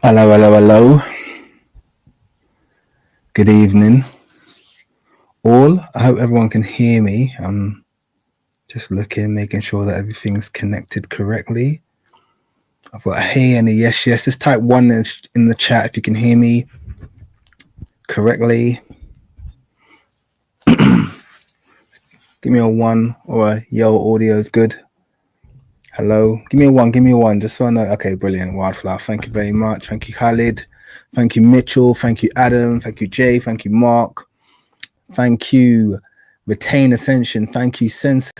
Hello, hello, hello. Good evening, all. I hope everyone can hear me. I'm just looking, making sure that everything's connected correctly. I've got a hey and a yes, yes. Just type one in the chat if you can hear me correctly. Give me a one or a yo, audio is good. Hello. Give me a one, just so I know. Okay, brilliant. Wildflower. Thank you very much. Thank you, Khalid. Thank you, Mitchell. Thank you, Adam. Thank you, Jay. Thank you, Mark. Thank you, Retain Ascension. Thank you, Censored.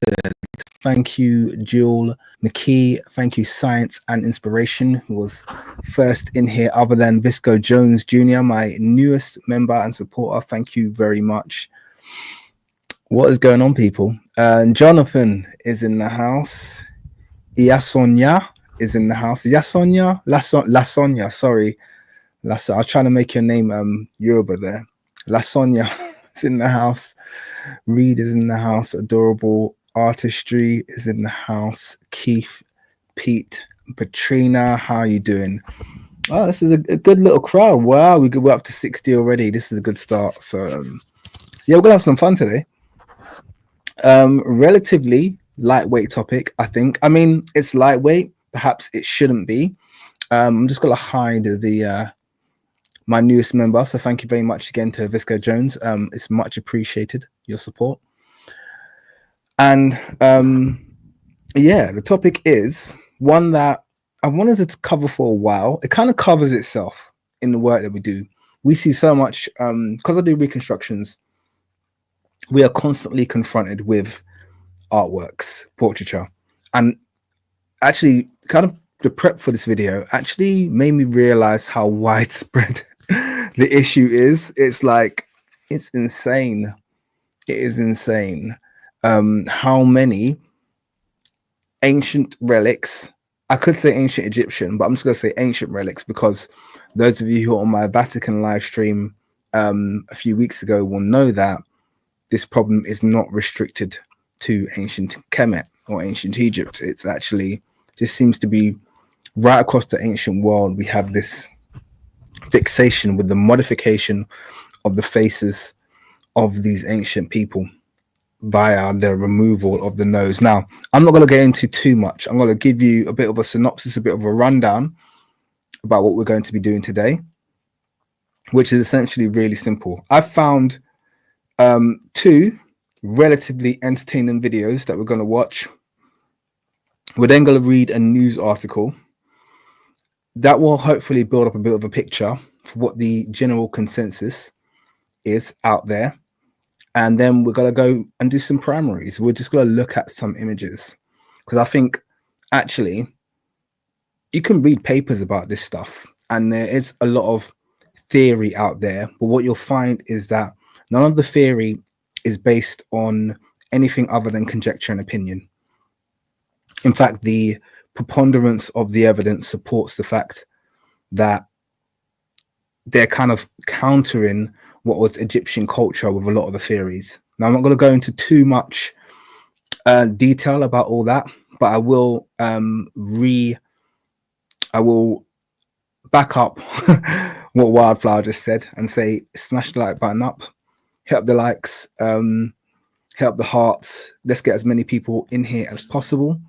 Thank you, Jewel McKee. Thank you, Science and Inspiration, who was first in here, other than Visco Jones Jr., my newest member and supporter. Thank you very much. What is going on, people? Jonathan is in the house. Iasonia is in the house. Iasonia? Lasonia, sorry. I was trying to make your name Yoruba there. Lasonia is in the house. Reed is in the house. Adorable Artistry is in the house. Keith, Pete, Patrina, how are you doing? Oh, this is a good little crowd. Wow, we're up to 60 already. This is a good start. So yeah, we're gonna have some fun today. Relatively lightweight topic, I think. I mean, it's lightweight. Perhaps it shouldn't be. I'm just gonna hide the my newest member. So thank you very much again to Visco Jones. It's much appreciated, your support. And yeah, the topic is one that I wanted to cover for a while. It kind of covers itself in the work that we do. We see so much, because I do reconstructions, we are constantly confronted with artworks, portraiture. And actually, kind of the prep for this video actually made me realize how widespread the issue is. It's like, it's insane. It is insane how many ancient relics, I could say ancient Egyptian, but I'm just going to say ancient relics, because those of you who are on my Vatican live stream a few weeks ago will know that this problem is not restricted to ancient Kemet or ancient Egypt. It's actually just seems to be right across the ancient world. We have this fixation with the modification of the faces of these ancient people via the removal of the nose. Now, I'm not going to get into too much. I'm going to give you a bit of a synopsis, a bit of a rundown about what we're going to be doing today, which is essentially really simple. I've found two relatively entertaining videos that we're going to watch. We're then going to read a news article that will hopefully build up a bit of a picture for what the general consensus is out there. And then we're going to go and do some primaries. We're just going to look at some images, because I think actually you can read papers about this stuff and there is a lot of theory out there. But what you'll find is that none of the theory is based on anything other than conjecture and opinion. In fact, the preponderance of the evidence supports the fact that they're kind of countering what was Egyptian culture with a lot of the theories. Now, I'm not going to go into too much detail about all that, but I will back up what Wildflower just said and say, smash the like button up, hit up the likes, hit up the hearts. Let's get as many people in here as possible,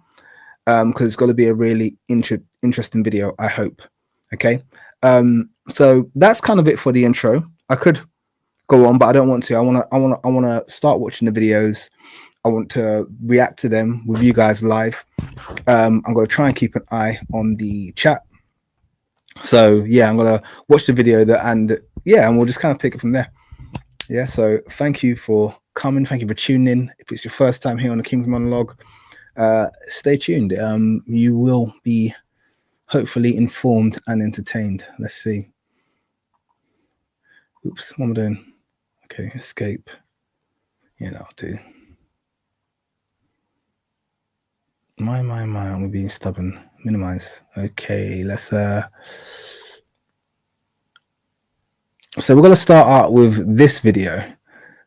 because it's going to be a really interesting video, I hope. Okay, so that's kind of it for the intro. I could go on, but I don't want to. I want to start watching the videos. I want to react to them with you guys live. I'm going to try and keep an eye on the chat. So yeah, I'm going to watch the video and we'll just kind of take it from there. Yeah, so thank you for coming. Thank you for tuning in. If it's your first time here on the King's Monologue, stay tuned. You will be hopefully informed and entertained. Let's see. Oops, what am I doing? Okay, escape. Yeah, that'll do. I'm being stubborn. Minimize. Okay, let's so we're going to start out with this video,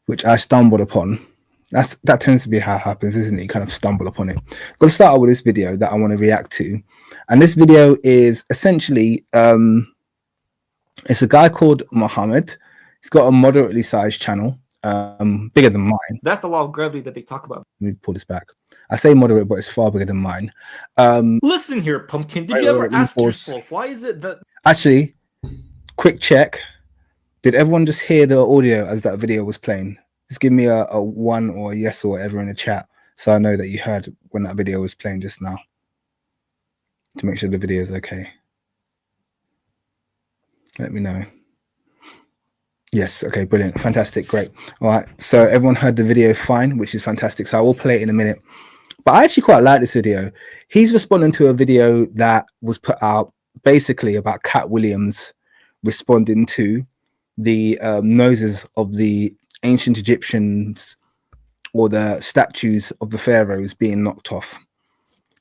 which I stumbled upon. That tends to be how it happens, isn't it? You kind of stumble upon it. I'm going to start out with this video that I want to react to. And this video is essentially It's a guy called Mohammed. He's got a moderately sized channel, bigger than mine. That's the law of gravity that they talk about. Let me pull this back. I say moderate, but it's far bigger than mine. Listen here, Pumpkin. Did you ever ask yourself, why is it that... Actually, quick check. Did everyone just hear the audio as that video was playing? Just give me a 1 or a yes or whatever in the chat, so I know that you heard when that video was playing just now, to make sure the video is okay. Let me know. Yes, okay, brilliant, fantastic, great. All right, so everyone heard the video fine, which is fantastic. So I will play it in a minute. But I actually quite like this video. He's responding to a video that was put out basically about Katt Williams responding to the noses of the ancient Egyptians or the statues of the pharaohs being knocked off.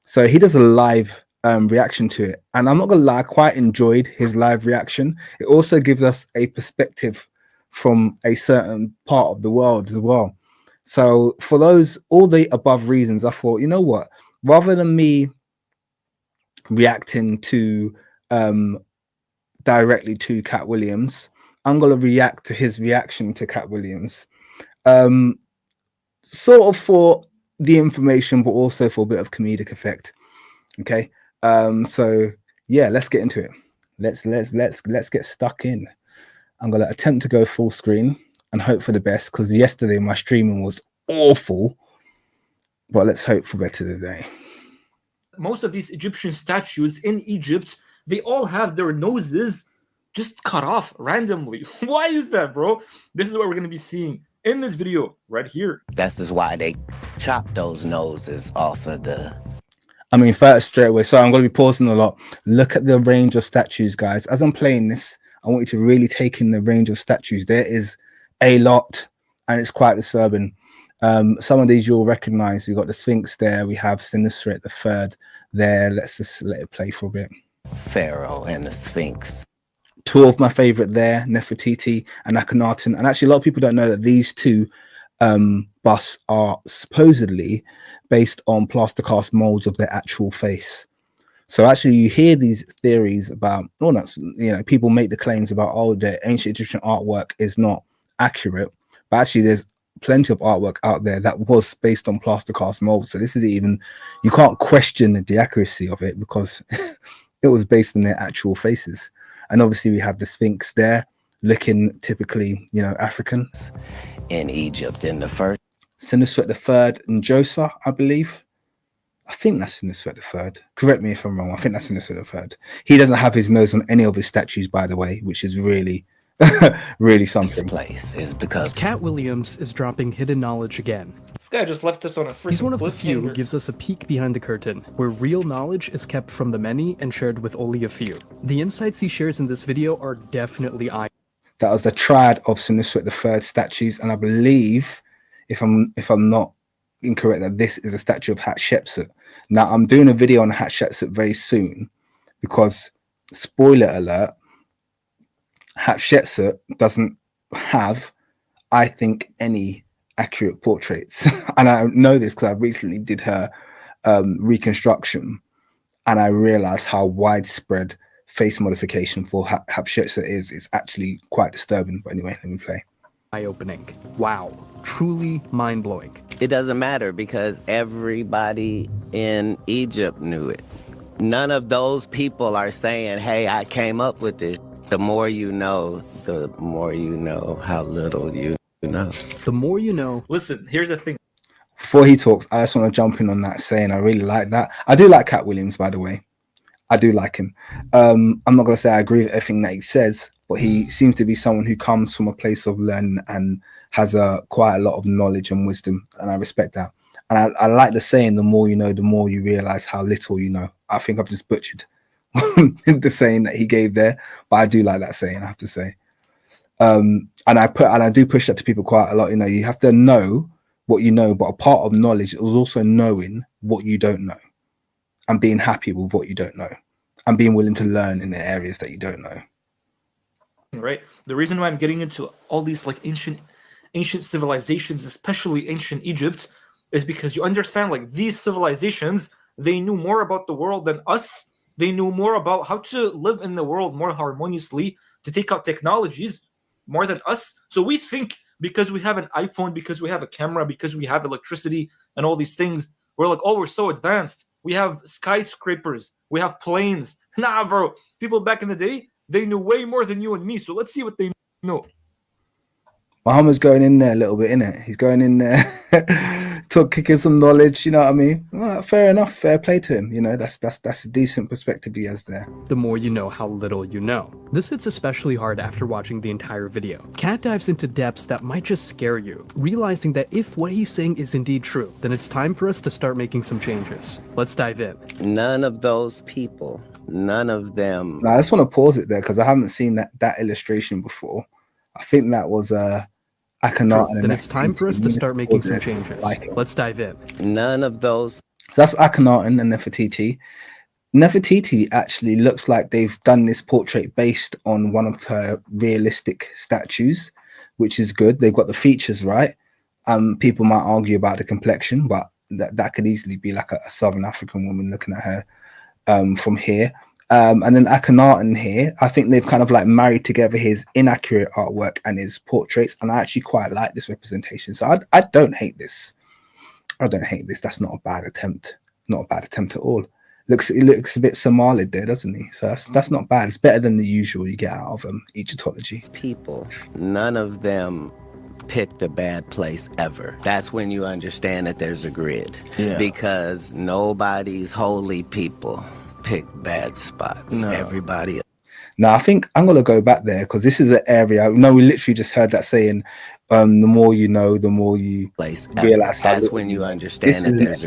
So he does a live reaction to it, and I'm not gonna lie, I quite enjoyed his live reaction. It also gives us a perspective from a certain part of the world as well. So for all the above reasons, I thought, you know what, rather than me reacting to directly to Katt Williams, I'm gonna react to his reaction to Katt Williams, sort of for the information, but also for a bit of comedic effect. Okay, so yeah, let's get into it. Let's get stuck in. I'm gonna attempt to go full screen and hope for the best, because yesterday my streaming was awful, but let's hope for better today. Most of these Egyptian statues in Egypt, they all have their noses just cut off randomly. Why is that, bro? This is what we're going to be seeing in this video right here. That's just why they chop those noses off of the... I mean, first straight away, so I'm going to be pausing a lot. Look at the range of statues, guys. As I'm playing this, I want you to really take in the range of statues. There is a lot, and it's quite disturbing. Some of these you'll recognize. You've got the Sphinx there. We have Senusret the Third there. Let's just let it play for a bit. Pharaoh and the Sphinx. Two of my favorite there, Nefertiti and Akhenaten. And actually, a lot of people don't know that these two busts are supposedly based on plaster cast molds of their actual face. So actually, you hear these theories about, well, that's, you know, people make the claims about, oh, the ancient Egyptian artwork is not accurate, but actually, there's plenty of artwork out there that was based on plaster cast molds. So this is even, you can't question the accuracy of it because it was based on their actual faces. And obviously, we have the Sphinx there, looking typically, you know, African. In Egypt, in the first... Senusret the Third and Josa, I believe. I think that's Senusret the Third. Correct me if I'm wrong. I think that's Senusret the Third. He doesn't have his nose on any of his statues, by the way, which is really, really something. Place is because Katt Williams is dropping hidden knowledge again. This guy just left us on a freaking He's one of the few who gives us a peek behind the curtain, where real knowledge is kept from the many and shared with only a few. The insights he shares in this video are definitely eye. That was the triad of Senusret the Third statues, and I believe, if I'm not incorrect, that this is a statue of Hatshepsut. Now, I'm doing a video on Hatshepsut very soon because, spoiler alert, Hatshepsut doesn't have, I think, any accurate portraits. And I know this because I recently did her reconstruction, and I realized how widespread face modification for Hatshepsut is. It's actually quite disturbing. But anyway, let me play. Eye-opening. Wow. Truly mind-blowing. it doesn't matter because everybody in Egypt knew it. None of those people are saying, hey, I came up with this. The more you know how little you know. The more you know. Listen, here's the thing. Before he talks, I just want to jump in on that, saying I really like that. I do like Katt Williams, by the way. I do like him. I'm not going to say I agree with everything that he says, but he seems to be someone who comes from a place of learning and has quite a lot of knowledge and wisdom, and I respect that. And I like the saying, the more you know, the more you realize how little you know. I think I've just butchered the saying that he gave there, but I do like that saying, I have to say. And I do push that to people quite a lot. You know, you have to know what you know, but a part of knowledge is also knowing what you don't know and being happy with what you don't know and being willing to learn in the areas that you don't know. Right. The reason why I'm getting into all these like ancient civilizations, especially ancient Egypt, is because you understand like these civilizations, they knew more about the world than us. They knew more about how to live in the world more harmoniously to take out technologies more than us. So we think because we have an iPhone, because we have a camera, because we have electricity and all these things, we're like, oh, we're so advanced. We have skyscrapers. We have planes. Nah, bro. People back in the day, they knew way more than you and me. So let's see what they know. Muhammad's going in there a little bit, innit? He's going in there, kicking some knowledge. You know what I mean? Well, fair enough, fair play to him. You know, that's a decent perspective he has there. The more you know how little you know. This hits especially hard after watching the entire video. Katt dives into depths that might just scare you, realizing that if what he's saying is indeed true, then it's time for us to start making some changes. Let's dive in. None of those people, none of them. Now, I just want to pause it there because I haven't seen that illustration before. I think that was Akhenaten. Then it's time for us to start making some changes. Let's dive in. None of those. That's Akhenaten and Nefertiti. Nefertiti actually looks like they've done this portrait based on one of her realistic statues, which is good. They've got the features right. People might argue about the complexion, but that could easily be like a Southern African woman looking at her from here. And then Akhenaten here, I think they've kind of like married together his inaccurate artwork and his portraits, and I actually quite like this representation. So I don't hate this. I don't hate this. That's not a bad attempt. Not a bad attempt at all. It looks a bit Somalid there, doesn't he? So that's not bad. It's better than the usual you get out of Egyptology. People, none of them picked a bad place ever. That's when you understand that there's a grid. Yeah. Because nobody's holy people pick bad spots. No. Everybody. Now I think I'm gonna go back there because this is an area. No, we literally just heard that saying, the more you know, the more you realize. That's when you understand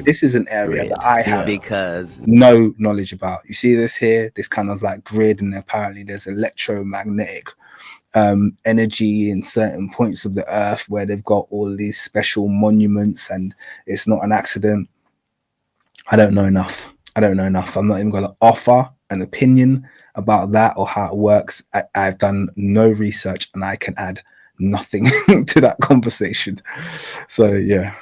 this is an area that I have because no knowledge about. You see this here, this kind of like grid, and apparently there's electromagnetic energy in certain points of the earth where they've got all these special monuments, and it's not an accident. I don't know enough. I'm not even going to offer an opinion about that or how it works. I've done no research and I can add nothing to that conversation. So, yeah.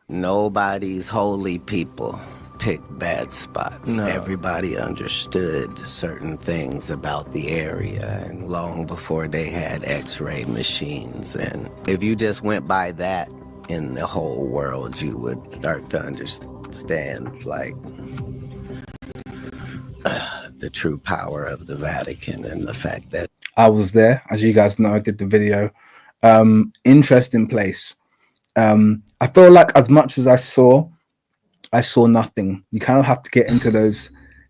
Nobody's holy people pick bad spots. No. Everybody understood certain things about the area and long before they had x-ray machines. And if you just went by that in the whole world, you would start to understand, like, the true power of the Vatican and the fact that I was there, as you guys know. I did the video. Interesting place. I feel like as much as I saw nothing. You kind of have to get into those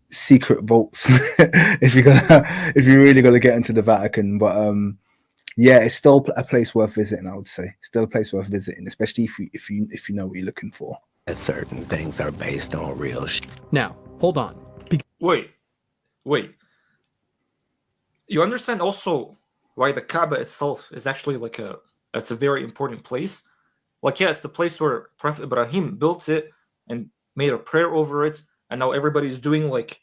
secret vaults if you're really gonna get into the Vatican. But yeah, it's still a place worth visiting. I would say still a place worth visiting, especially if you know what you're looking for. Certain things are based on real shit. Now, hold on. Wait. You understand also why the Kaaba itself is actually like it's a very important place. Like, yeah, it's the place where Prophet Ibrahim built it and made a prayer over it, and now everybody's doing like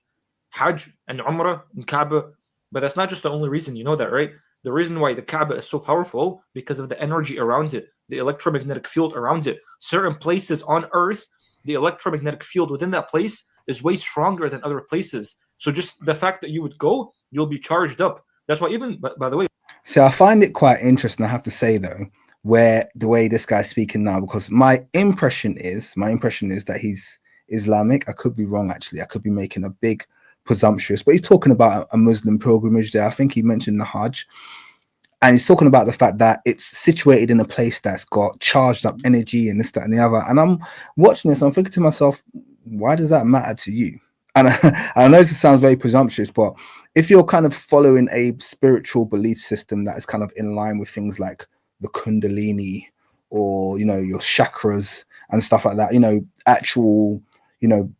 Hajj and Umrah in Kaaba. But that's not just the only reason, you know that, right? The reason why the Kaaba is so powerful because of the energy around it, the electromagnetic field around it. Certain places on Earth, the electromagnetic field within that place is way stronger than other places. So just the fact that you would go, you'll be charged up. That's why even, by the way. So I find it quite interesting, I have to say though, where the way this guy's speaking now, because my impression is that he's Islamic. I could be wrong, actually. I could be making a big presumptuous, but he's talking about a Muslim pilgrimage there. I think he mentioned the Hajj. And he's talking about the fact that it's situated in a place that's got charged up energy and this, that, and the other. And I'm watching this, I'm thinking to myself, why does that matter to you? And I know this sounds very presumptuous, but if you're kind of following a spiritual belief system that is kind of in line with things like the Kundalini or, you know, your chakras and stuff like that, you know, actual, you know,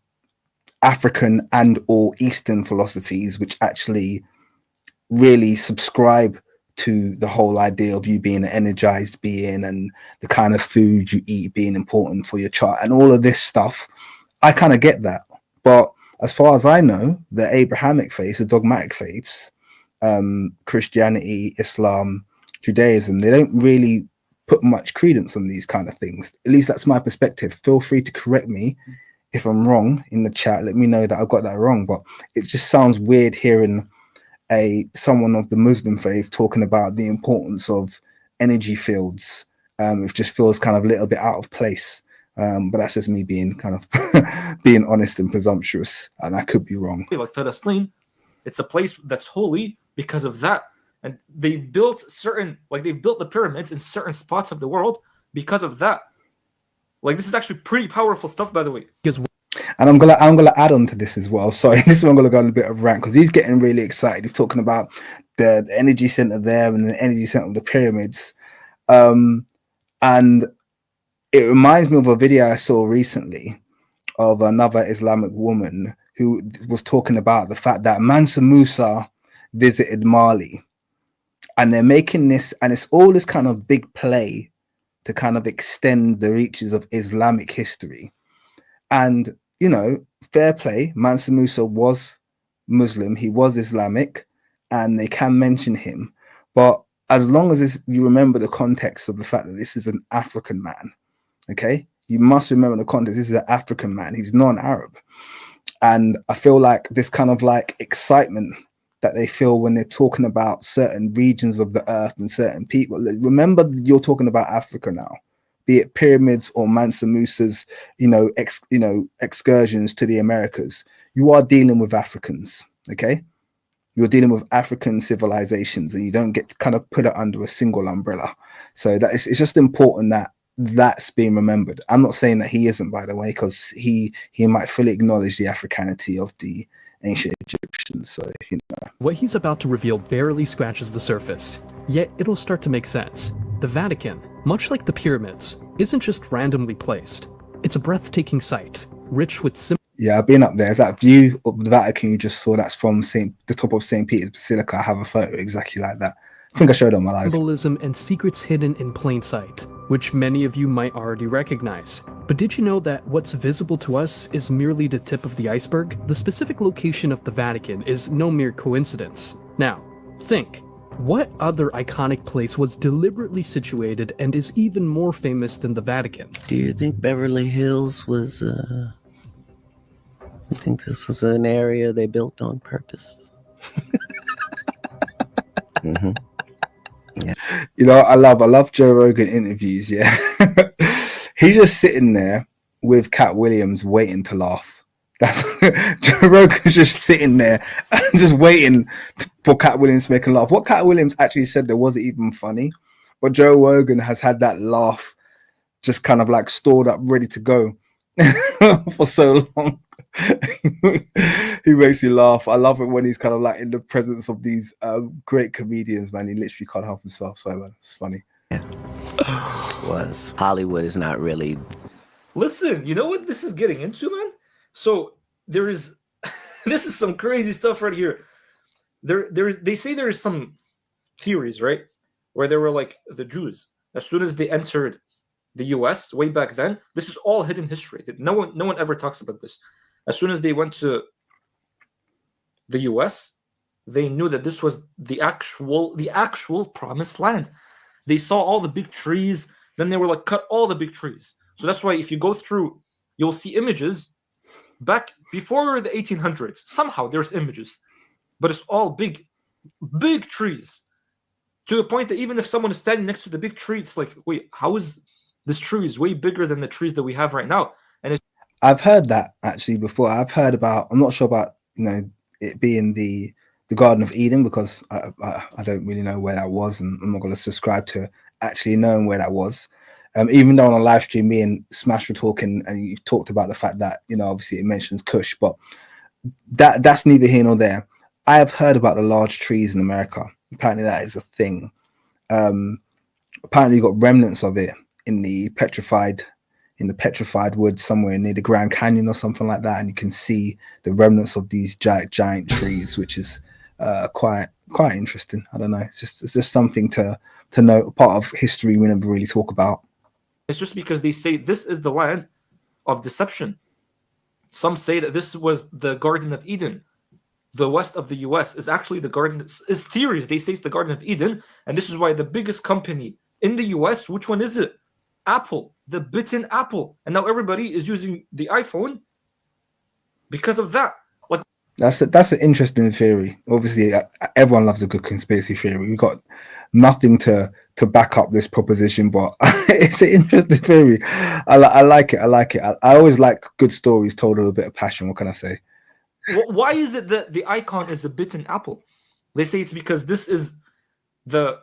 African and or Eastern philosophies, which actually really subscribe to the whole idea of you being an energized being and the kind of food you eat being important for your chart and all of this stuff, I kind of get that. But as far as I know, the Abrahamic faiths, the dogmatic faiths, Christianity, Islam, Judaism, they don't really put much credence on these kind of things. At least that's my perspective. Feel free to correct me if I'm wrong in the chat. Let me know that I've got that wrong. But it just sounds weird hearing someone of the Muslim faith talking about the importance of energy fields. It just feels kind of a little bit out of place. But that's just me being kind of being honest and presumptuous, and I could be wrong. Like Palestine, it's a place that's holy because of that. And they've built the pyramids in certain spots of the world because of that. Like, this is actually pretty powerful stuff, by the way. And I'm gonna add on to this as well. Sorry, this one I'm gonna go on a bit of rant because he's getting really excited. He's talking about the energy center there and the energy center of the pyramids. And it reminds me of a video I saw recently of another Islamic woman who was talking about the fact that Mansa Musa visited Mali, and they're making this, and it's all this kind of big play to kind of extend the reaches of Islamic history. And, you know, fair play, Mansa Musa was Muslim, he was Islamic, and they can mention him. But as long as you remember the context of the fact that this is an African man, okay? You must remember the context. This is an African man. He's non-Arab. And I feel like this kind of like excitement that they feel when they're talking about certain regions of the earth and certain people. Remember, you're talking about Africa now, be it pyramids or Mansa Musa's, excursions to the Americas. You are dealing with Africans, okay? You're dealing with African civilizations, and you don't get to kind of put it under a single umbrella. So that it's just important that that's being remembered. I'm not saying that he isn't, by the way, because he might fully acknowledge the Africanity of the ancient Egyptians. So, you know. What he's about to reveal barely scratches the surface, yet it'll start to make sense. The Vatican, much like the pyramids, isn't just randomly placed. It's a breathtaking sight, rich with yeah, I've been up there. Is that view of the Vatican you just saw? That's from the top of St. Peter's Basilica. I have a photo exactly like that. I think I showed it on my live. Symbolism and secrets hidden in plain sight, which many of you might already recognize. But did you know that what's visible to us is merely the tip of the iceberg? The specific location of the Vatican is no mere coincidence. Now, think. What other iconic place was deliberately situated and is even more famous than the Vatican? Do you think Beverly Hills was, I think this was an area they built on purpose? Mm-hmm. Yeah. You know, I love Joe Rogan interviews. Yeah. He's just sitting there with Katt Williams waiting to laugh. That's Joe Rogan's just sitting there and just waiting for Katt Williams to make him laugh. What Katt Williams actually said there wasn't even funny, but Joe Rogan has had that laugh just kind of like stored up, ready to go for so long. He makes you laugh. I love it when he's kind of like in the presence of these great comedians, man. He literally can't help himself. So it's funny. Yeah. Was Hollywood is not really. Listen, you know what this is getting into, man? So there is this is some crazy stuff right here. They say there is some theories, right? Where there were like the Jews, as soon as they entered the US way back then, this is all hidden history. No one ever talks about this. As soon as they went to the US, they knew that this was the actual promised land. They saw all the big trees, then they were like, cut all the big trees. So that's why if you go through, you'll see images back before the 1800s. Somehow there's images, but it's all big trees, to the point that even if someone is standing next to the big tree, it's like, wait, how is this tree is way bigger than the trees that we have right now? And I've heard that actually before. I've heard about, I'm not sure about, it being the Garden of Eden, because I don't really know where that was, and I'm not going to subscribe to actually knowing where that was. Even though on a live stream, me and Smash were talking, and you talked about the fact that, obviously it mentions Kush, but that's neither here nor there. I have heard about the large trees in America. Apparently that is a thing. Apparently you got remnants of it in the petrified woods somewhere near the Grand Canyon or something like that, and you can see the remnants of these giant trees, which is quite interesting. I don't know. It's just something to know, part of history we never really talk about. It's just because they say this is the land of deception. Some say that this was the Garden of Eden. The west of the US is actually the garden. Is theories. They say it's the Garden of Eden, and this is why the biggest company in the US, which one is it? Apple, the bitten Apple. And now everybody is using the iPhone because of that. Like, That's an interesting theory. Obviously, everyone loves a good conspiracy theory. We've got nothing to back up this proposition, but it's an interesting theory. I like it. I like it. I always like good stories told with a bit of passion. What can I say? Why is it that the icon is a bitten apple? They say it's because this is the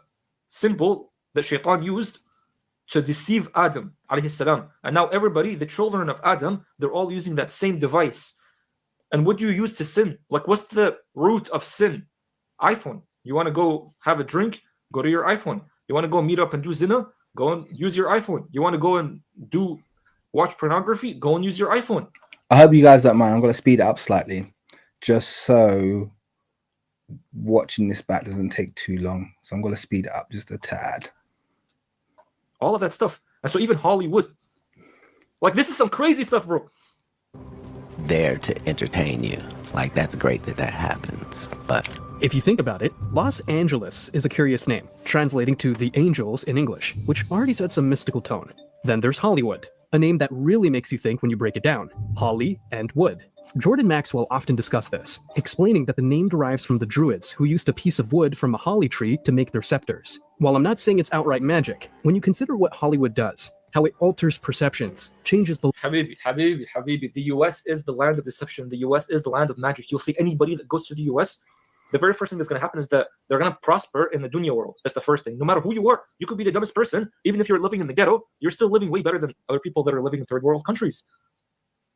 symbol that Shaitan used to deceive Adam alayhi salam. And now everybody, the children of Adam, they're all using that same device. And what do you use to sin? Like, what's the root of sin? iPhone. You want to go have a drink? Go to your iPhone. You want to go meet up and do zina? Go and use your iPhone. You want to go and watch pornography? Go and use your iPhone. I hope you guys don't mind. I'm going to speed it up slightly, just so watching this back doesn't take too long. So I'm going to speed it up just a tad. All of that stuff. And so even Hollywood. Like, this is some crazy stuff, bro. There to entertain you. Like, that's great that happens. But if you think about it, Los Angeles is a curious name, translating to the angels in English, which already sets a mystical tone. Then there's Hollywood, a name that really makes you think when you break it down. Holly and wood. Jordan Maxwell often discussed this, explaining that the name derives from the Druids who used a piece of wood from a holly tree to make their scepters. While I'm not saying it's outright magic, when you consider what Hollywood does, how it alters perceptions, changes beliefs. Habibi, the US is the land of deception. The US is the land of magic. You'll see anybody that goes to the US, the very first thing that's going to happen is that they're going to prosper in the dunya world. That's the first thing. No matter who you are, you could be the dumbest person. Even if you're living in the ghetto, you're still living way better than other people that are living in third world countries.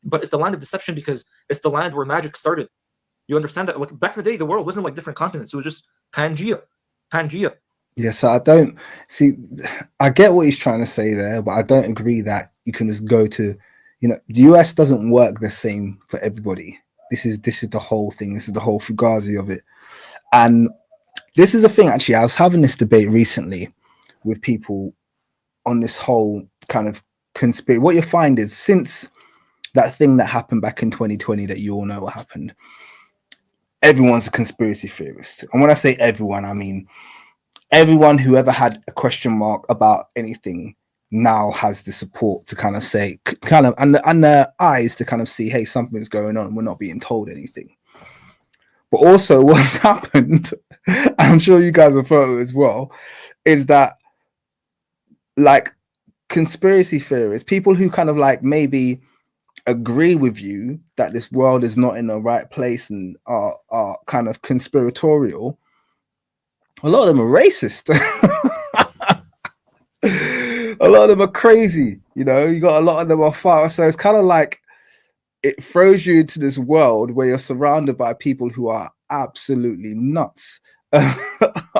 But it's the land of deception because it's the land where magic started. You understand that? Like, back in the day, the world wasn't like different continents. It was just Pangea. Yeah, so I don't see. I get what he's trying to say there, but I don't agree that you can just go to, the US doesn't work the same for everybody. This is the whole thing. This is the whole fugazi of it. And this is a thing, actually. I was having this debate recently with people on this whole kind of conspiracy. What you find is, since that thing that happened back in 2020 that you all know what happened, everyone's a conspiracy theorist. And when I say everyone, I mean everyone who ever had a question mark about anything now has the support to kind of say, and the eyes to kind of see, hey, something's going on. We're not being told anything. But also what's happened, and I'm sure you guys have heard as well, is that, like, conspiracy theorists, people who kind of like maybe agree with you that this world is not in the right place and are kind of conspiratorial, a lot of them are racist. A lot of them are crazy. You got a lot of them are far. So it's kind of like it throws you into this world where you're surrounded by people who are absolutely nuts.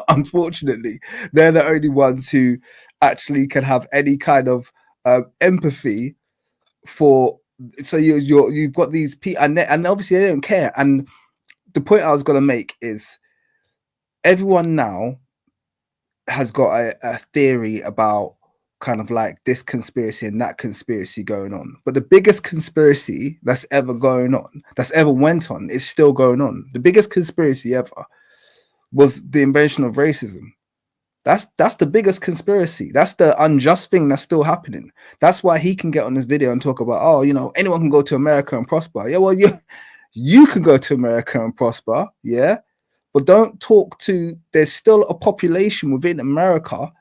Unfortunately, they're the only ones who actually can have any kind of empathy for. So you've got these people, and obviously they don't care. And the point I was going to make is, everyone now has got a theory about kind of like this conspiracy and that conspiracy going on. But the biggest conspiracy that's ever going on, that's ever went on, is still going on. The biggest conspiracy ever was the invention of racism. That's the biggest conspiracy. That's the unjust thing that's still happening. That's why he can get on this video and talk about, anyone can go to America and prosper. Yeah, well, you can go to America and prosper, yeah? But don't talk to, there's still a population within America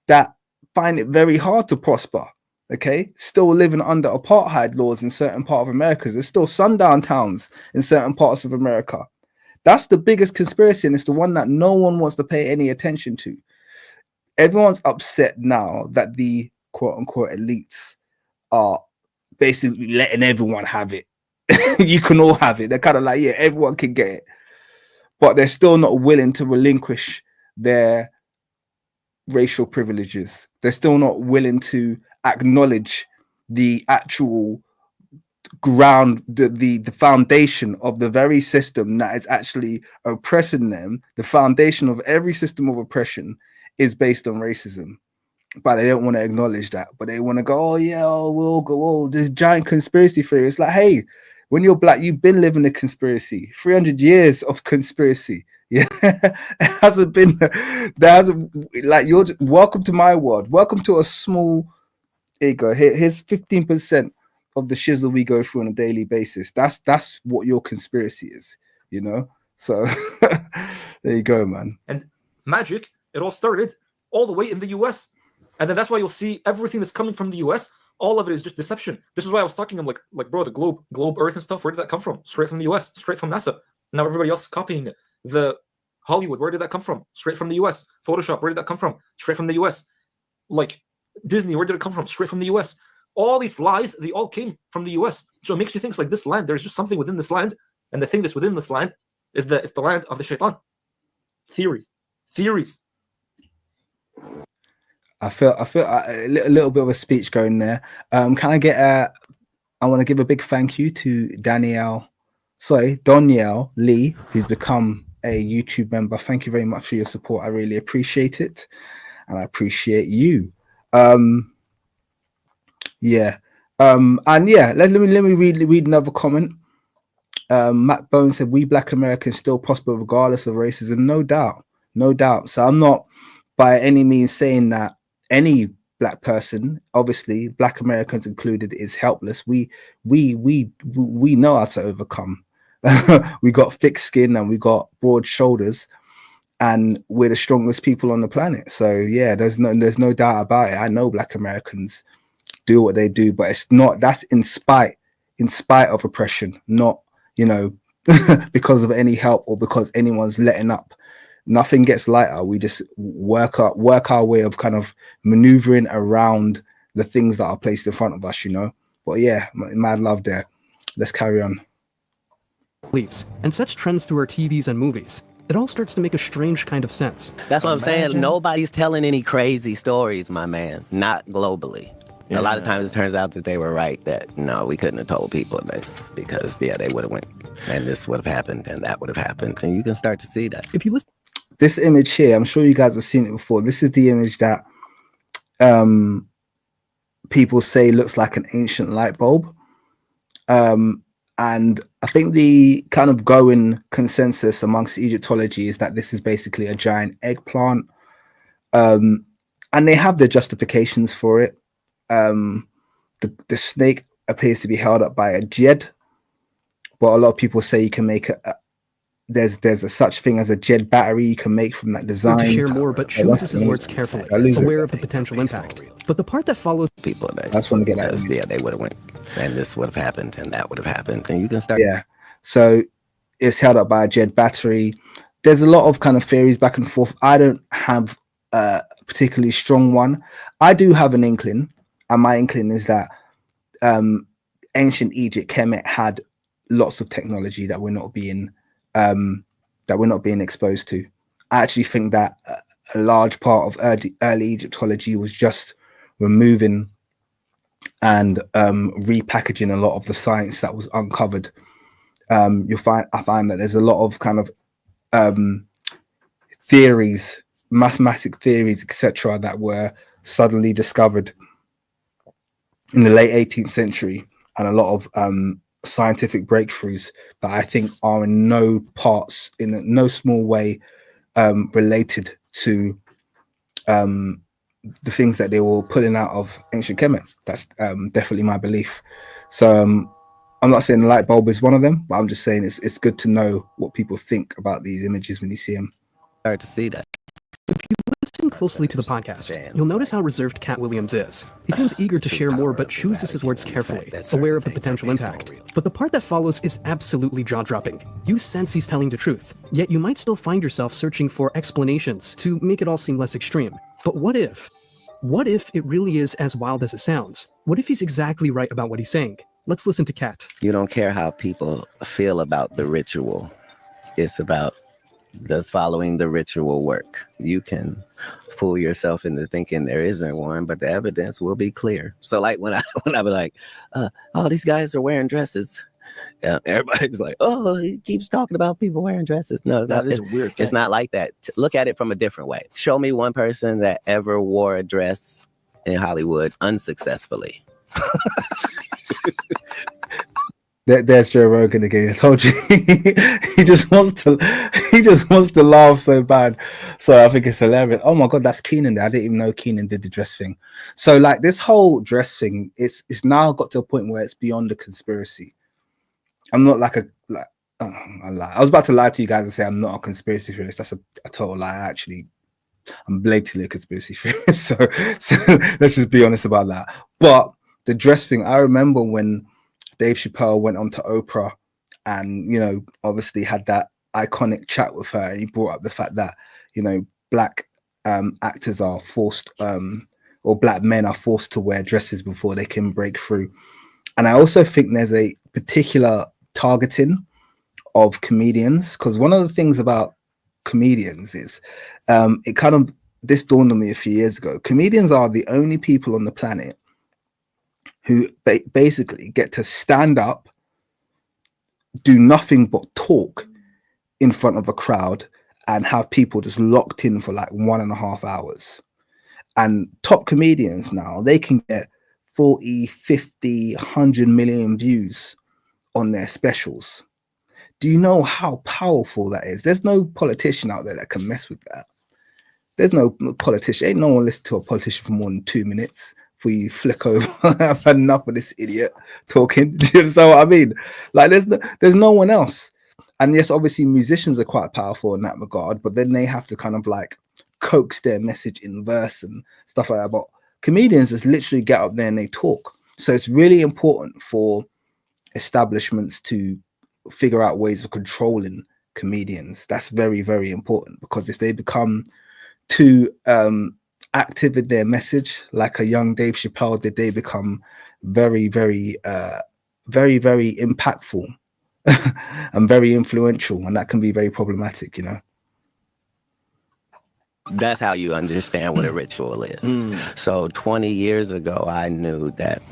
that find it very hard to prosper, okay? Still living under apartheid laws in certain parts of America. There's still sundown towns in certain parts of America. That's the biggest conspiracy, and it's the one that no one wants to pay any attention to. Everyone's upset now that the quote-unquote elites are basically letting everyone have it. You can all have it. They're kind of like, yeah, everyone can get it. But they're still not willing to relinquish their racial privileges. They're still not willing to acknowledge the actual ground, the foundation of the very system that is actually oppressing them. The foundation of every system of oppression is based on racism. But they don't want to acknowledge that. But they want to go, we'll go, this giant conspiracy theory. It's like, hey, when you're black, you've been living a conspiracy. 300 years of conspiracy. Yeah, it hasn't been, you're welcome to my world. Welcome to a small, here you go. Here's 15% of the shizzle we go through on a daily basis. That's what your conspiracy is. you know. So there you go, man. And magic, it all started all the way in the US. And then that's why you'll see everything that's coming from the US, all of it is just deception. This is why I was talking, I'm like bro, the globe, Earth and stuff, where did that come from? Straight from the US, straight from NASA. Now everybody else is copying it. The Hollywood, where did that come from? Straight from the US. Photoshop, where did that come from? Straight from the US. Like Disney, where did it come from? Straight from the US. All these lies, they all came from the US. So it makes you think like this land, there's just something within this land, and the thing that's within this land is that it's the land of the shaitan. Theories. I feel a little bit of a speech going there. Can I get I want to give a big thank you to Danielle Lee, who's become a YouTube member. Thank you very much for your support. I really appreciate it, and I appreciate you. And yeah, let me read another comment. Matt Bones said, "We Black Americans still prosper regardless of racism." No doubt. So I'm not by any means saying that any Black person, obviously Black Americans included, is helpless. We know how to overcome. We got thick skin and we got broad shoulders, and we're the strongest people on the planet. So yeah, there's no doubt about it. I know Black Americans do what they do, but that's in spite of oppression, not, you know, because of any help or because anyone's letting up. Nothing gets lighter. We just work our way of kind of maneuvering around the things that are placed in front of us, you know. But yeah, mad love there. Let's carry on. Beliefs and such trends through our TVs and movies. It all starts to make a strange kind of sense. That's what I'm saying. Nobody's telling any crazy stories, my man. Not globally. Yeah. A lot of times it turns out that they were right, that no, we couldn't have told people this because they would have went and this would have happened and that would have happened. And you can start to see that. If you listen, this image here, I'm sure you guys have seen it before. This is the image that people say looks like an ancient light bulb. And I think the kind of going consensus amongst Egyptology is that this is basically a giant eggplant. And they have their justifications for it. The snake appears to be held up by a jed, but a lot of people say you can make there's a such thing as a jed battery you can make from that design. To share more, but chooses his words carefully, aware of the potential impact. But the part that follows, people, that's when to get that. Yeah, they would have went and this would have happened and that would have happened, and you can start. Yeah, so it's held up by a jed battery. There's a lot of kind of theories back and forth. I don't have a particularly strong one. I do have an inkling. And my inkling is that ancient Egypt, Kemet, had lots of technology that we're not being exposed to. I actually think that a large part of early Egyptology was just removing and repackaging a lot of the science that was uncovered. I find that there's a lot of kind of theories, mathematic theories, etc., that were suddenly discovered in the late 18th century, and a lot of scientific breakthroughs that I think are in no small way related to the things that they were pulling out of ancient Kemet. That's definitely my belief. So I'm not saying the light bulb is one of them, but I'm just saying it's good to know what people think about these images when you see them. Hard to see that. If you listen closely to the podcast, you'll notice how reserved Katt Williams is. He seems eager to share more, but chooses his words carefully, aware of the potential impact. But the part that follows is absolutely jaw-dropping. You sense he's telling the truth, yet you might still find yourself searching for explanations to make it all seem less extreme. But what if? What if it really is as wild as it sounds? What if he's exactly right about what he's saying? Let's listen to Katt. You don't care how people feel about the ritual. It's about, does following the ritual work? You can fool yourself into thinking there isn't one, but the evidence will be clear. So like when I be like, oh, these guys are wearing dresses. Everybody's like, oh, he keeps talking about people wearing dresses. No, it's not. It's weird. It's not like that. Look at it from a different way. Show me one person that ever wore a dress in Hollywood unsuccessfully. There's Joe Rogan again. I told you he just wants to laugh so bad. So I think it's hilarious. Oh my god, that's Keenan there. I didn't even know Keenan did the dress thing. So like this whole dress thing, it's now got to a point where it's beyond a conspiracy. I'm not I lie. I was about to lie to you guys and say I'm not a conspiracy theorist. That's a total lie. Actually, I'm blatantly a conspiracy theorist. So let's just be honest about that. But the dress thing, I remember when Dave Chappelle went on to Oprah and, you know, obviously had that iconic chat with her, and he brought up the fact that, you know, black actors are forced or black men are forced to wear dresses before they can break through. And I also think there's a particular targeting of comedians, because one of the things about comedians is this dawned on me a few years ago. Comedians are the only people on the planet who basically get to stand up, do nothing but talk in front of a crowd, and have people just locked in for like 1.5 hours. And top comedians now, they can get 40, 50, 100 million views on their specials. Do you know how powerful that is? There's no politician out there that can mess with that. There's no politician. Ain't no one listen to a politician for more than 2 minutes before you flick over. I've had enough of this idiot talking. Do you understand what I mean? Like there's no one else. And yes, obviously musicians are quite powerful in that regard, but then they have to kind of like coax their message in verse and stuff like that. But comedians just literally get up there and they talk. So it's really important for establishments to figure out ways of controlling comedians. That's very, very important, because if they become too active in their message, like a young Dave Chappelle did, they become very, very, very, very impactful and very influential, and that can be very problematic, you know. That's how you understand what a ritual is. So 20 years ago, I knew that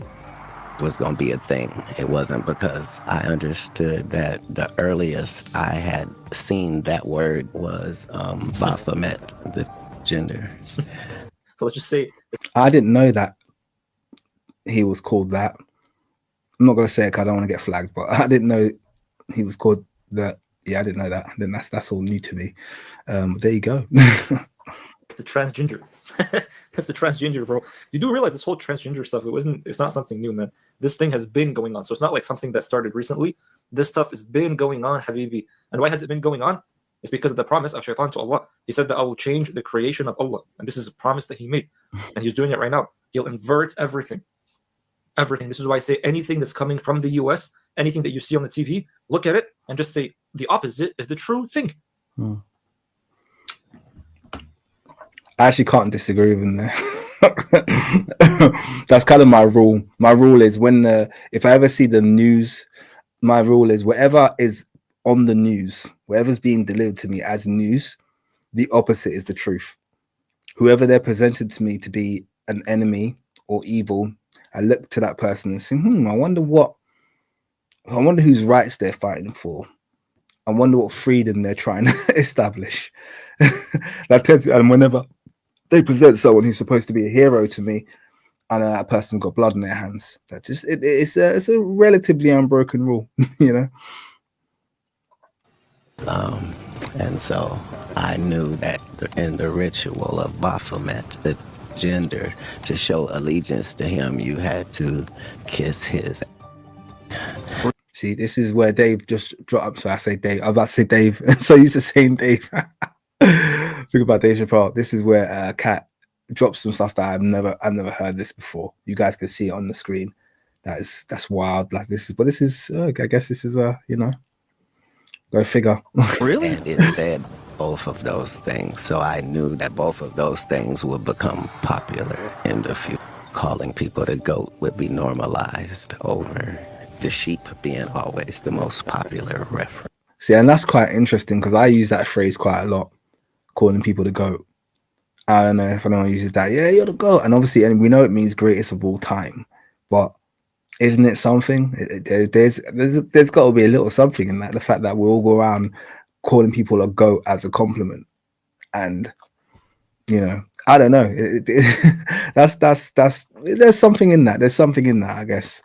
was going to be a thing. It wasn't because I understood that the earliest I had seen that word was Baphomet, the gender. So let's just say I didn't know that he was called that. I'm not going to say it because I don't want to get flagged, but I didn't know he was called that. Yeah, I didn't know that. Then that's all new to me. There you go. the transgender. That's the transgender, bro. You do realize this whole transgender stuff, it's not something new, man. This thing has been going on. So it's not like something that started recently. This stuff has been going on, Habibi. And why has it been going on? It's because of the promise of Shaitan to Allah. He said that I will change the creation of Allah. And this is a promise that he made. And he's doing it right now. He'll invert everything. Everything. This is why I say anything that's coming from the US, anything that you see on the TV, look at it and just say the opposite is the true thing. I actually can't disagree with him there. That's kind of my rule. My rule is if I ever see the news, my rule is whatever is on the news, whatever's being delivered to me as news, the opposite is the truth. Whoever they're presented to me to be an enemy or evil, I look to that person and say, I wonder whose rights they're fighting for. I wonder what freedom they're trying to establish. And whenever they present someone who's supposed to be a hero to me, I know that person's got blood in their hands. That just it's a relatively unbroken rule, you know. And so I knew that in the ritual of Baphomet, the gender, to show allegiance to him, you had to kiss his. See, this is where Dave just dropped. So I say Dave. I was about to say Dave. I'm so used to saying Dave. Think about Dave Chappelle. This is where Katt drops some stuff that I've never heard this before. You guys can see it on the screen. That's wild. Like this is. I guess this is go figure. Really? And it said both of those things, so I knew that both of those things would become popular in the future. Calling people the goat would be normalized over the sheep being always the most popular reference. See, and that's quite interesting because I use that phrase quite a lot, calling people the goat. I don't know if anyone uses that. Yeah, you're the goat. And obviously, and we know it means greatest of all time. But isn't it something? There's got to be a little something in that. The fact that we all go around calling people a goat as a compliment. And, I don't know. That's there's something in that. There's something in that, I guess.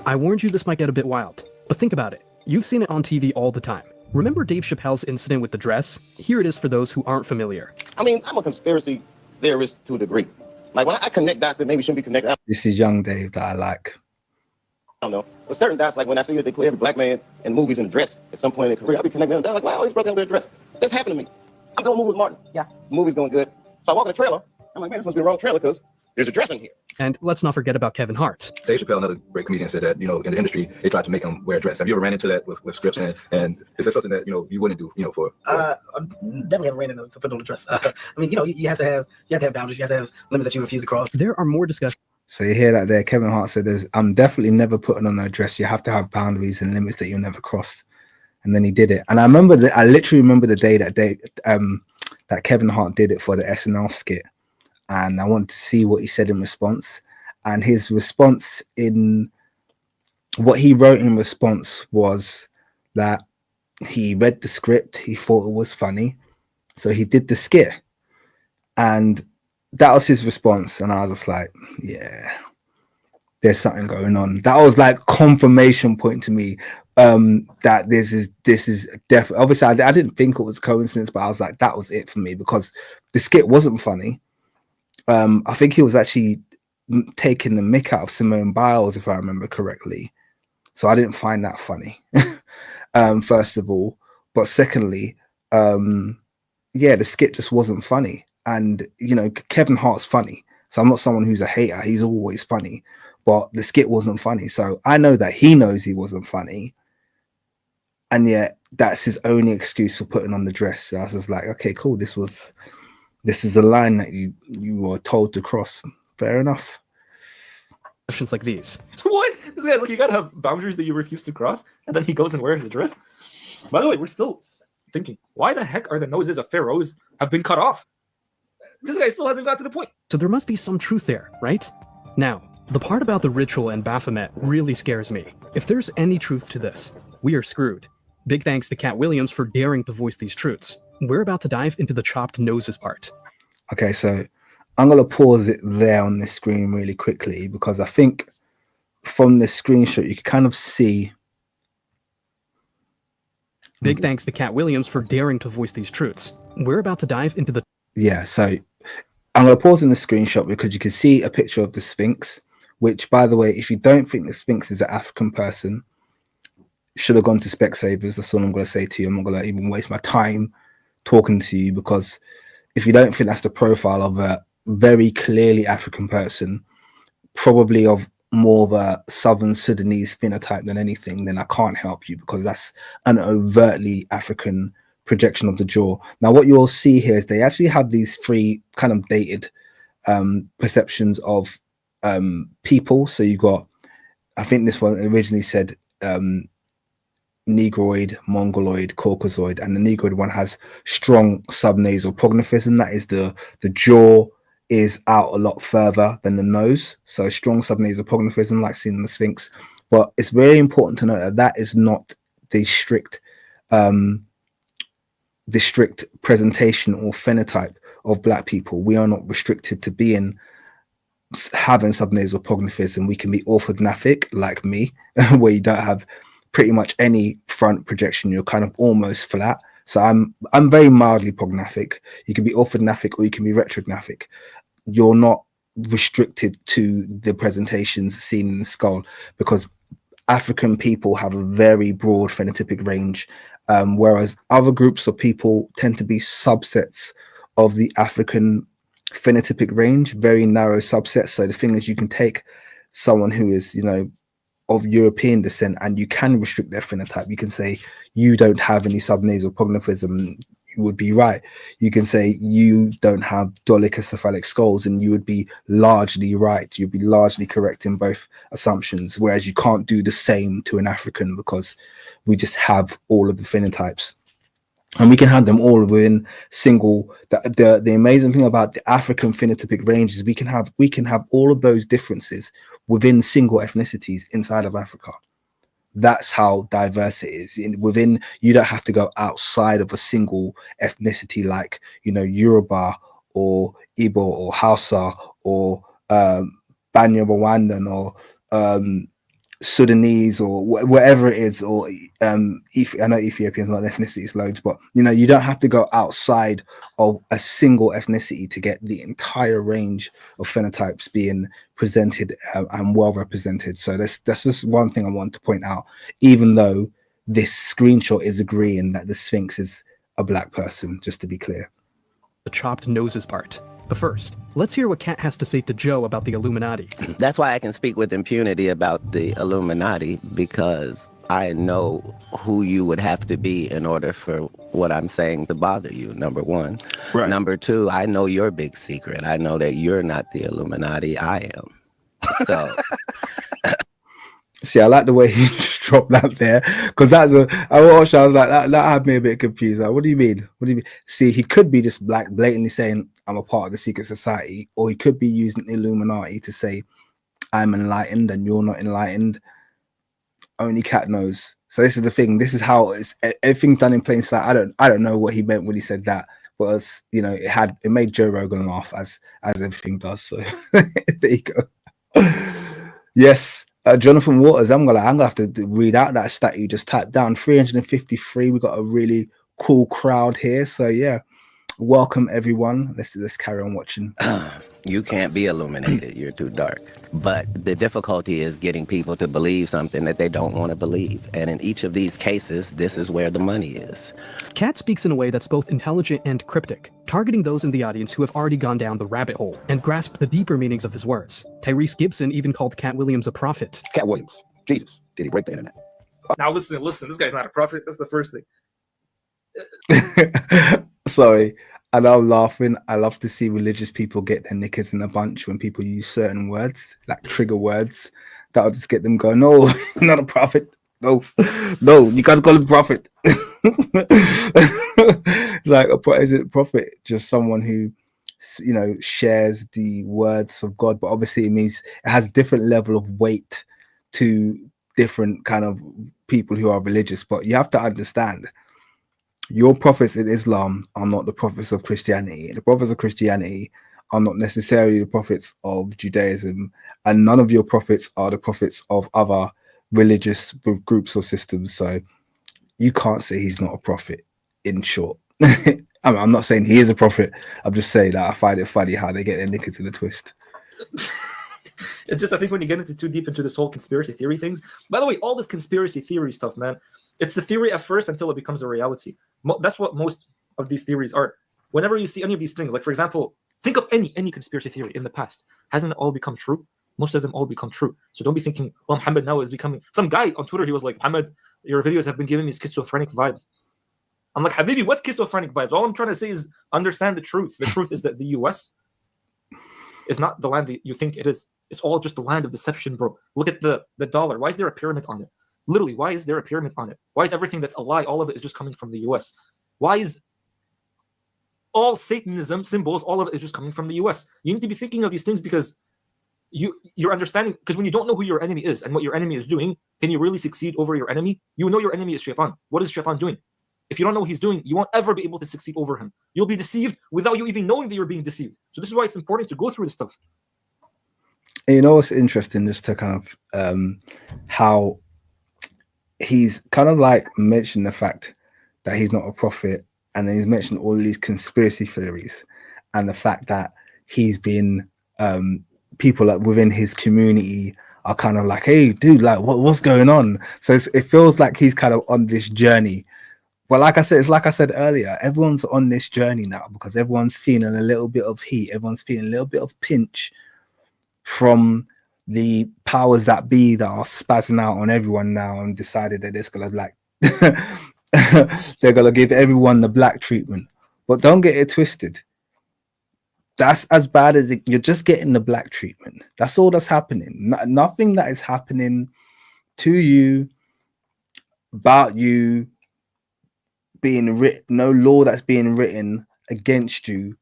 I warned you this might get a bit wild, but think about it. You've seen it on TV all the time. Remember Dave Chappelle's incident with the dress? Here it is for those who aren't familiar. I mean, I'm a conspiracy theorist to a degree. Like when I connect dots that maybe shouldn't be connected. This is young Dave that I like. don't know. But certain dots, like when I see that they play every black man in movies in a dress at some point in their career, I'll be connecting them. They're like, wow, these brothers wear a dress. That's happened to me. I'm doing a movie with Martin. Yeah. The movie's going good. So I walk in the trailer. I'm like, man, this must be a wrong trailer because there's a dress in here. And let's not forget about Kevin Hart. Dave Chappelle, another great comedian, said that, in the industry, they tried to make him wear a dress. Have you ever ran into that with scripts? And is that something that, you wouldn't do, for? I definitely haven't ran into to put on a dress. I mean, you have to have boundaries. You have to have limits that you refuse to cross. There are more discussions. So you hear that there. Kevin Hart said, I'm definitely never putting on a dress. You have to have boundaries and limits that you'll never cross. And then he did it. And I literally remember the day that Kevin Hart did it for the SNL skit. And I wanted to see what he said in response. And his response what he wrote in response was that he read the script. He thought it was funny. So he did the skit. And that was his response. And I was just like, yeah, there's something going on. That was like confirmation point to me that this is definitely, obviously I didn't think it was coincidence, but I was like, that was it for me, because the skit wasn't funny. I think he was actually taking the mick out of Simone Biles, if I remember correctly. So I didn't find that funny, first of all. But secondly, the skit just wasn't funny. And, Kevin Hart's funny. So I'm not someone who's a hater. He's always funny. But the skit wasn't funny. So I know that he knows he wasn't funny. And yet that's his only excuse for putting on the dress. So I was just like, okay, cool. This is a line that you were told to cross. Fair enough. Questions like these. What? This guy's like, you gotta have boundaries that you refuse to cross, and then he goes and wears a dress. By the way, we're still thinking, why the heck are the noses of pharaohs have been cut off? This guy still hasn't got to the point. So there must be some truth there, right? Now, the part about the ritual and Baphomet really scares me. If there's any truth to this, we are screwed. Big thanks to Katt Williams for daring to voice these truths. We're about to dive into the chopped noses part. Okay, so I'm going to pause it there on this screen really quickly, because I think from this screenshot, you can kind of see. Big thanks to Katt Williams for daring to voice these truths. We're about to dive into the... Yeah, so I'm going to pause in the screenshot because you can see a picture of the Sphinx, which, by the way, if you don't think the Sphinx is an African person, should have gone to Specsavers. That's all I'm going to say to you. I'm not going to even waste my time talking to you, because if you don't think that's the profile of a very clearly African person, probably of more of a Southern Sudanese phenotype than anything, then I can't help you, because that's an overtly African projection of the jaw. Now, what you'll see here is they actually have these three kind of dated perceptions of people. So you got, I think this one originally said Negroid, Mongoloid, Caucasoid, and the Negroid one has strong subnasal prognathism. That is the jaw is out a lot further than the nose, so strong subnasal prognathism, like seen in the Sphinx. But it's very important to note that that is not the strict presentation or phenotype of Black people. We are not restricted to having subnasal prognathism. We can be orthognathic, like me, where you don't have pretty much any front projection. You're kind of almost flat. So I'm very mildly prognathic. You can be orthognathic or you can be retrognathic. You're not restricted to the presentations seen in the skull, because African people have a very broad phenotypic range, whereas other groups of people tend to be subsets of the African phenotypic range, very narrow subsets. So the thing is, you can take someone who is, of European descent, and you can restrict their phenotype. You can say you don't have any subnasal prognathism, you would be right. You can say you don't have dolichocephalic skulls, and you would be largely right. You'd be largely correct in both assumptions, whereas you can't do the same to an African, because we just have all of the phenotypes. And we can have them all within single. The amazing thing about the African phenotypic range is we can have all of those differences within single ethnicities inside of Africa. That's how diverse it is. You don't have to go outside of a single ethnicity like, Yoruba or Igbo or Hausa or Banya Rwandan or Sudanese or whatever it is, or I know Ethiopian's not an ethnicity, it's loads, but you know, you don't have to go outside of a single ethnicity to get the entire range of phenotypes being presented and well represented. So that's just one thing I want to point out, even though this screenshot is agreeing that the Sphinx is a black person, just to be clear. The chopped noses part. But first, let's hear what Katt has to say to Joe about the Illuminati. That's why I can speak with impunity about the Illuminati, because I know who you would have to be in order for what I'm saying to bother you, number one. Right. Number two, I know your big secret. I know that you're not the Illuminati, I am. So... See, I like the way he just dropped that there, because I was like, that had me a bit confused. Like, what do you mean? What do you mean? See, he could be just blatantly saying, I'm a part of the secret society, or he could be using Illuminati to say, I'm enlightened and you're not enlightened. Only Katt knows. So this is the thing. This is how it's everything's done in plain sight. I don't know what he meant when he said that, but as you know, it made Joe Rogan laugh as everything does. So there you go. Yes. Jonathan Waters, I'm gonna have to read out that stat you just typed down. 353. We got a really cool crowd here, so yeah, welcome everyone. Let's carry on watching. You can't be illuminated. You're too dark. But the difficulty is getting people to believe something that they don't want to believe. And in each of these cases, this is where the money is. Katt speaks in a way that's both intelligent and cryptic, targeting those in the audience who have already gone down the rabbit hole and grasp the deeper meanings of his words. Tyrese Gibson even called Katt Williams a prophet. Katt Williams, Jesus, did he break the internet? Now listen, this guy's not a prophet. That's the first thing. Sorry. And I'm laughing. I love to see religious people get their knickers in a bunch when people use certain words, like trigger words. That'll just get them going, no, not a prophet. No, you guys call him prophet. Like, is it prophet? Just someone who, you know, shares the words of God. But obviously it means it has different level of weight to different kind of people who are religious. But you have to understand, your prophets in Islam are not the prophets of Christianity. The prophets of Christianity are not necessarily the prophets of Judaism, and none of your prophets are the prophets of other religious groups or systems. So you can't say he's not a prophet, in short. I'm not saying he is a prophet. I'm just saying that I find it funny how they get their knickers in a twist. It's just, I think when you get into too deep into this whole conspiracy theory things, by the way, all this conspiracy theory stuff, man, it's the theory at first until it becomes a reality. That's what most of these theories are. Whenever you see any of these things, like for example, think of any conspiracy theory in the past. Hasn't it all become true? Most of them all become true. So don't be thinking, well, Muhammad now is becoming... Some guy on Twitter, he was like, Muhammad, your videos have been giving me schizophrenic vibes. I'm like, Habibi, what's schizophrenic vibes? All I'm trying to say is understand the truth. The truth is that the US is not the land that you think it is. It's all just the land of deception, bro. Look at the dollar. Why is there a pyramid on it? Literally, why is there a pyramid on it? Why is everything that's a lie, all of it is just coming from the US? Why is all Satanism symbols, all of it is just coming from the US? You need to be thinking of these things because you're understanding, because when you don't know who your enemy is and what your enemy is doing, can you really succeed over your enemy? You know your enemy is Shaitan. What is Shaitan doing? If you don't know what he's doing, you won't ever be able to succeed over him. You'll be deceived without you even knowing that you're being deceived. So this is why it's important to go through this stuff. You know what's interesting, just to kind of how he's kind of like mentioned the fact that he's not a prophet, and then he's mentioned all these conspiracy theories and the fact that he's been people like within his community are kind of like, hey dude, like what's going on? So it feels like he's kind of on this journey. But like I said, it's like I said earlier, everyone's on this journey now because everyone's feeling a little bit of heat, everyone's feeling a little bit of pinch from the powers that be that are spazzing out on everyone now and decided that it's gonna like they're gonna give everyone the black treatment. But don't get it twisted. That's as bad as it, you're just getting the black treatment. That's all that's happening. Nothing that is happening to you, about you, being written, no law that's being written against you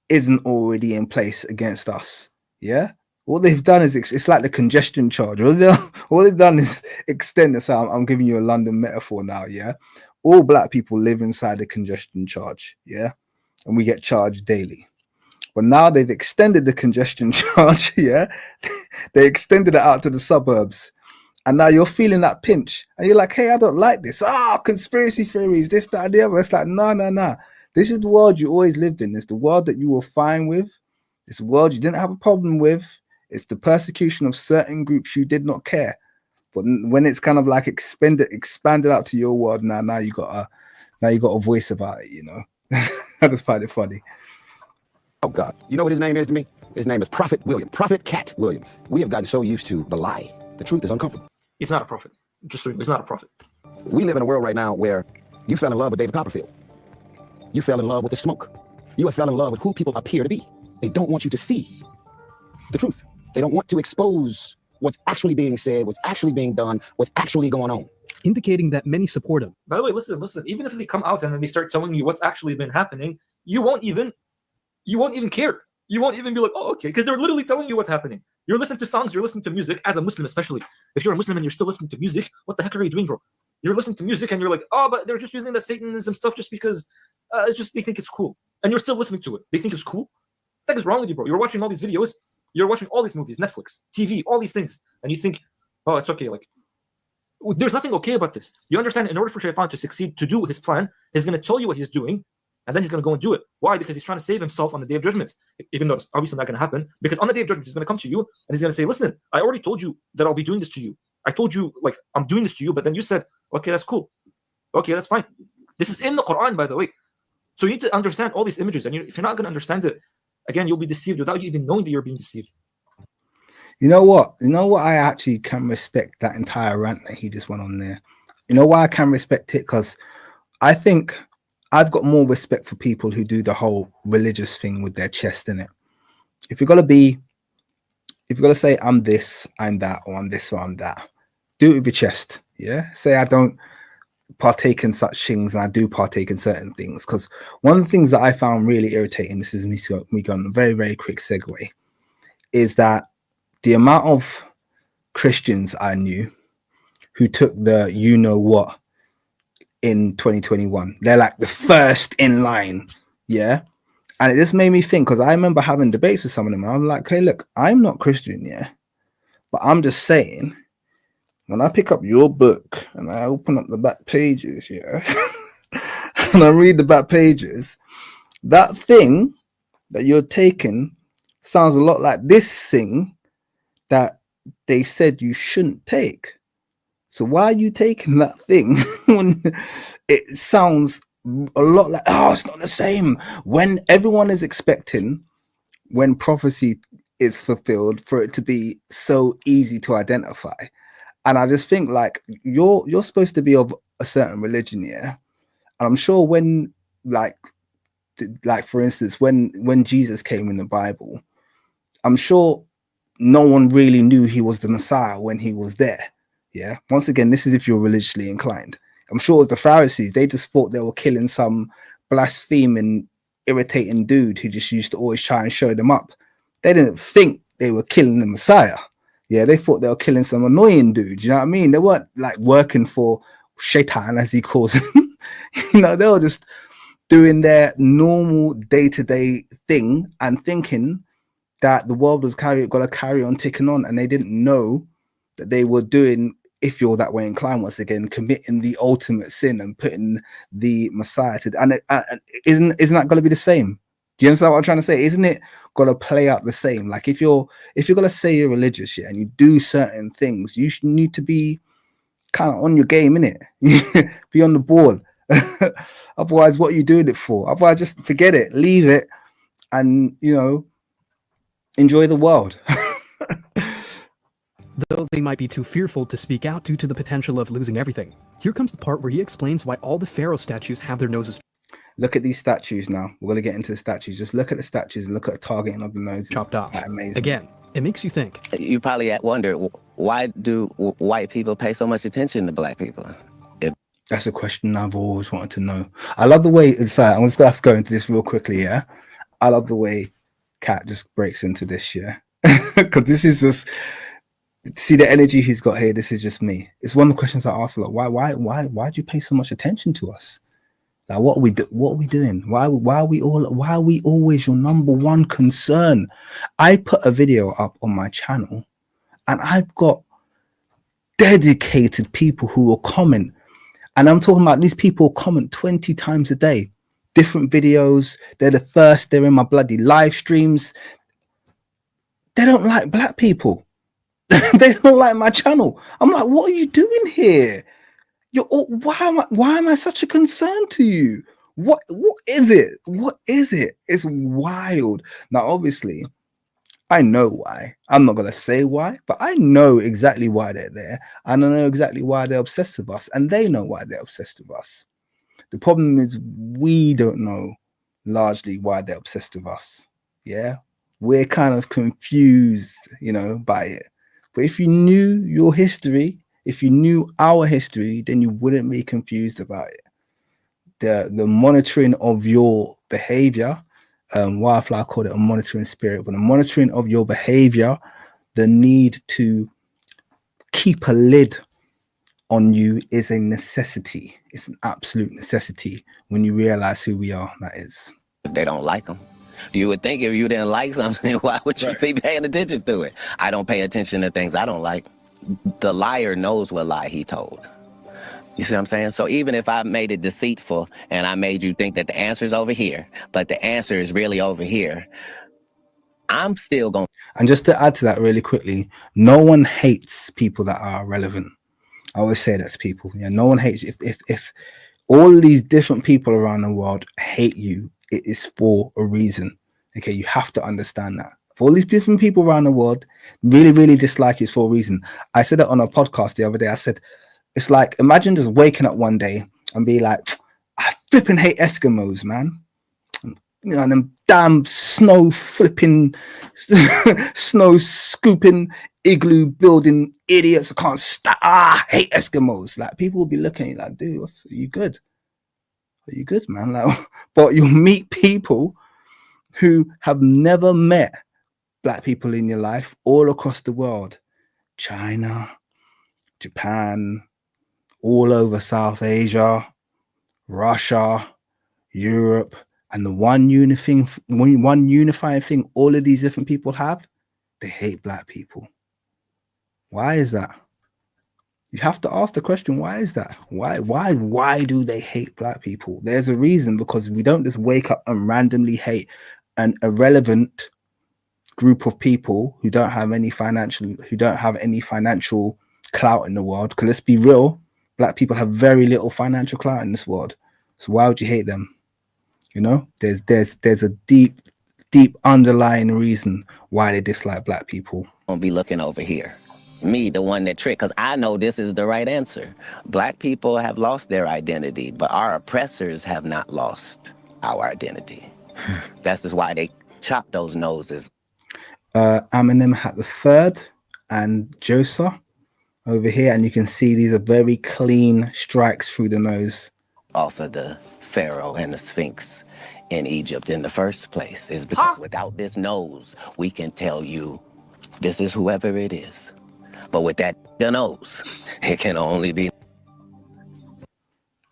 isn't already in place against us. Yeah. All they've done is it's like the congestion charge. All they've done is extend this out. I'm giving you a London metaphor now. Yeah. All black people live inside the congestion charge. Yeah. And we get charged daily. But now they've extended the congestion charge. Yeah. They extended it out to the suburbs. And now you're feeling that pinch, and you're like, hey, I don't like this. Conspiracy theories, this, that, and the other. It's like, no. This is the world you always lived in. It's the world that you were fine with. It's the world you didn't have a problem with. It's the persecution of certain groups you did not care. But when it's kind of like expanded out to your world, now you got a voice about it, you know. I just find it funny. Oh God, you know what his name is to me? His name is Prophet Williams, Prophet Katt Williams. We have gotten so used to the lie. The truth is uncomfortable. He's not a prophet. Just so you know, he's not a prophet. We live in a world right now where you fell in love with David Copperfield. You fell in love with the smoke. You have fell in love with who people appear to be. They don't want you to see the truth. They don't want to expose what's actually being said, what's actually being done, what's actually going on. Indicating that many support him. By the way, listen. Even if they come out and then they start telling you what's actually been happening, you won't even care. You won't even be like, oh, okay, because they're literally telling you what's happening. You're listening to songs, you're listening to music, as a Muslim especially. If you're a Muslim and you're still listening to music, what the heck are you doing, bro? You're listening to music and you're like, oh, but they're just using the Satanism stuff just because it's just they think it's cool. And you're still listening to it. They think it's cool? What the heck is wrong with you, bro? You're watching all these videos, you're watching all these movies, Netflix, TV, all these things, and you think, oh, it's okay. Like, there's nothing okay about this. You understand, in order for Shaitan to succeed, to do his plan, he's going to tell you what he's doing, and then he's going to go and do it. Why? Because he's trying to save himself on the day of judgment. Even though it's obviously not going to happen. Because on the day of judgment, he's going to come to you and he's going to say, listen, I already told you that I'll be doing this to you. I told you, like, I'm doing this to you, but then you said, okay, that's cool. Okay, that's fine. This is in the Quran, by the way. So you need to understand all these images. And if you're not going to understand it, again, you'll be deceived without you even knowing that you're being deceived. You know what? I actually can respect that entire rant that he just went on there. You know why I can respect it? Because I think I've got more respect for people who do the whole religious thing with their chest in it. If you're gonna say I'm this, I'm that, or I'm this or I'm that, do it with your chest. Yeah. Say I don't partake in such things and I do partake in certain things. Because one of the things that I found really irritating, this is me going a very, very quick segue, is that the amount of Christians I knew who took the you know what in 2021, they're like the first in line. Yeah. And it just made me think, because I remember having debates with some of them. I'm like, hey, look, I'm not Christian, yeah, but I'm just saying, when I pick up your book and I open up the back pages, yeah, and I read the back pages, that thing that you're taking sounds a lot like this thing that they said you shouldn't take. So why are you taking that thing when it sounds a lot like, oh, it's not the same, when everyone is expecting, when prophecy is fulfilled, for it to be so easy to identify? And I just think, like, you're supposed to be of a certain religion, yeah. And I'm sure when, like for instance, when Jesus came in the Bible, I'm sure no one really knew he was the Messiah when he was there. Yeah. Once again, this is if you're religiously inclined. I'm sure it was the Pharisees. They just thought they were killing some blaspheming, irritating dude who just used to always try and show them up. They didn't think they were killing the Messiah. Yeah, they thought they were killing some annoying dude. You know what I mean? They weren't like working for Shaitan, as he calls him. You know, they were just doing their normal day-to-day thing and thinking that the world was going to carry on ticking on, and they didn't know that they were doing, if you're that way inclined, once again, committing the ultimate sin and putting the Messiah to, and isn't that going to be the same? Do you understand what I'm trying to say? Isn't it going to play out the same? Like, if you're going to say you're religious, yeah, and you do certain things, you need to be kind of on your game, innit? Be on the ball. Otherwise, what are you doing it for? Otherwise, just forget it, leave it, and, you know, enjoy the world. Though they might be too fearful to speak out due to the potential of losing everything. Here comes the part where he explains why all the pharaoh statues have their noses. Look at these statues now. We're going to get into the statues. Just look at the statues and look at the targeting of the noses. Chopped off. Amazing. Again, it makes you think. You probably wonder, why do white people pay so much attention to black people? That's a question I've always wanted to know. I love the way, sorry, I'm just going to have to go into this real quickly, yeah? I love the way Katt just breaks into this, yeah? Because this is just, see the energy he's got here. This is just me. It's one of the questions I ask a lot. Why do you pay so much attention to us? Like, what are we doing? Why are we always your number one concern? I put a video up on my channel and I've got dedicated people who will comment. And I'm talking about these people comment 20 times a day, different videos. They're the first, they're in my bloody live streams. They don't like black people. They don't like my channel. I'm like, what are you doing here? Why am I such a concern to you? What is it? What is it? It's wild. Now, obviously, I know why. I'm not gonna say why, but I know exactly why they're there, and I know exactly why they're obsessed with us, and they know why they're obsessed with us. The problem is we don't know largely why they're obsessed with us. Yeah, we're kind of confused, by it. But if you knew your history, if you knew our history, then you wouldn't be confused about it. The monitoring of your behavior. Wildflower called it a monitoring spirit, but the monitoring of your behavior, the need to keep a lid on you is a necessity. It's an absolute necessity when you realize who we are. That is. If they don't like them, you would think if you didn't like something, why would you be paying attention to it? I don't pay attention to things I don't like. The liar knows what lie he told. You see what I'm saying? So even if I made it deceitful and I made you think that the answer is over here, but the answer is really over here, I'm still going. And just to add to that really quickly, no one hates people that are relevant. I always say that to people. Yeah, no one hates. If all these different people around the world hate you, it is for a reason. Okay, you have to understand that. If all these different people around the world really, really dislike you, it's for a reason. I said it on a podcast the other day. I said, it's like, imagine just waking up one day and be like, I flipping hate Eskimos, man. And them damn snow flipping, snow scooping, igloo building idiots. I can't I hate Eskimos. Like, people will be looking at you like, dude, are you good? Are you good, man? Like, but you'll meet people who have never met black people in your life all across the world. China, Japan, all over South Asia, Russia, Europe, and the one unifying thing all of these different people have, they hate black people. Why is that? You have to ask the question, why is that? Why do they hate black people? There's a reason, because we don't just wake up and randomly hate an irrelevant group of people who don't have any financial clout in the world. Because let's be real, black people have very little financial clout in this world. So why would you hate them? There's a deep underlying reason why they dislike black people. Gonna be looking over here. Me, the one that tricked, because I know this is the right answer. Black people have lost their identity, but our oppressors have not lost our identity. That's just why they chop those noses. Amenemhat III and Josa over here, and you can see these are very clean strikes through the nose. Off of the Pharaoh and the Sphinx in Egypt in the first place is because without this nose, we can tell you this is whoever it is. But with that nose, it can only be.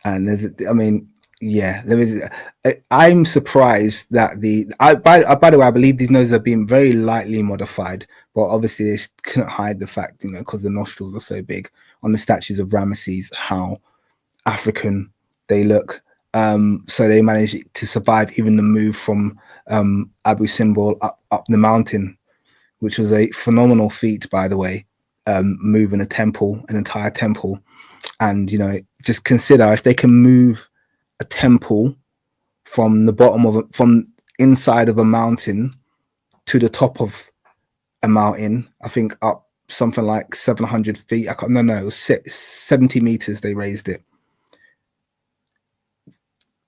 And I'm surprised that by the way, I believe these noses are being very lightly modified, but obviously they couldn't hide the fact, because the nostrils are so big on the statues of Ramesses, how African they look. So they managed to survive even the move from Abu Simbel up the mountain, which was a phenomenal feat, by the way, moving an entire temple. And, just consider if they can move a temple from the bottom from inside of a mountain to the top of a mountain, I think up something like 700 feet. It was 70 meters they raised it.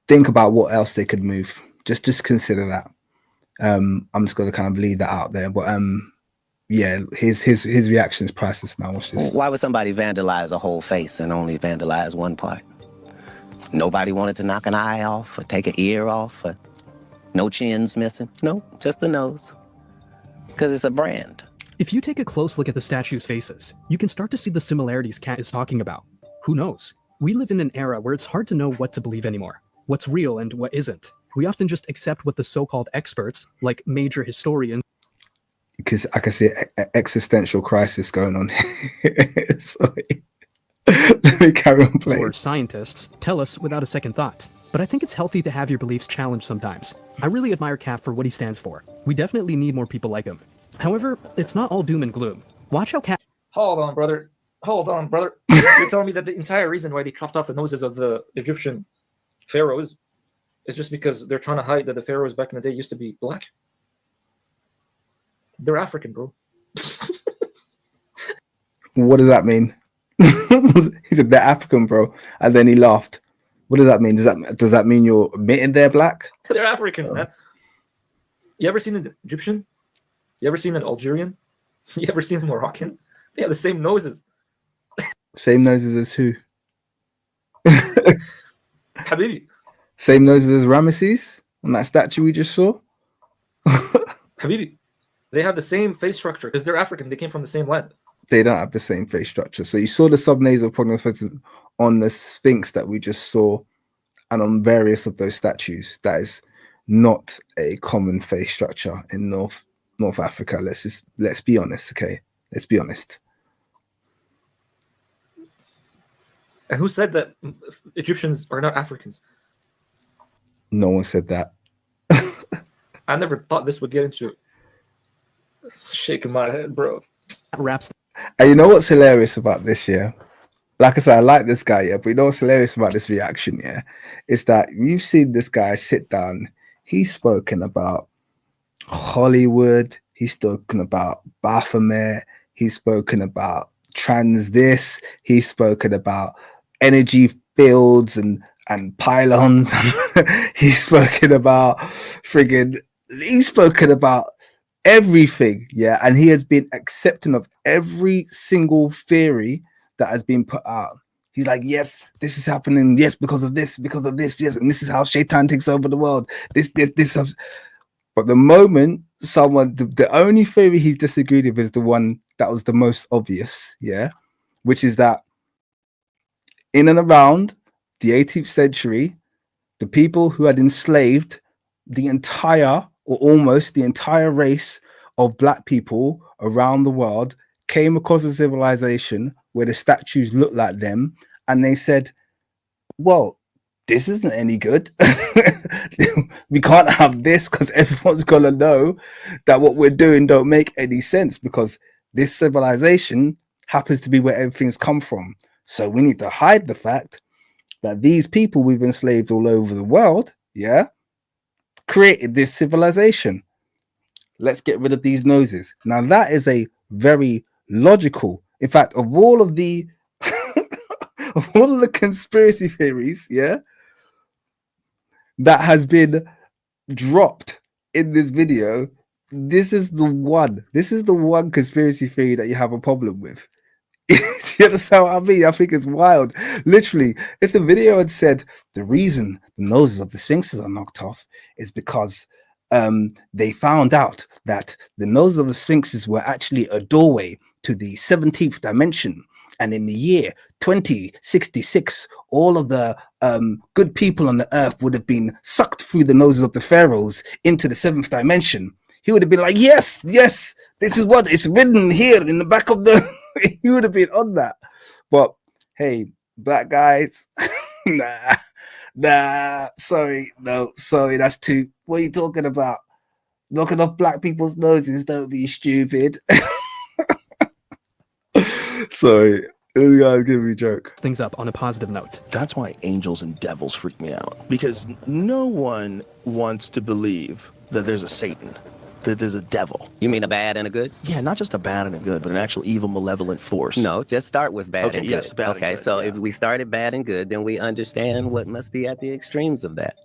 Think about what else they could move. Just consider that. I'm just going to kind of leave that out there. But his reaction is priceless now. Why would somebody vandalize a whole face and only vandalize one part? Nobody wanted to knock an eye off or take an ear off or no chins missing. No, just the nose. Because it's a brand. If you take a close look at the statues' faces, you can start to see the similarities Katt is talking about. Who knows? We live in an era where it's hard to know what to believe anymore. What's real and what isn't. We often just accept what the so-called experts, like major historians. because I can see an existential crisis going on here. Sorry. Let me carry on playing. or scientists tell us without a second thought. But I think it's healthy to have your beliefs challenged sometimes. I really admire Katt for what he stands for. We definitely need more people like him. However, it's not all doom and gloom. Watch how Katt... Hold on, brother. Hold on, brother. You're telling me that the entire reason why they chopped off the noses of the Egyptian pharaohs is just because they're trying to hide that the pharaohs back in the day used to be black? They're African, bro. What does that mean? He said they're African, bro, and then he laughed. What does that mean? Does that mean you're admitting they're black? They're African, man. You ever seen an Egyptian? You ever seen an Algerian? You ever seen a Moroccan? They have the same noses. Same noses as who? Habibi. Same noses as Ramesses on that statue we just saw? Habibi. They have the same face structure because they're African. They came from the same land. They don't have the same face structure. So you saw the subnasal prognosis on the Sphinx that we just saw and on various of those statues. That is not a common face structure in North Africa. Let's be honest, okay? Let's be honest. And who said that Egyptians are not Africans? No one said that. I never thought this would get into shaking my head, bro. wraps... And you know what's hilarious about this, yeah? Like I said, I like this guy, yeah, but you know what's hilarious about this reaction, yeah? Is that you've seen this guy sit down. He's spoken about Hollywood. He's spoken about Baphomet. He's spoken about trans this. He's spoken about energy fields and pylons. He's spoken about he's spoken about everything, yeah, and he has been accepting of every single theory that has been put out. He's like, yes, this is happening, yes, because of this, yes, and this is how Shaitan takes over the world. This. But the moment the only theory he's disagreed with is the one that was the most obvious, yeah, which is that in and around the 18th century, the people who had enslaved the entire or almost the entire race of black people around the world came across a civilization where the statues looked like them, and they said, well, this isn't any good. We can't have this because everyone's gonna know that what we're doing don't make any sense, because this civilization happens to be where everything's come from. So we need to hide the fact that these people we've enslaved all over the world, yeah, created this civilization. Let's get rid of these noses. Now that is a very logical, in fact, of all of the of all of the conspiracy theories, yeah, that has been dropped in this video, this is the one conspiracy theory that you have a problem with. Do you understand what I mean? I think it's wild. Literally, if the video had said the reason the noses of the Sphinxes are knocked off is because they found out that the noses of the Sphinxes were actually a doorway to the 17th dimension, and in the year 2066, all of the good people on the earth would have been sucked through the noses of the pharaohs into the 7th dimension, he would have been like, yes, this is what it's written here in the back of the... He would have been on that. But hey, black guys, nah, sorry, that's too... What are you talking about? Knocking off black people's noses, don't be stupid. Sorry, this guy's giving me a joke. things up on a positive note. That's why angels and devils freak me out, because no one wants to believe that there's a Satan, that there's a devil. You mean a bad and a good? Yeah, not just a bad and a good, but an actual evil, malevolent force. No, just start with bad Okay, and good. yes, bad and good, so yeah. if we started bad and good, then we understand what must be at the extremes of that.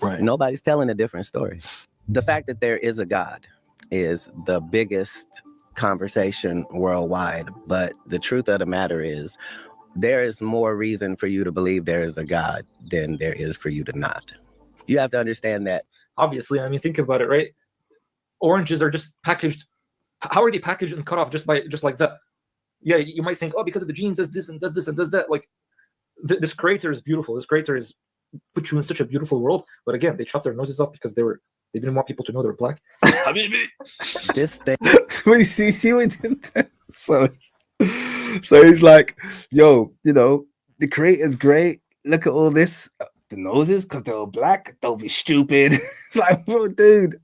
Right. Nobody's telling a different story. The fact that there is a God is the biggest conversation worldwide, but the truth of the matter is there is more reason for you to believe there is a God than there is for you to not. You have to understand that. Obviously, I mean, think about it, right? Oranges are just packaged. How are they packaged and cut off just like that? Yeah, you might think, oh, because of the genes, does this and does this and does that. Like, this creator is beautiful. This creator is put you in such a beautiful world. But again, they chopped their noses off because they They didn't want people to know they're black. This thing. So you see what he did there? So he's like, yo, you know, the creator's great. Look at all this. The noses, because they're all black. Don't be stupid. It's like, bro, dude.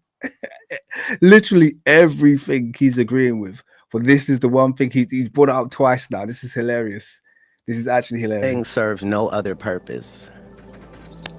Literally everything he's agreeing with. But this is the one thing he's brought it up twice now. This is hilarious. This is actually hilarious. Thing serves no other purpose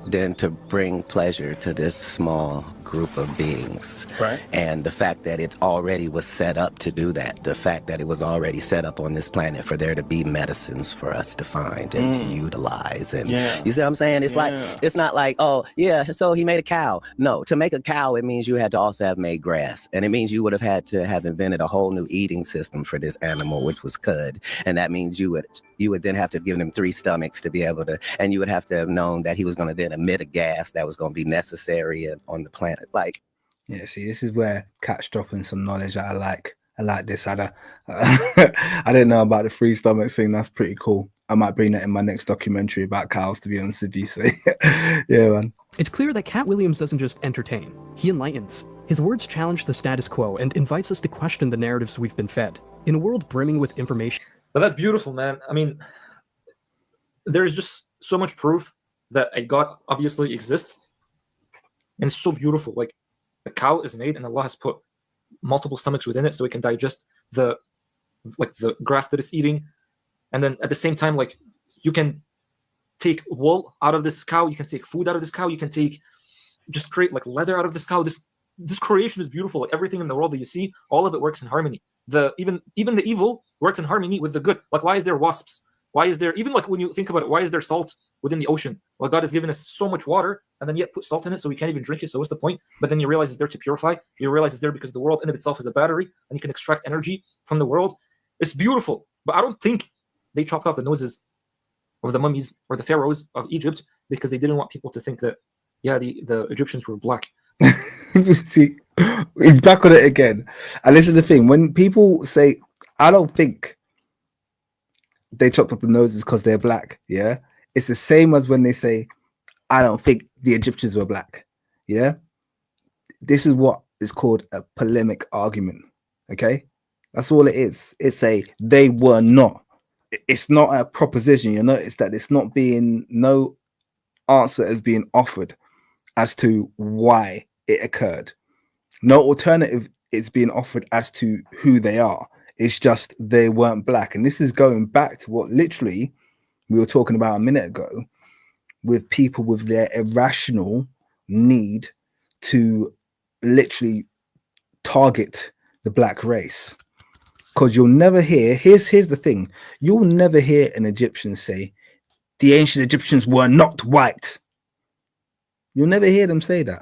than to bring pleasure to this small group of beings. Right. And the fact that it already was set up to do that, the fact that it was already set up on this planet for there to be medicines for us to find and to utilize. And you see what I'm saying? It's like, it's not like, oh, yeah, so he made a cow. No, to make a cow, it means you had to also have made grass. And it means you would have had to have invented a whole new eating system for this animal, which was cud. And that means you would then have to have given him 3 stomachs to be able to, and you would have to have known that he was going to then emit a gas that was going to be necessary on the planet. Like, yeah, see, this is where Katt's dropping some knowledge that I like. I like this. I didn't know about the 3 stomachs thing. That's pretty cool. I might bring that in my next documentary about cows, to be honest with you. So, yeah, man. It's clear that Katt Williams doesn't just entertain, he enlightens. His words challenge the status quo and invites us to question the narratives we've been fed. In a world brimming with information. But that's beautiful, man. I mean, there's just so much proof that a God obviously exists. And it's so beautiful. Like, a cow is made and Allah has put multiple stomachs within it so it can digest the grass that it's eating. And then at the same time, like, you can take wool out of this cow, you can take food out of this cow, you can just create like leather out of this cow. This creation is beautiful. Like, everything in the world that you see, all of it works in harmony. Even the evil works in harmony with the good. Like, why is there wasps? Why is there, even like when you think about it, why is there salt within the ocean? Well, God has given us so much water and then yet put salt in it so we can't even drink it. So what's the point? But then you realize it's there to purify. You realize it's there because the world in of itself is a battery and you can extract energy from the world. It's beautiful. But I don't think they chopped off the noses of the mummies or the pharaohs of Egypt because they didn't want people to think that, yeah, the Egyptians were black. See, he's back on it again. And this is the thing. When people say, I don't think they chopped off the noses because they're black, yeah, it's the same as when they say, I don't think the Egyptians were black, yeah. This is what is called a polemic argument, okay? That's all it is. It's a they were not. It's not a proposition. You notice that it's not being, no answer is being offered as to why it occurred. No alternative is being offered as to who they are. It's just they weren't black. And this is going back to what literally we were talking about a minute ago with people with their irrational need to literally target the black race. Because you'll never hear, here's the thing, you'll never hear an Egyptian say, the ancient Egyptians were not white. You'll never hear them say that.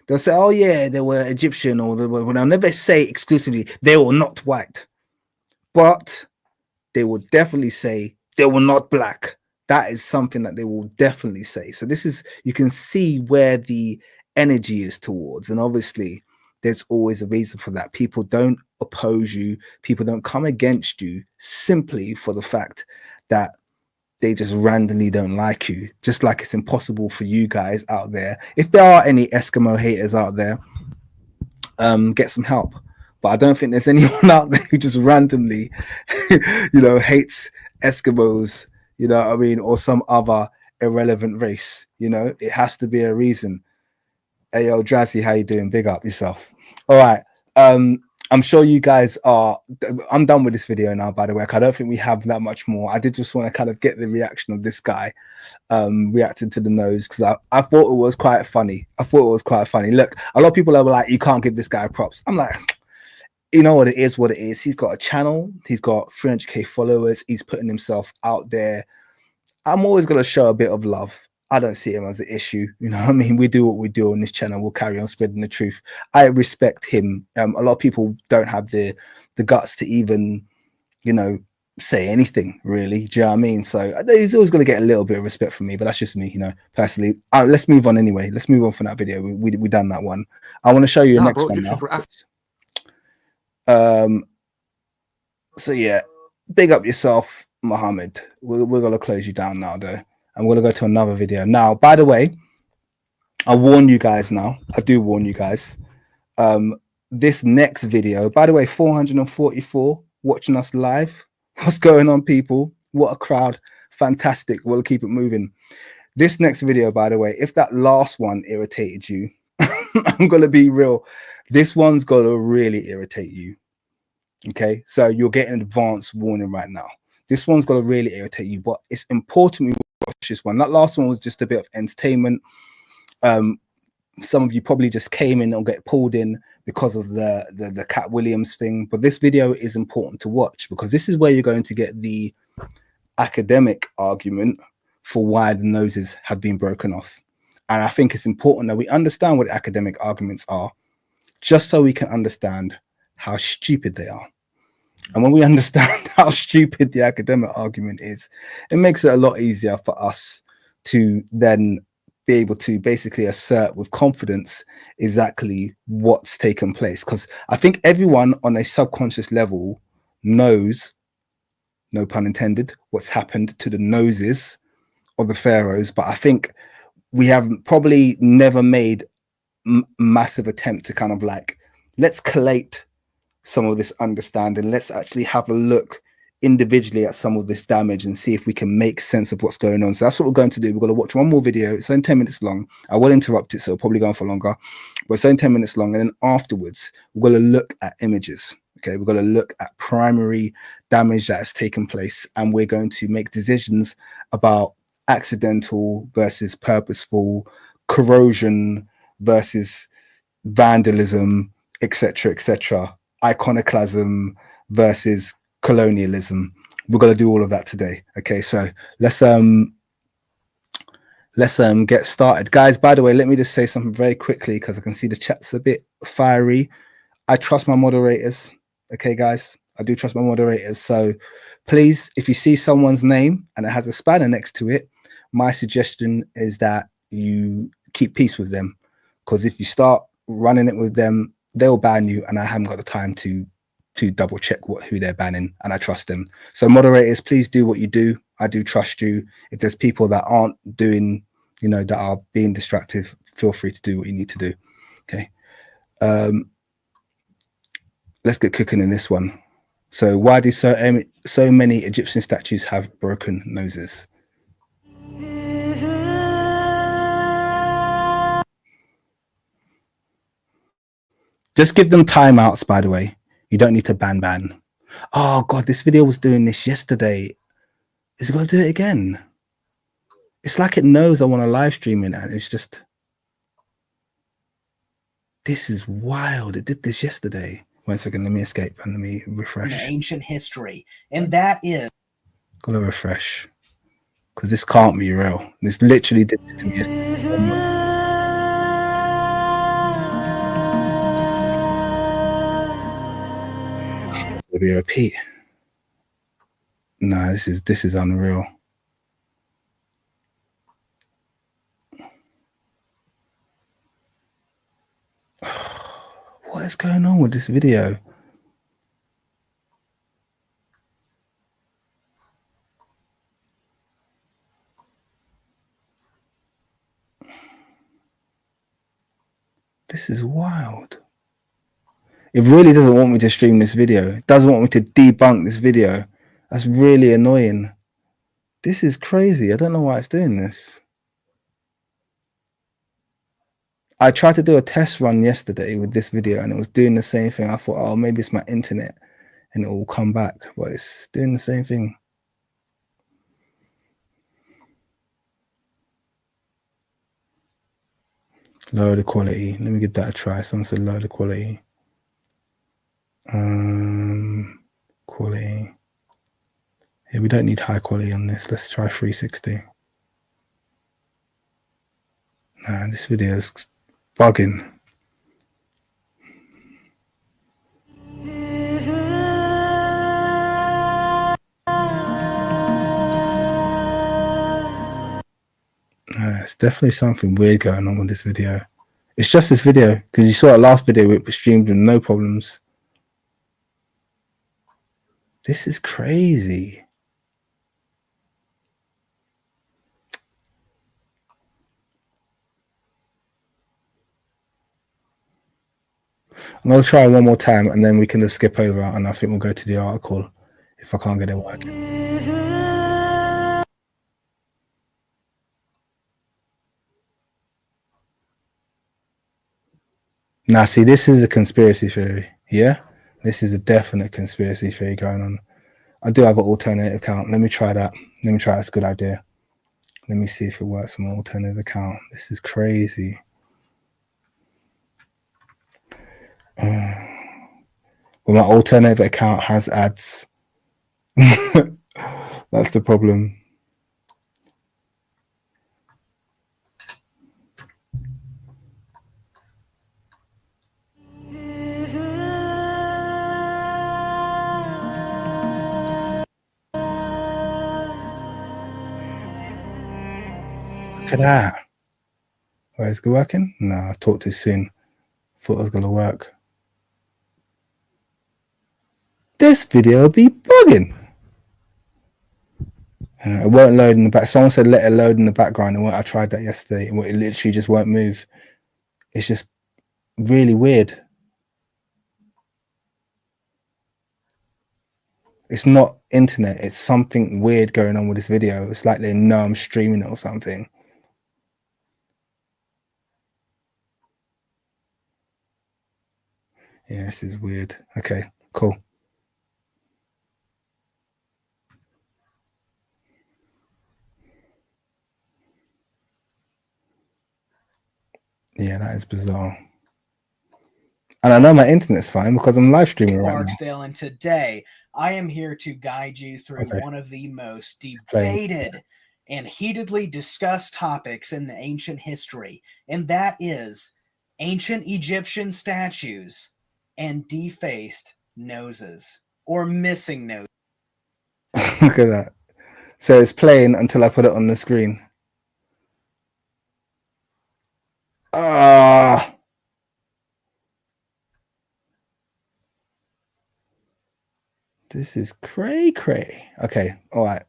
They'll say, oh yeah, they were Egyptian, or they'll never say exclusively they were not white. But they will definitely say they were not black. That is something that they will definitely say. So this is, you can see where the energy is towards. And obviously there's always a reason for that. People don't oppose you. People don't come against you simply for the fact that they just randomly don't like you. Just like it's impossible for you guys out there. If there are any Eskimo haters out there, get some help. But I don't think there's anyone out there who just randomly, hates Eskimos, you know what I mean, or some other irrelevant race. You know, it has to be a reason. Hey, yo, Drazzy, how you doing? Big up yourself. All right. I'm sure you guys are. I'm done with this video now, by the way. I don't think we have that much more. I did just want to kind of get the reaction of this guy reacting to the nose, because I thought it was quite funny. Look, a lot of people are like, you can't give this guy props. I'm like, you know what it is, He's got a channel. He's got 300k followers. He's putting himself out there. I'm always going to show a bit of love. I don't see him as an issue. You know what I mean? We do what we do on this channel. We'll carry on spreading the truth. I respect him. A lot of people don't have the guts to even, say anything, really. Do you know what I mean? So he's always going to get a little bit of respect from me, but that's just me, personally. Let's move on anyway. Let's move on from that video. We done that one. I want to show you the next one now. So yeah, big up yourself, Mohammed. We're going to close you down now, though. I'm going to go to another video. Now, by the way, I warn you guys now. I do warn you guys. This next video, by the way, 444 watching us live. What's going on, people? What a crowd. Fantastic. We'll keep it moving. This next video, by the way, if that last one irritated you, I'm going to be real. This one's going to really irritate you. Okay, so you're getting an advance warning right now. This one's going to really irritate you, but it's important we watch this one. That last one was just a bit of entertainment. Some of you probably just came in and get pulled in because of the Katt Williams thing. But this video is important to watch because this is where you're going to get the academic argument for why the noses have been broken off. And I think it's important that we understand what the academic arguments are, just so we can understand how stupid they are. And when we understand how stupid the academic argument is, it makes it a lot easier for us to then be able to basically assert with confidence exactly what's taken place. Because I think everyone on a subconscious level knows, no pun intended, what's happened to the noses of the pharaohs. But I think we have probably never made massive attempt to kind of like, let's collate some of this understanding. Let's actually have a look individually at some of this damage and see if we can make sense of what's going on. So that's what we're going to do. We're going to watch one more video. It's only 10 minutes long. I will interrupt it, so it'll probably go on for longer, but it's only 10 minutes long. And then afterwards, we're going to look at images. Okay, we're going to look at primary damage that has taken place, and we're going to make decisions about accidental versus purposeful, corrosion versus vandalism, etc., etc., iconoclasm versus colonialism. We're going to do all of that today. Okay, so let's get started, guys. By the way, let me just say something very quickly because I can see the chat's a bit fiery. I trust my moderators. Okay, guys, I do trust my moderators. So please, if you see someone's name and it has a spanner next to it, my suggestion is that you keep peace with them, because if you start running it with them, they'll ban you, and I haven't got the time to double check who they're banning, and I trust them. So moderators, please do what you do. I do trust you. If there's people that aren't doing, you know, that are being distractive, feel free to do what you need to do. Okay. Let's get cooking in this one. So why do so many Egyptian statues have broken noses? Just give them timeouts, by the way. You don't need to ban. Oh God, this video was doing this yesterday. Is it gonna do it again? It's like it knows I want to live stream it, and it's just, this is wild. It did this yesterday. 1 second, let me escape and let me refresh. Ancient history, and that is Gotta refresh, because this can't be real. This literally did this to me yesterday. It'll be a repeat. No, this is unreal. What is going on with this video? This is wild. It really doesn't want me to stream this video. It doesn't want me to debunk this video. That's really annoying. This is crazy. I don't know why it's doing this. I tried to do a test run yesterday with this video and it was doing the same thing. I thought, oh, maybe it's my internet and it will come back, but it's doing the same thing. Lower the quality. Let me give that a try. Someone said lower the quality. Quality. Yeah, we don't need high quality on this. Let's try 360. Nah, this video is bugging. It's definitely something weird going on with this video. It's just this video, because you saw our last video, it was streamed with no problems. This is crazy. I'm gonna try one more time, and then we can just skip over, and I think we'll go to the article if I can't get it working. Now, see, this is a conspiracy theory. Yeah, this is a definite conspiracy theory going on. I do have an alternative account. Let me try that. Let me try. That's a good idea. Let me see if it works from an alternative account. This is crazy. Well, my alternative account has ads. That's the problem. Look at that. Where is it working? No, I talked too soon. Thought it was gonna work. This video will be bugging. It won't load in the back. Someone said let it load in the background, and I tried that yesterday, and it literally just won't move. It's just really weird. It's not internet. It's something weird going on with this video. It's like they know I'm streaming it or something. Yeah, this is weird. Okay, cool. Yeah, that is bizarre. And I know my internet's fine because I'm live streaming right now. Barksdale, and today I am here to guide you through one of the most debated and heatedly discussed topics in the ancient history, and that is ancient Egyptian statues and defaced noses or missing noses. Look at that. So it's playing until I put it on the screen. This is cray. Okay, all right.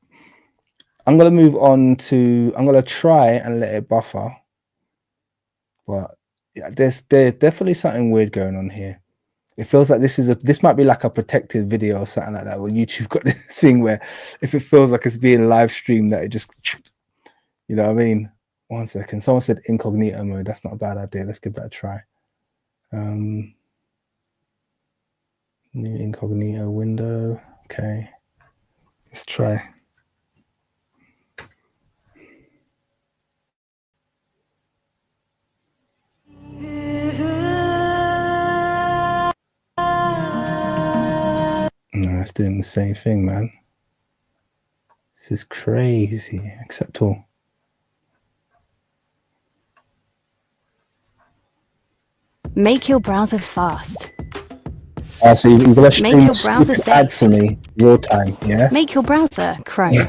I'm gonna move on to. I'm gonna try and let it buffer, but yeah, there's definitely something weird going on here. It feels like this might be like a protected video or something like that. Where YouTube got this thing where if it feels like it's being live streamed, that it just, you know what I mean? 1 second. Someone said incognito mode. That's not a bad idea. Let's give that a try. New incognito window. Okay. Let's try. No, it's doing the same thing, man. This is crazy. Accept all. Make your browser fast. So you're gonna stream Make your browser ads to me real time, yeah? Make your browser Chrome. So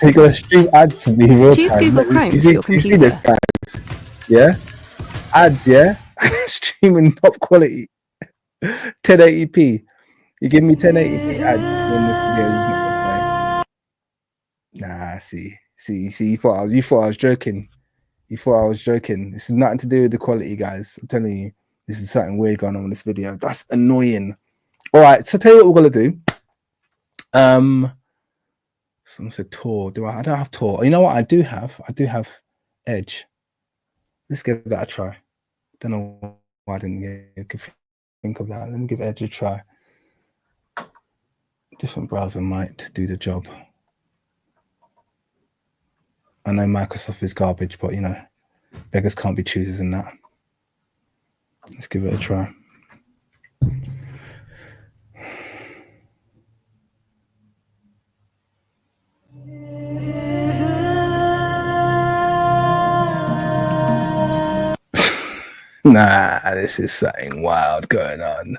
you're gonna stream ads to me real Choose time. Google Chrome You for your see this, computer. guys? Yeah? Ads, yeah? Streaming top quality. 1080p. You give me 1080p ads when this video is not gonna play. Nah, see, you thought I was joking. You thought I was joking. This is nothing to do with the quality, guys. I'm telling you, this is something weird going on with this video. That's annoying. All right, so tell you what we're gonna do. Someone said Tor. I don't have Tor. You know what? I do have Edge. Let's give that a try. Don't know why I didn't think of that. Let me give Edge a try. Different browser might do the job. I know Microsoft is garbage, but you know, beggars can't be choosers in that. Let's give it a try. Nah, this is something wild going on.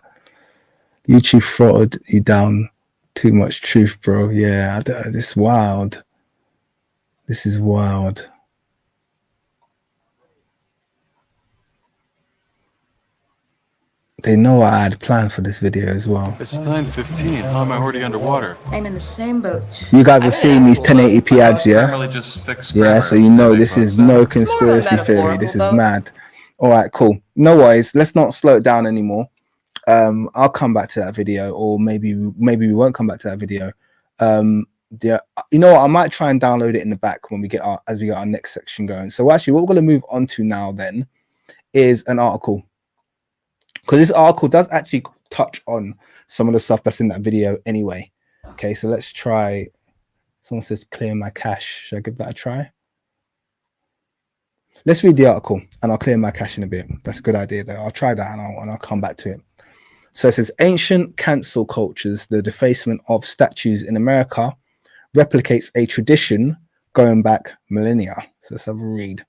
YouTube throttled you down. Too much truth, bro. Yeah, this is wild. This is wild. They know I had planned for this video as well. It's 9:15. How am I already underwater? I'm in the same boat. You guys are seeing these 1080p ads, yeah? Really just fix Yeah, so you know this is no conspiracy theory. This is mad. All right, cool. No worries. Let's not slow it down anymore. I'll come back to that video, or maybe we won't come back to that video. Yeah, you know what? I might try and download it in the back when we get our next section going. So actually, what we're going to move on to now then is an article, because this article does actually touch on some of the stuff that's in that video anyway. Okay, so let's try. Someone says clear my cache. Should I give that a try? Let's read the article and I'll clear my cache in a bit. That's a good idea though. I'll try that and I'll come back to it. So it says ancient cancel cultures, the defacement of statues in America replicates a tradition going back millennia. So let's have a read.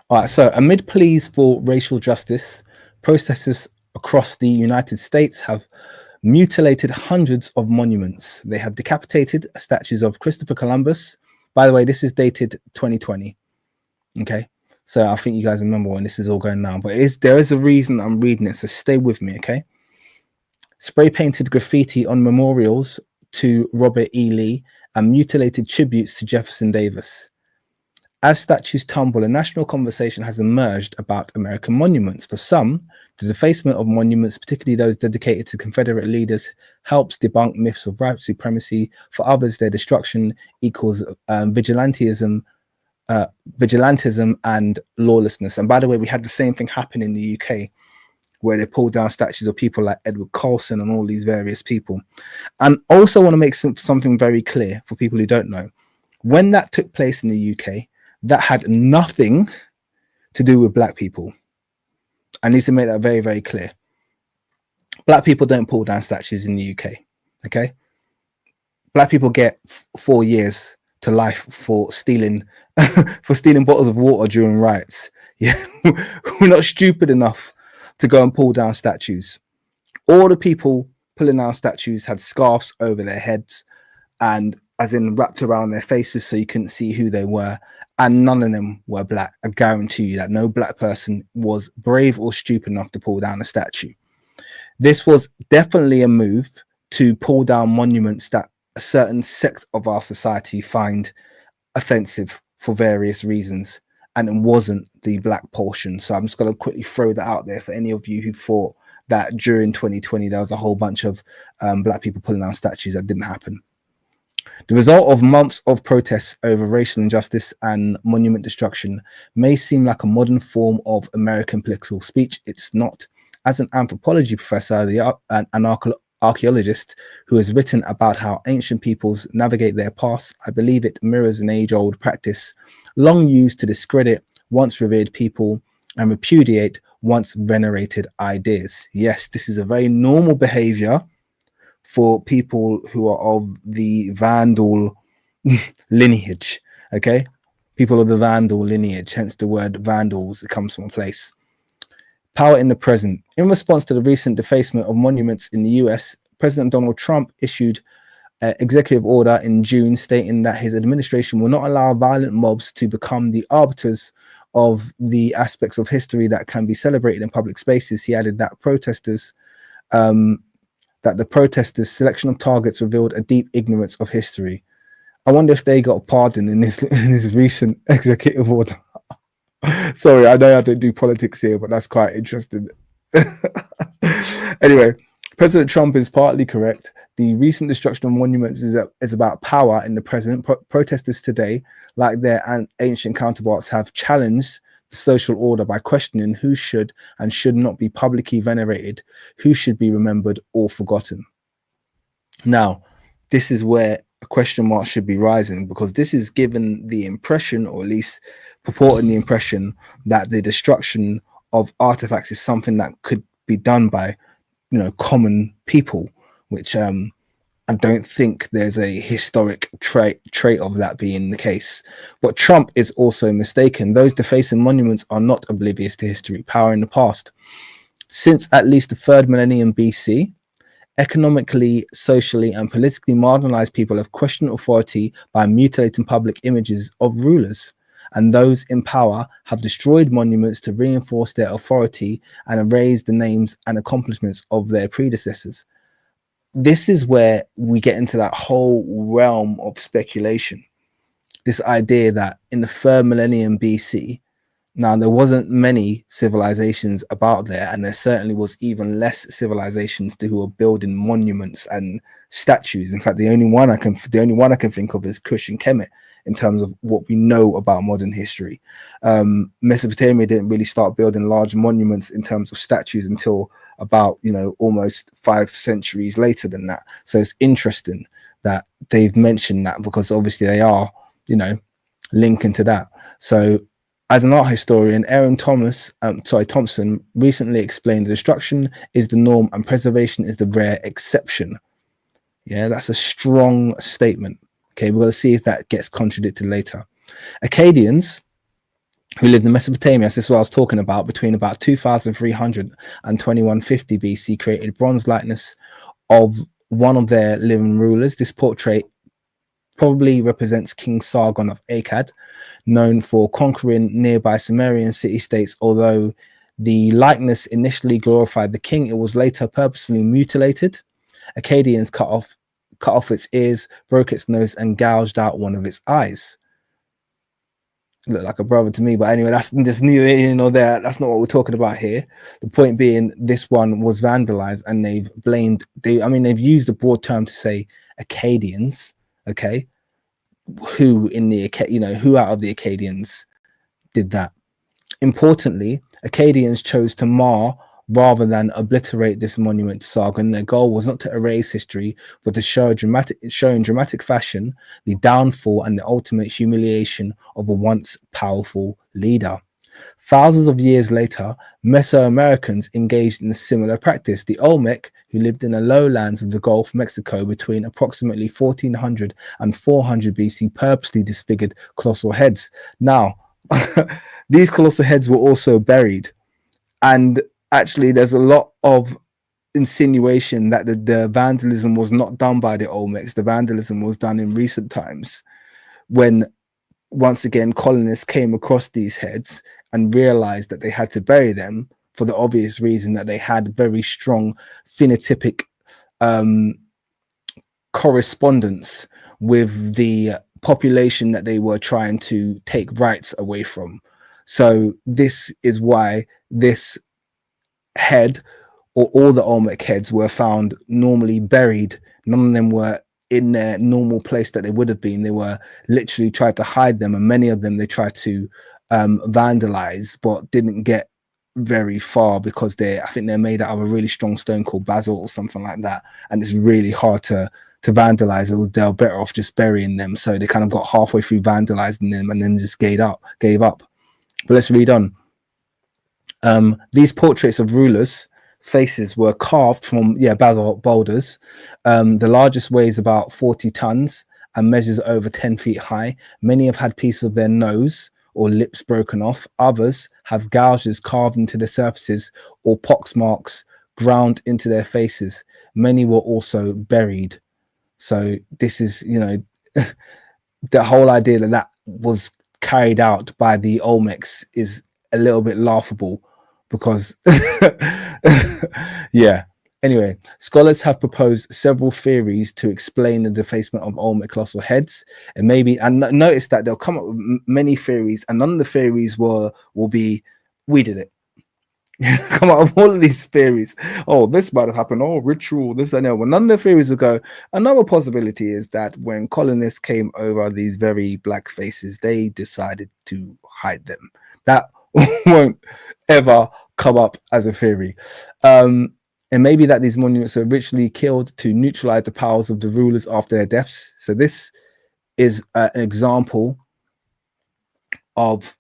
All right, so amid pleas for racial justice, protesters across the United States have mutilated hundreds of monuments. They have decapitated statues of Christopher Columbus. By the way, this is dated 2020. Okay, so I think you guys remember when this is all going down, but there is a reason I'm reading it, so stay with me, okay? Spray painted graffiti on memorials to Robert E. Lee and mutilated tributes to Jefferson Davis. As statues tumble, a national conversation has emerged about American monuments. For some, the defacement of monuments, particularly those dedicated to Confederate leaders, helps debunk myths of white supremacy. For others, their destruction equals vigilantism and lawlessness. And by the way, we had the same thing happen in the UK, where they pulled down statues of people like Edward Colston and all these various people. And also want to make something very clear for people who don't know. When that took place in the UK, that had nothing to do with black people. I need to make that very, very clear. Black people don't pull down statues in the UK, okay? Black people get 4 years to life for stealing bottles of water during riots. Yeah, we're not stupid enough to go and pull down statues. All the people pulling down statues had scarves over their heads and as in wrapped around their faces so you couldn't see who they were, and none of them were black. I guarantee you that no black person was brave or stupid enough to pull down a statue. This was definitely a move to pull down monuments that a certain sect of our society find offensive for various reasons, and it wasn't the black portion. So I'm just going to quickly throw that out there for any of you who thought that during 2020 there was a whole bunch of black people pulling down statues. That didn't happen. The result of months of protests over racial injustice and monument destruction may seem like a modern form of American political speech. It's not. As an anthropology professor, an archaeologist who has written about how ancient peoples navigate their past, I believe it mirrors an age-old practice long used to discredit once revered people and repudiate once venerated ideas. Yes, this is a very normal behavior for people who are of the Vandal lineage, okay? People of the Vandal lineage, hence the word Vandals, it comes from a place. Power in the present. In response to the recent defacement of monuments in the US, President Donald Trump issued an executive order in June stating that his administration will not allow violent mobs to become the arbiters of the aspects of history that can be celebrated in public spaces. He added that the protesters' selection of targets revealed a deep ignorance of history. I wonder if they got a pardon in this recent executive order. Sorry, I know I don't do politics here, but that's quite interesting. Anyway, President Trump is partly correct. The recent destruction of monuments is about power in the present. Protesters today, like their ancient counterparts, have challenged the social order by questioning who should and should not be publicly venerated, who should be remembered or forgotten. Now, this is where a question mark should be rising, because this is given the impression, or at least purporting the impression, that the destruction of artifacts is something that could be done by, common people, which I don't think there's a historic trait of that being the case. But Trump is also mistaken. Those defacing monuments are not oblivious to history, power in the past. Since at least the 3rd millennium BC, economically, socially, and politically marginalized people have questioned authority by mutilating public images of rulers. And those in power have destroyed monuments to reinforce their authority and erase the names and accomplishments of their predecessors. This is where we get into that whole realm of speculation. this idea that in the 3rd millennium BC, now there wasn't many civilizations about there, and there certainly was even less civilizations who were building monuments and statues. In fact, the only one I can think of is Kush and Kemet in terms of what we know about modern history. Mesopotamia didn't really start building large monuments in terms of statues until about, you know, almost 5 centuries later than that. So it's interesting that they've mentioned that, because obviously they are, you know, linking to that. So as an art historian, Aaron Thompson recently explained the destruction is the norm and preservation is the rare exception. Yeah, that's a strong statement. Okay, we're going to see if that gets contradicted later. Akkadians, who lived in Mesopotamia, this is what I was talking about, between about 2300 and 2150 BC, created bronze likeness of one of their living rulers. This portrait probably represents King Sargon of Akkad, known for conquering nearby Sumerian city-states. Although the likeness initially glorified the king, it was later purposefully mutilated. Akkadians cut off its ears, broke its nose, and gouged out one of its eyes. Look like a brother to me, but anyway, that's just neither here nor there. That's not what we're talking about here. The point being, this one was vandalized, and they've used a broad term to say Akkadians. Okay, who out of the Akkadians did that? Importantly, Akkadians chose to mar rather than obliterate this monument to Sargon. Their goal was not to erase history, but to show in dramatic fashion the downfall and the ultimate humiliation of a once powerful leader. Thousands of years later, Mesoamericans engaged in a similar practice. The Olmec, who lived in the lowlands of the Gulf of Mexico between approximately 1400 and 400 BC, purposely disfigured colossal heads. Now, these colossal heads were also buried, and actually there's a lot of insinuation that the vandalism was not done by the Olmecs. The vandalism was done in recent times, when once again colonists came across these heads and realized that they had to bury them, for the obvious reason that they had very strong phenotypic correspondence with the population that they were trying to take rights away from. So this is why this head, or all the Olmec heads, were found normally buried. None of them were in their normal place that they would have been. They were literally tried to hide them, and many of them they tried to vandalize, but didn't get very far, because I think they're made out of a really strong stone called basalt or something like that, and it's really hard to vandalize. They're better off just burying them. So they kind of got halfway through vandalizing them and then just gave up. But let's read on. These portraits of rulers' faces were carved from basalt boulders. The largest weighs about 40 tons and measures over 10 feet high. Many have had pieces of their nose or lips broken off. Others have gouges carved into the surfaces or pox marks ground into their faces. Many were also buried. So this is, the whole idea that was carried out by the Olmecs is a little bit laughable, because Anyway, scholars have proposed several theories to explain the defacement of Olmec colossal heads, and notice that they'll come up with many theories, and none of the theories will be, we did it. Come out of all of these theories. Oh, this might have happened. Oh, ritual, this and that. Well, none of the theories will go. Another possibility is that when colonists came over these very black faces, they decided to hide them. That won't ever come up as a theory. And maybe that these monuments were ritually killed to neutralize the powers of the rulers after their deaths. So this is an example of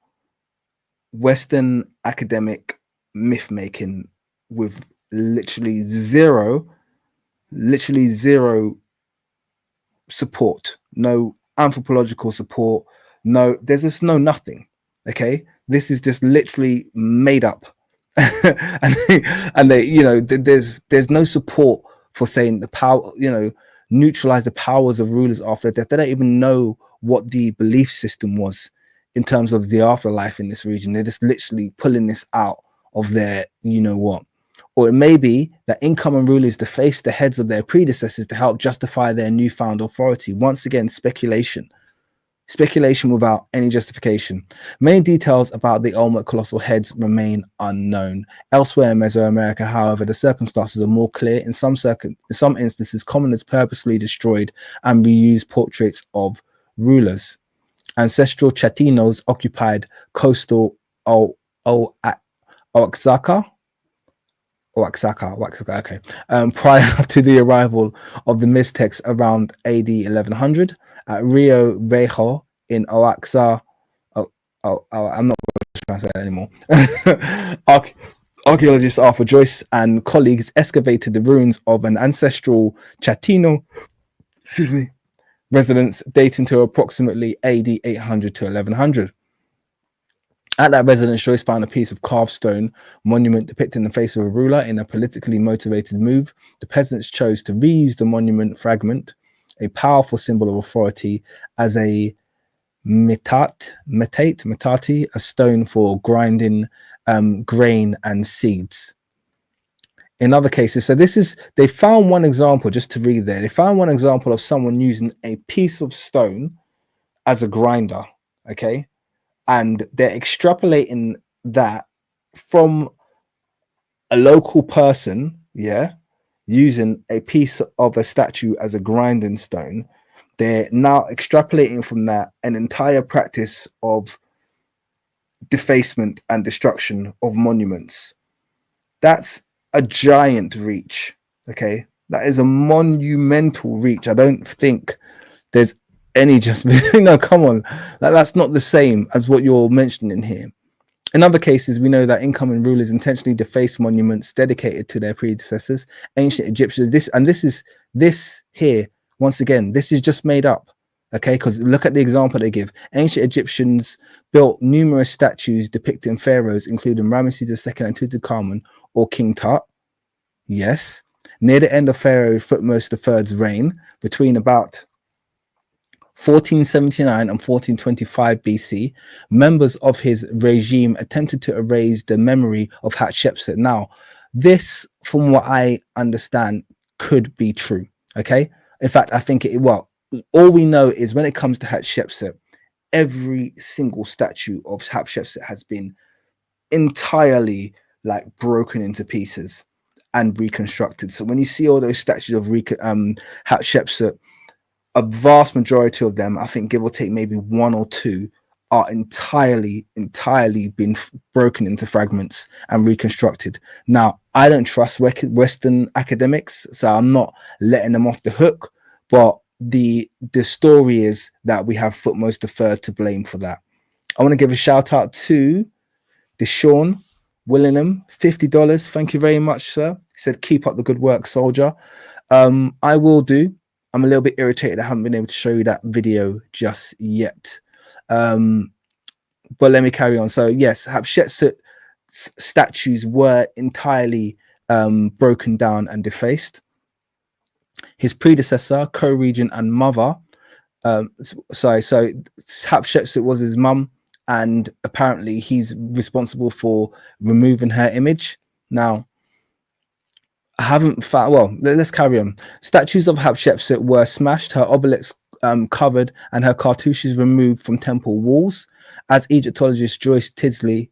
Western academic myth making with literally zero support, no anthropological support, there's just nothing. Okay, this is just literally made up. and they there's no support for saying the power, neutralize the powers of rulers after death. They don't even know what the belief system was in terms of the afterlife in this region. They're just literally pulling this out of their what. Or it may be that incoming rulers deface the heads of their predecessors to help justify their newfound authority. Once again, speculation. speculation without any justification. Many details about the Olmec colossal heads remain unknown. Elsewhere in Mesoamerica, however, the circumstances are more clear. In some instances, commoners purposely destroyed and reused portraits of rulers. Ancestral Chatinos occupied coastal Oaxaca, okay. Prior to the arrival of the Mixtecs around AD 1100 at Rio Viejo in Oaxaca. I'm not trying to say that anymore. Archaeologist Arthur Joyce and colleagues excavated the ruins of an ancestral Chatino, residence dating to approximately AD 800 to 1100. At that residence, Joyce found a piece of carved stone monument depicting the face of a ruler in a politically motivated move. The peasants chose to reuse the monument fragment, a powerful symbol of authority, as a metate, a stone for grinding grain and seeds. In other cases, so they found one example, just to read there, they found one example of someone using a piece of stone as a grinder, okay? And they're extrapolating that from a local person, using a piece of a statue as a grinding stone. They're now extrapolating from that an entire practice of defacement and destruction of monuments. That's a giant reach, okay? That is a monumental reach. I don't think there's any just no, come on, that's not the same as what you're mentioning here. In other cases, we know that incoming rulers intentionally defaced monuments dedicated to their predecessors, ancient Egyptians. This here, once again, this is just made up, okay? Because look at the example they give. Ancient Egyptians built numerous statues depicting pharaohs, including Ramesses II and Tutankhamun or King Tut. Yes, near the end of Pharaoh Thutmose III's reign, between about 1479 and 1425 BC, members of his regime attempted to erase the memory of Hatshepsut. Now, this, from what I understand, could be true, okay? In fact, I think all we know is when it comes to Hatshepsut, every single statue of Hatshepsut has been entirely broken into pieces and reconstructed. So when you see all those statues of Hatshepsut, a vast majority of them, I think give or take maybe one or two, are entirely been broken into fragments and reconstructed. Now, I don't trust Western academics, so I'm not letting them off the hook, but the story is that we have Thutmose III to blame for that. I want to give a shout out to Deshaun Willingham, $50. Thank you very much, sir. He said, keep up the good work, soldier. I will do. I'm a little bit irritated I haven't been able to show you that video just yet. But let me carry on. So yes, Hatshepsut statues were entirely broken down and defaced. His predecessor, co-regent and mother, so Hatshepsut was his mum, and apparently he's responsible for removing her image. Now, I haven't found, well, let's carry on. Statues of Hatshepsut were smashed, her obelisk covered, and her cartouches removed from temple walls. As Egyptologist Joyce Tilsley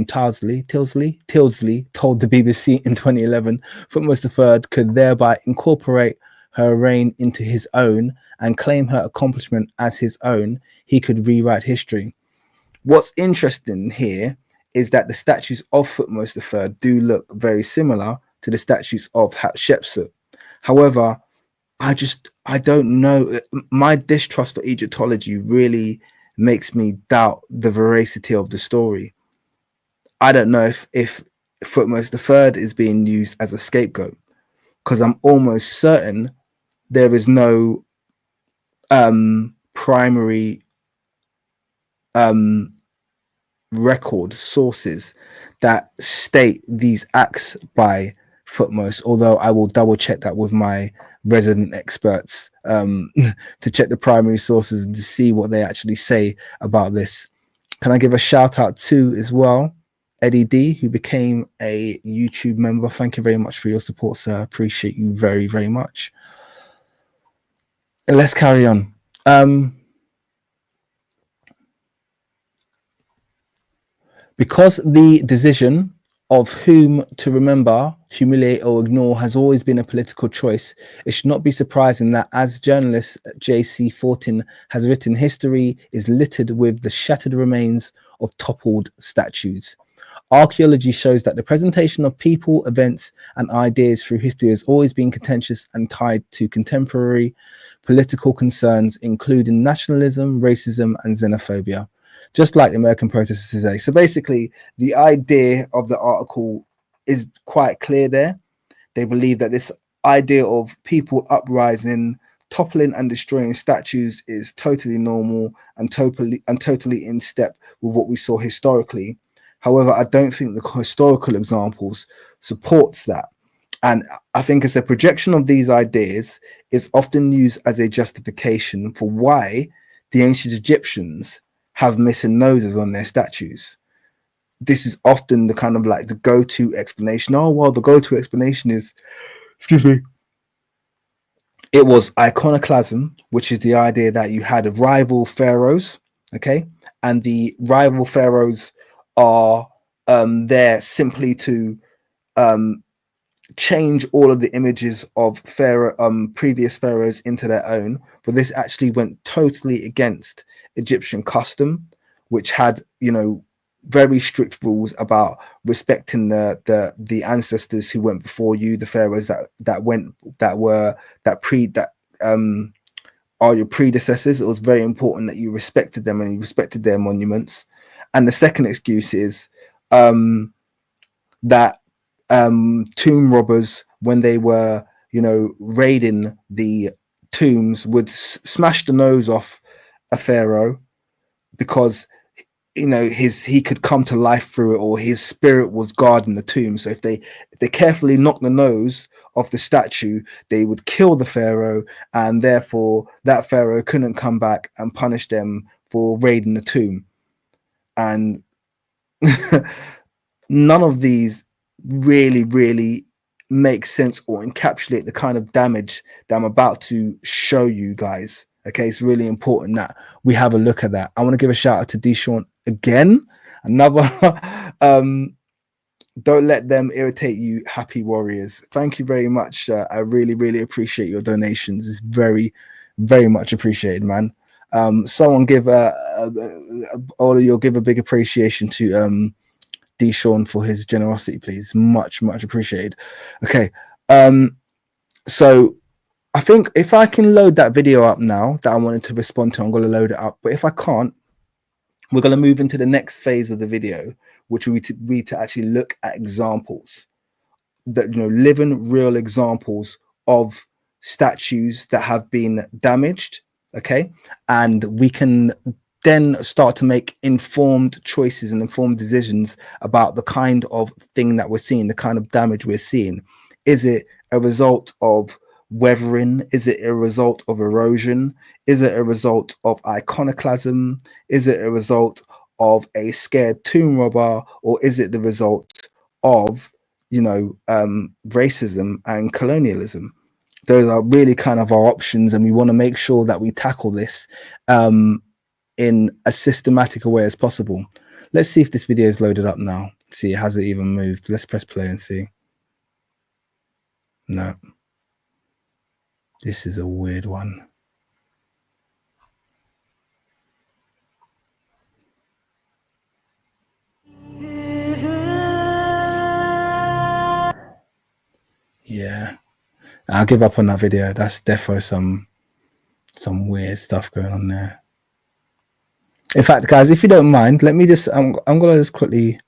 told the BBC in 2011, Thutmose III could thereby incorporate her reign into his own and claim her accomplishment as his own. He could rewrite history. What's interesting here is that the statues of Thutmose III do look very similar to the statues of Hatshepsut. However, I don't know. My distrust for Egyptology really makes me doubt the veracity of the story. I don't know if Thutmose III is being used as a scapegoat, because I'm almost certain there is no primary record sources that state these acts by Thutmose, although I will double check that with my resident experts to check the primary sources and to see what they actually say about this. Can I give a shout out to as well Eddie D, who became a YouTube member? Thank you very much for your support, sir. Appreciate you very, very much. And let's carry on. Because the decision of whom to remember, humiliate, or ignore has always been a political choice, it should not be surprising that, as journalist J.C. Fortin has written, history is littered with the shattered remains of toppled statues. Archaeology shows that the presentation of people, events, and ideas through history has always been contentious and tied to contemporary political concerns, including nationalism, racism, and xenophobia, just like American protesters today. So basically, the idea of the article is quite clear there. They believe that this idea of people uprising, toppling and destroying statues is totally normal and totally in step with what we saw historically. However, I don't think the historical examples supports that. And I think it's a projection of these ideas is often used as a justification for why the ancient Egyptians have missing noses on their statues. This is often the kind of like the go-to explanation. Oh, well, the go-to explanation is, excuse me, it was iconoclasm, which is the idea that you had rival pharaohs, okay? And the rival pharaohs are there simply to change all of the images of previous pharaohs into their own. But this actually went totally against Egyptian custom, which had, you know, very strict rules about respecting the ancestors who went before you, the pharaohs that are your predecessors. It was very important that you respected them and you respected their monuments. And the second excuse is that tomb robbers, when they were, you know, raiding the tombs, would smash the nose off a pharaoh because, you know, he could come to life through it, or his spirit was guarding the tomb. So if they carefully knocked the nose off the statue, they would kill the pharaoh, and therefore that pharaoh couldn't come back and punish them for raiding the tomb. And none of these really make sense or encapsulate the kind of damage that I'm about to show you guys. Okay, it's really important that we have a look at that. I want to give a shout out to Deshaun again. Another don't let them irritate you, happy warriors. Thank you very much. I really appreciate your donations. It's very much appreciated, man. Someone give all of you give a big appreciation to Deshaun for his generosity, please. Much appreciated. Okay, so I think if I can load that video up now that I wanted to respond to, I'm going to load it up. But if I can't, we're going to move into the next phase of the video, which will be to actually look at examples, that, you know, living real examples of statues that have been damaged. Okay, and we can then start to make informed choices and informed decisions about the kind of thing that we're seeing, the kind of damage we're seeing. Is it a result of weathering? Is it a result of erosion? Is it a result of iconoclasm? Is it a result of a scared tomb robber? Or is it the result of, you know, racism and colonialism? Those are really kind of our options, and we want to make sure that we tackle this in as systematic a way as possible. Let's see if this video is loaded up now. See, has it even moved? Let's press play and see. No. This is a weird one. Yeah. I'll give up on that video. That's defo some weird stuff going on there. In fact, guys, if you don't mind, let me just I'm gonna just quickly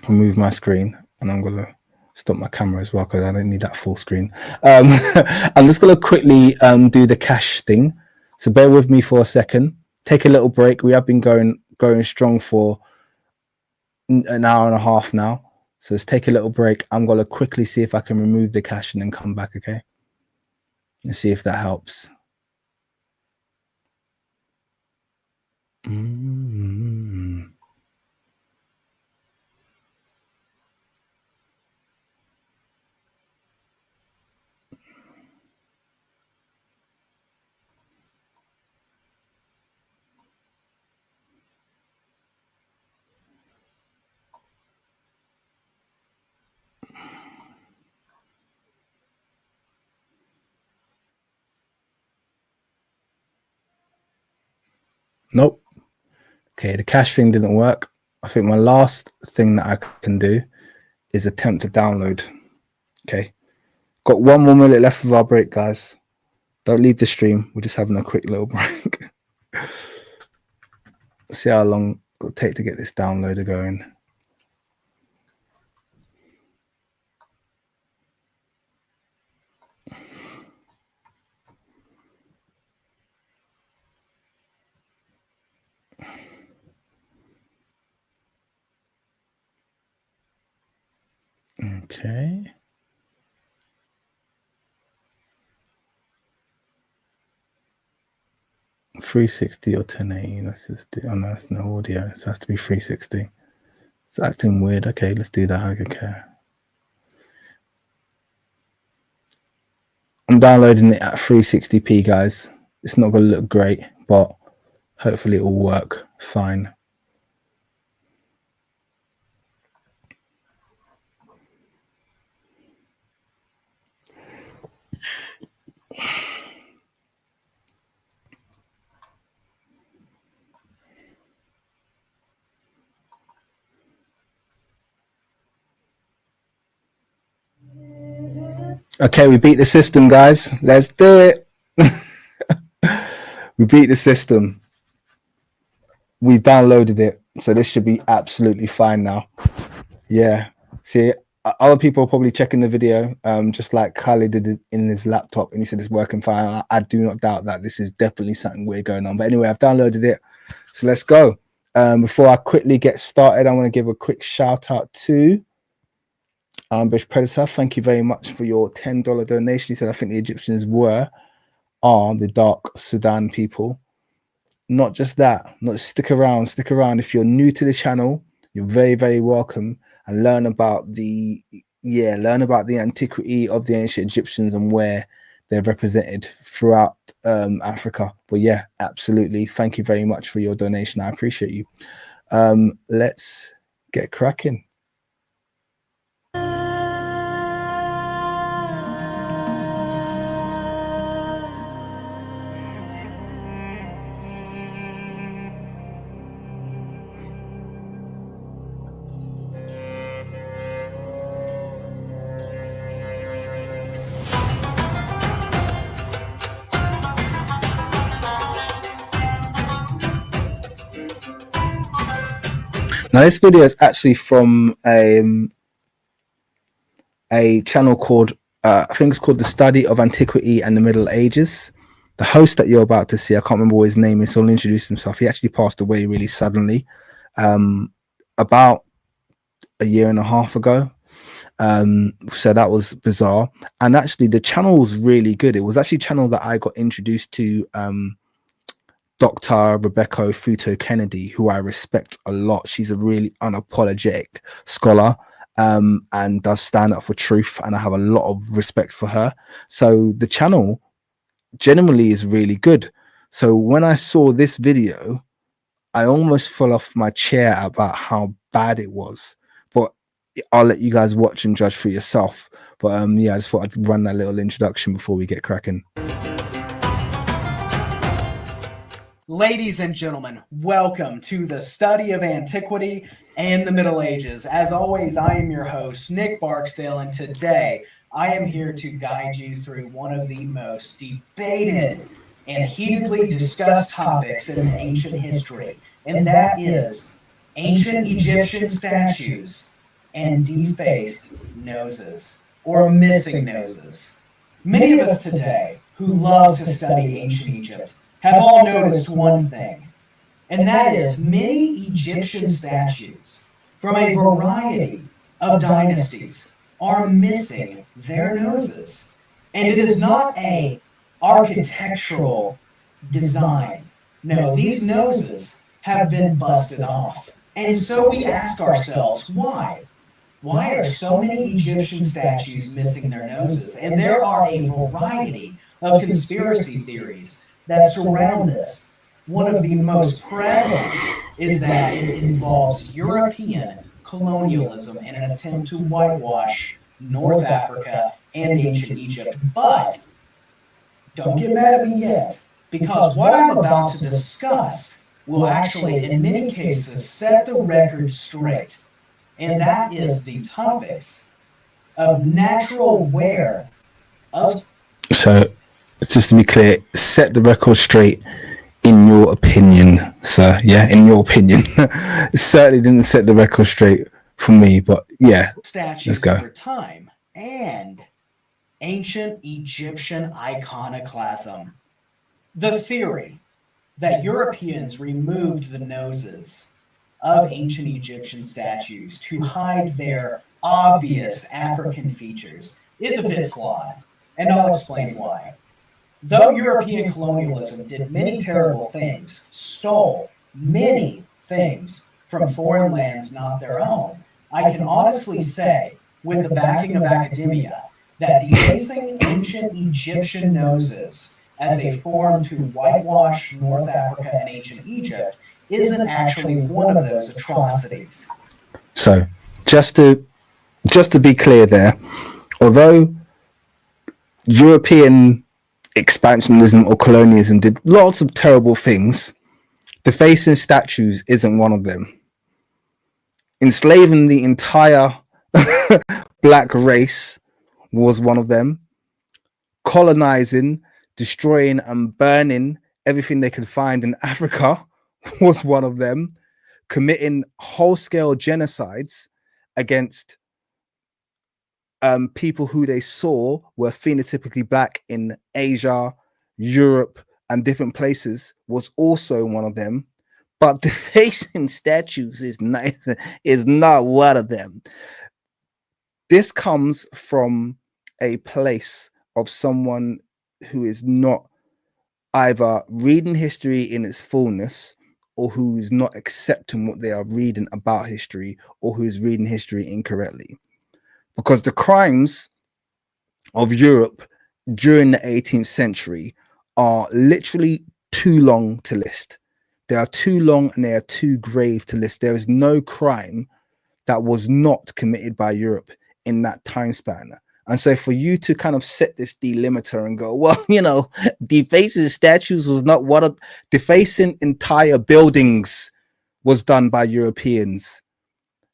remove my screen, and I'm gonna stop my camera as well because I don't need that full screen. I'm just gonna quickly do the cache thing. So bear with me for a second. Take a little break. We have been going strong for an hour and a half now. So let's take a little break. I'm gonna quickly see if I can remove the cache and then come back, okay? Let's see if that helps. Nope. Okay, the cache thing didn't work. I think my last thing that I can do is attempt to download. Okay. Got 1 more minute left of our break, guys. Don't leave the stream. We're just having a quick little break. See how long it'll take to get this downloader going. Okay. .360 or 1080. Let's just do. Oh no, it's no audio. So it has to be 360. It's acting weird. Okay, let's do that. Okay. I'm downloading it at 360p, guys. It's not going to look great, but hopefully it will work fine. Okay, we beat the system, guys. Let's do it. We beat the system. We've downloaded it, so this should be absolutely fine now. Yeah. See, other people are probably checking the video, just like Khalid did it in his laptop, and he said it's working fine. I do not doubt that. This is definitely something weird going on. But anyway, I've downloaded it, so let's go. Before I quickly get started, I want to give a quick shout out to Ambush Predator. Thank you very much for your $10 donation. He said, I think the Egyptians are the Dark Sudan people. Not just that, not just stick around. If you're new to the channel, you're very, very welcome, and learn about the antiquity of the ancient Egyptians and where they're represented throughout Africa. But yeah, absolutely. Thank you very much for your donation. I appreciate you. Let's get cracking. Now, this video is actually from a channel called, I think it's called The Study of Antiquity and the Middle Ages. The host that you're about to see, I can't remember what his name is, so he'll introduce himself. He actually passed away really suddenly, about a year and a half ago. So that was bizarre. And actually, the channel was really good. It was actually a channel that I got introduced to, Dr. Rebecca Futo Kennedy, who I respect a lot. She's a really unapologetic scholar, and does stand up for truth, and I have a lot of respect for her. So the channel generally is really good. So when I saw this video, I almost fell off my chair about how bad it was. But I'll let you guys watch and judge for yourself. But yeah, I just thought I'd run that little introduction before we get cracking. Ladies and gentlemen, welcome to the study of antiquity and the Middle Ages. As always, I am your host, Nick Barksdale, and today I am here to guide you through one of the most debated and heatedly discussed topics in ancient history, and that is ancient Egyptian statues and defaced noses, or missing noses. Many of us today who love to study ancient Egypt have all noticed one thing, and that is many Egyptian statues from a variety of dynasties are missing their noses. And it is not an architectural design. No, these noses have been busted off. And so we ask ourselves, why? Why are so many Egyptian statues missing their noses? And there are a variety of conspiracy theories that surround this. One of the most prevalent is that it involves European colonialism and an attempt to whitewash North Africa and ancient Egypt. But don't get mad at me yet, because what I'm about to discuss will actually, in many cases, set the record straight. And that is the topics of natural wear of. So, just to be clear, set the record straight in your opinion, sir. Yeah, in your opinion. It certainly didn't set the record straight for me, but yeah, statues let's go. over time and ancient Egyptian iconoclasm. The theory that Europeans removed the noses of ancient Egyptian statues to hide their obvious African features is a bit flawed, and I'll explain why. Though European colonialism did many terrible things, stole many things from foreign lands not their own, I can honestly say, with the backing of academia, that defacing ancient Egyptian noses as a form to whitewash North Africa and ancient Egypt isn't actually one of those atrocities. So, just to be clear there, although European expansionism or colonialism did lots of terrible things, defacing statues isn't one of them. Enslaving the entire black race was one of them. Colonizing, destroying and burning everything they could find in Africa was one of them. Committing whole-scale genocides against people who they saw were phenotypically black in Asia, Europe, and different places was also one of them. But defacing statues is not one of them. This comes from a place of someone who is not either reading history in its fullness, or who is not accepting what they are reading about history, or who is reading history incorrectly. Because the crimes of Europe during the 18th century are literally too long to list. They are too long and they are too grave to list. There is no crime that was not committed by Europe in that time span. And so for you to kind of set this delimiter and go, well, you know, defacing statues was not what defacing entire buildings was done by Europeans.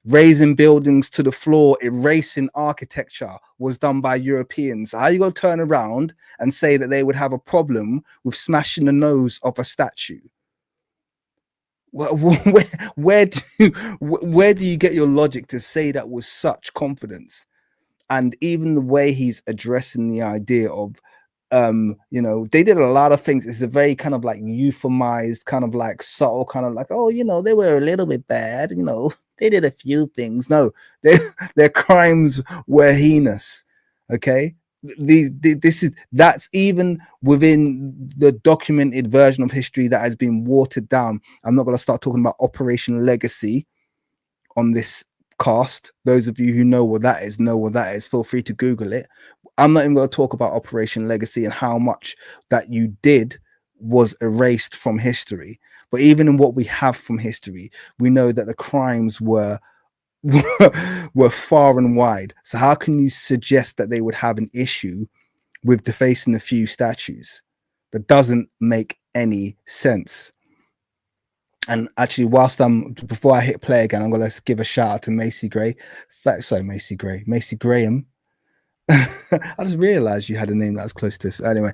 Raising buildings to the floor, erasing architecture was done by Europeans. How are you going to turn around and say that they would have a problem with smashing the nose of a statue? Where do you get your logic to say that with such confidence? And even the way he's addressing the idea of, you know, they did a lot of things. It's a very kind of like euphemized, kind of like subtle, kind of like, oh, you know, they were a little bit bad, you know, they did a few things. No, their crimes were heinous. Okay, that's even within the documented version of history that has been watered down. I'm not going to start talking about Operation Legacy on this cast. Those of you who know what that is feel free to Google it. I'm not even going to talk about Operation Legacy and how much that you did was erased from history. But even in what we have from history, we know that the crimes were far and wide. So how can you suggest that they would have an issue with defacing a few statues? That doesn't make any sense. And actually, before I hit play again, I'm going to give a shout out to Macy Graham. I just realized you had a name that was close to this. Anyway,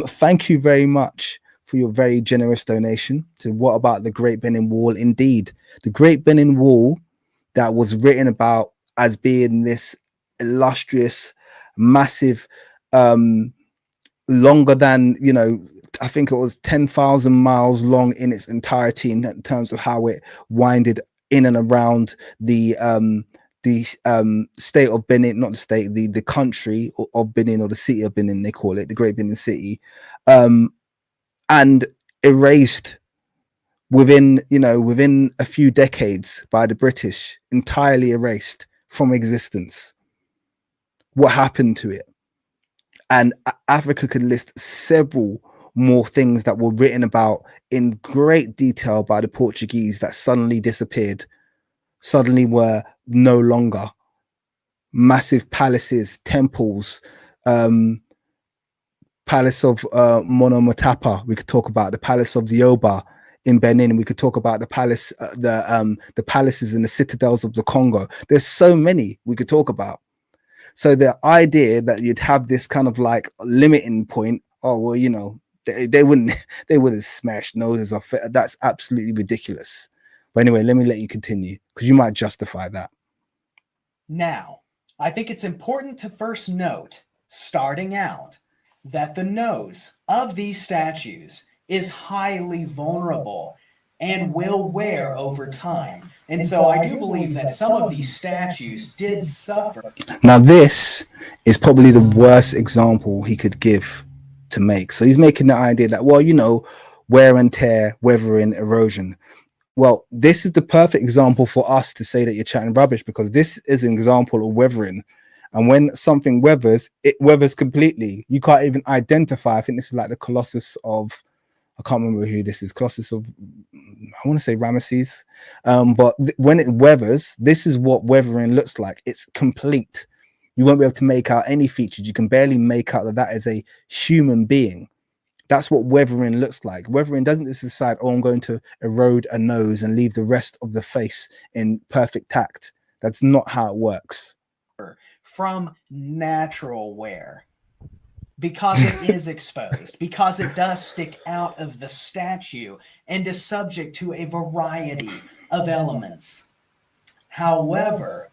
thank you very much for your very generous donation to What About the Great Benin Wall? Indeed, the Great Benin Wall that was written about as being this illustrious, massive, longer than, you know, I think it was 10,000 miles long in its entirety in terms of how it winded in and around the state of Benin, not the state, the country of Benin, or the city of Benin, they call it, the Great Benin City, and erased within a few decades by the British, entirely erased from existence. What happened to it? And Africa could list several more things that were written about in great detail by the Portuguese that suddenly disappeared, suddenly were no longer. Massive palaces, temples, Palace of Monomotapa, we could talk about the Palace of the Oba in Benin. We could talk about the palace, the palaces and the citadels of the Congo. There's so many we could talk about. So the idea that you'd have this kind of like limiting point, oh well, you know, they wouldn't smash noses off it. That's absolutely ridiculous. But anyway, let me let you continue because you might justify that. Now, I think it's important to first note, starting out, that the nose of these statues is highly vulnerable and will wear over time. And so I do believe that some of these statues did suffer. Now, this is probably the worst example he could give to make. So he's making the idea that, well, you know, wear and tear, weathering, erosion. Well, this is the perfect example for us to say that you're chatting rubbish, because this is an example of weathering. And when something weathers, it weathers completely. You can't even identify. I think this is like the Colossus of, I can't remember who this is, Colossus of, I want to say Ramesses. But when it weathers, this is what weathering looks like. It's complete. You won't be able to make out any features. You can barely make out that that is a human being. That's what weathering looks like. Weathering doesn't just decide, oh, I'm going to erode a nose and leave the rest of the face in perfect tact. That's not how it works. From natural wear, because it is exposed, because it does stick out of the statue and is subject to a variety of elements. However,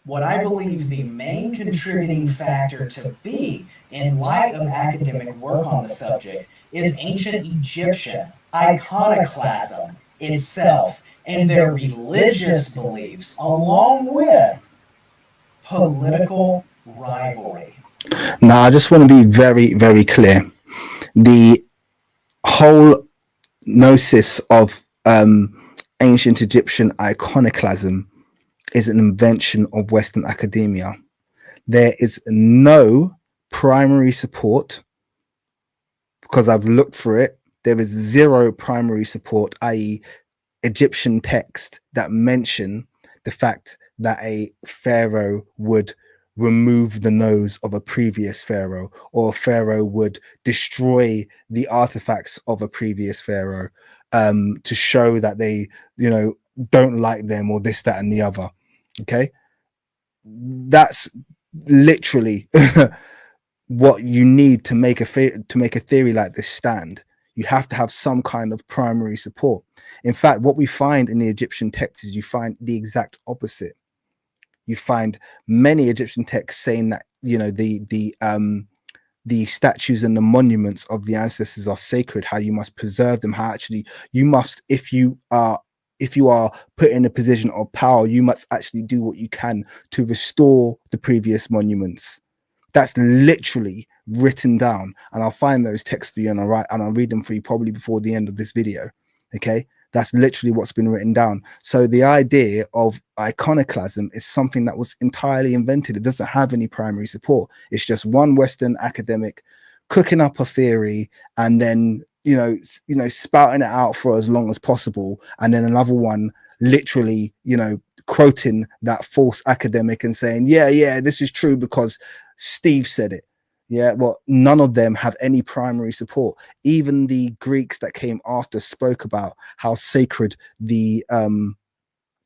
what I believe the main contributing factor to be, in light of academic work on the subject, is ancient Egyptian iconoclasm itself and their religious beliefs, along with political rivalry. Now, I just want to be very, very clear. The whole gnosis of ancient Egyptian iconoclasm is an invention of Western academia. There is no primary support, because I've looked for it. There is zero primary support, i.e. Egyptian text, that mention the fact that a pharaoh would remove the nose of a previous pharaoh, or a pharaoh would destroy the artifacts of a previous pharaoh to show that they, you know, don't like them, or this, that, and the other. Okay, that's literally what you need to make a theory like this stand. You have to have some kind of primary support. In fact, what we find in the Egyptian texts is you find the exact opposite. You find many Egyptian texts saying that, you know, the statues and the monuments of the ancestors are sacred, how you must preserve them, how actually you must, if you are put in a position of power, you must actually do what you can to restore the previous monuments. That's literally written down, and I'll find those texts for you, and I'll read them for you probably before the end of this video. Okay, that's literally what's been written down. So the idea of iconoclasm is something that was entirely invented. It doesn't have any primary support. It's just one Western academic cooking up a theory and then you know spouting it out for as long as possible, and then another one literally, you know, quoting that false academic and saying, yeah, this is true because Steve said it. Yeah, well, none of them have any primary support. Even the Greeks that came after spoke about how sacred the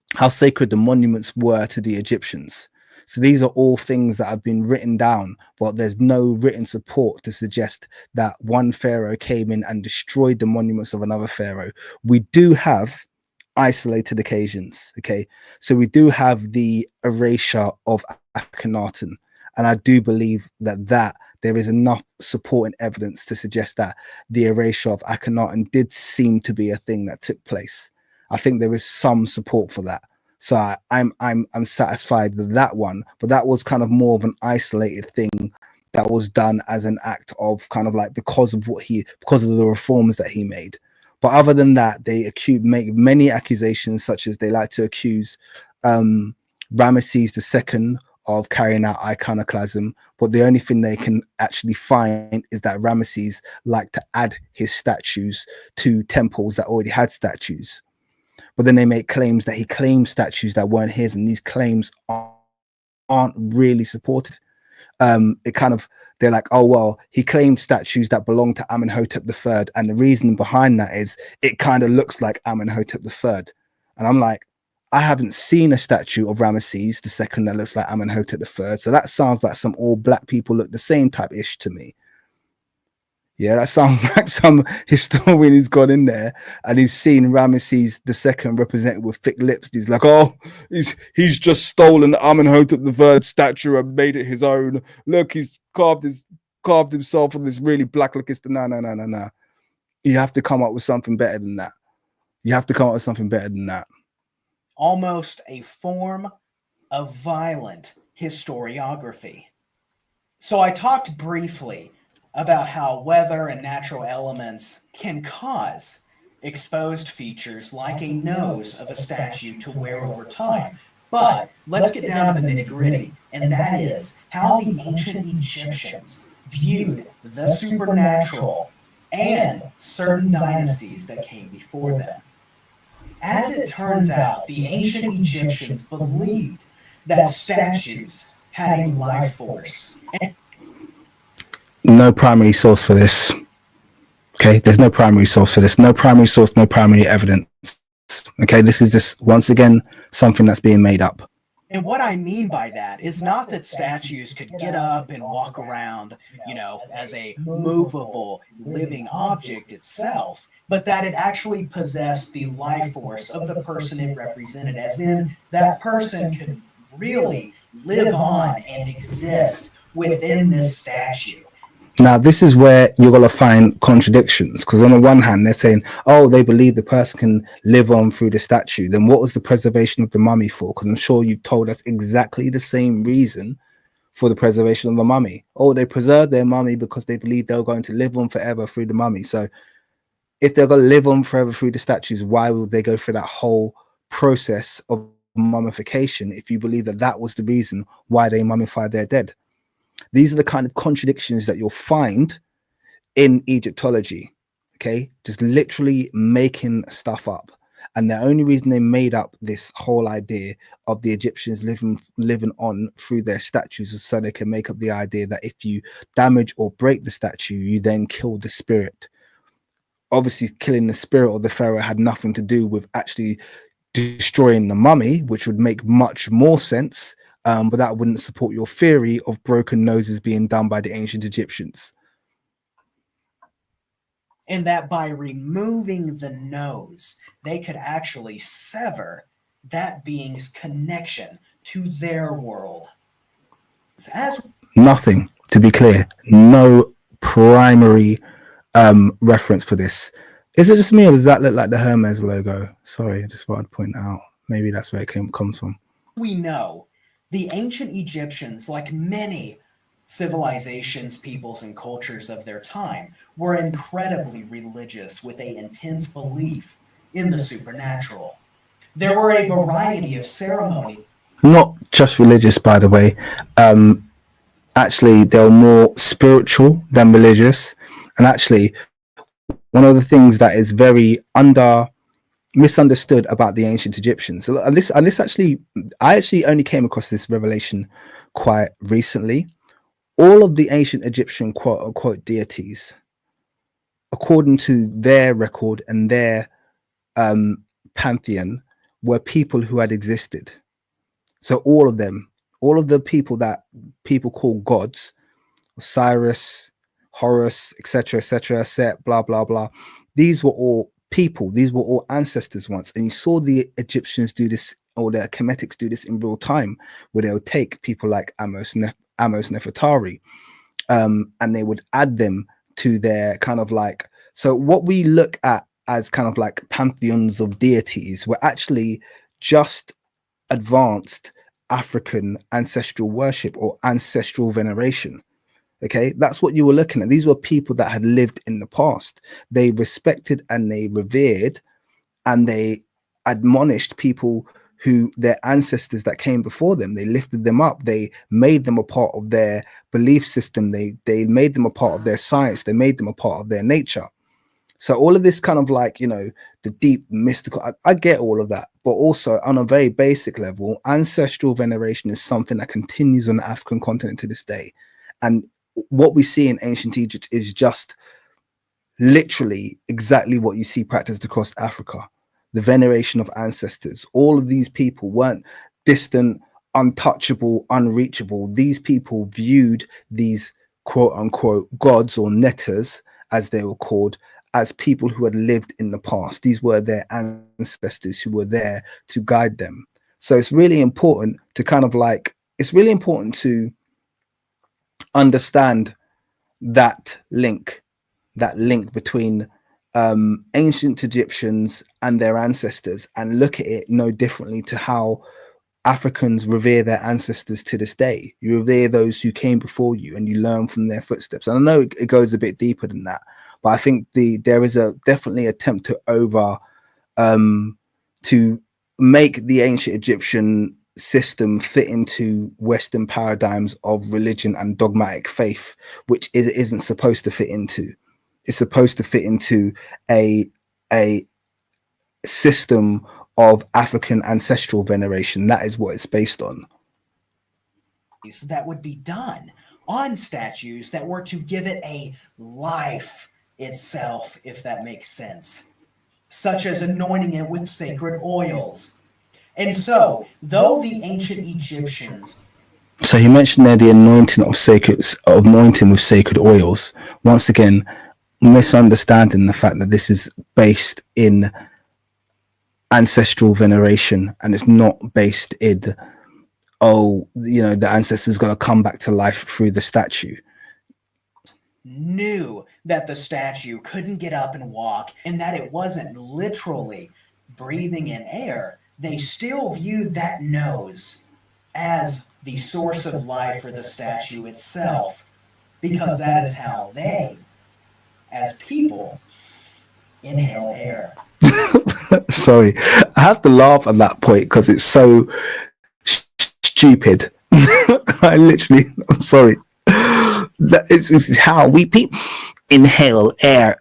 monuments were to the Egyptians. So these are all things that have been written down, but there's no written support to suggest that one pharaoh came in and destroyed the monuments of another pharaoh. We do have isolated occasions. Okay, so we do have the erasure of Akhenaten, and I do believe that there is enough supporting evidence to suggest that the erasure of Akhenaten did seem to be a thing that took place. I think there is some support for that. So I'm satisfied with that one, but that was kind of more of an isolated thing that was done as an act of kind of like because of the reforms that he made. But other than that, they make many accusations, such as they like to accuse Ramesses II of carrying out iconoclasm, but the only thing they can actually find is that Ramesses liked to add his statues to temples that already had statues. But then they make claims that he claimed statues that weren't his, and these claims aren't really supported. it kind of, they're like, oh well, he claimed statues that belong to Amenhotep III, and the reason behind that is it kind of looks like Amenhotep III. And I'm like, I haven't seen a statue of Ramesses II that looks like Amenhotep III, so that sounds like some all black people look the same type ish to me. Yeah, that sounds like some historian who's gone in there and he's seen Ramesses II represented with thick lips. He's like, oh, he's just stolen Amenhotep III statue and made it his own. Look, he's carved himself on this really black looking. No. You have to come up with something better than that. Almost a form of violent historiography. So I talked briefly about how weather and natural elements can cause exposed features like a nose of a statue to wear over time. But let's get down to the nitty-gritty, and that is how the ancient Egyptians viewed the supernatural and certain dynasties that came before them. As it turns out, the ancient Egyptians believed that statues had a life force. No primary source for this. Okay, there's no primary source for this. No primary source, no primary evidence. Okay, this is just, once again, something that's being made up. And what I mean by that is not that statues could get up and walk around, as a movable, living object itself, but that it actually possessed the life force of the person it represented, as in that person could really live on and exist within this statue. Now, this is where you're going to find contradictions, because on the one hand, they're saying, oh, they believe the person can live on through the statue. Then what was the preservation of the mummy for? Because I'm sure you've told us exactly the same reason for the preservation of the mummy. Oh, they preserved their mummy because they believe they're going to live on forever through the mummy. So if they're going to live on forever through the statues, why would they go through that whole process of mummification if you believe that that was the reason why they mummified their dead? These are the kind of contradictions that you'll find in Egyptology, okay? Just literally making stuff up. And the only reason they made up this whole idea of the Egyptians living on through their statues was so they can make up the idea that if you damage or break the statue, you then kill the spirit. Obviously, killing the spirit of the pharaoh had nothing to do with actually destroying the mummy, which would make much more sense. But that wouldn't support your theory of broken noses being done by the ancient Egyptians. And that by removing the nose, they could actually sever that being's connection to their world. Nothing, to be clear, no primary reference for this. Is it just me, or does that look like the Hermes logo? Sorry, I just thought I'd point out. Maybe that's where it comes from. We know the ancient Egyptians, like many civilizations, peoples, and cultures of their time, were incredibly religious with an intense belief in the supernatural. There were a variety of ceremonies. Not just religious, by the way. Actually, they were more spiritual than religious. And actually, one of the things that is very misunderstood about the ancient Egyptians, and this actually, I actually only came across this revelation quite recently. All of the ancient Egyptian quote unquote deities, according to their record and their pantheon, were people who had existed. So all of them, all of the people that people call gods, Osiris, Horus, etc., Set, blah blah blah, these were all people, these were all ancestors once. And you saw the Egyptians do this, or the Kemetics do this in real time, where they would take people like Amos Nefertari, and they would add them to their kind of like, so what we look at as kind of like pantheons of deities were actually just advanced African ancestral worship or ancestral veneration. Okay, that's what you were looking at. These were people that had lived in the past. They respected and they revered and they admonished people who, their ancestors that came before them. They lifted them up. They made them a part of their belief system. They made them a part of their science. They made them a part of their nature. So all of this kind of like, you know, the deep mystical, I get all of that, but also on a very basic level, ancestral veneration is something that continues on the African continent to this day. And what we see in ancient Egypt is just literally exactly what you see practiced across Africa. The veneration of ancestors. All of these people weren't distant, untouchable, unreachable. These people viewed these quote unquote gods or netters, as they were called, as people who had lived in the past. These were their ancestors who were there to guide them. So it's really important to kind of like, it's really important to understand that link between ancient Egyptians and their ancestors, and look at it no differently to how Africans revere their ancestors to this day. You revere those who came before you and you learn from their footsteps. And I know it goes a bit deeper than that, but I think there is a definitely attempt to to make the ancient Egyptian system fit into Western paradigms of religion and dogmatic faith, which it isn't supposed to fit into. It's supposed to fit into a system of African ancestral veneration. That is what it's based on. That would be done on statues that were to give it a life itself, if that makes sense, such as anointing it with sacred oils. And so, though the ancient Egyptians... So he mentioned there the anointing with sacred oils. Once again, misunderstanding the fact that this is based in ancestral veneration, and it's not based in, oh, you know, the ancestor's going to come back to life through the statue. Knew that the statue couldn't get up and walk, and that it wasn't literally breathing in air. They still viewed that nose as the source of life for the statue itself, because that is how they, as people, inhale air. Sorry, I have to laugh at that point because it's so stupid. I'm sorry. It's how we people inhale air.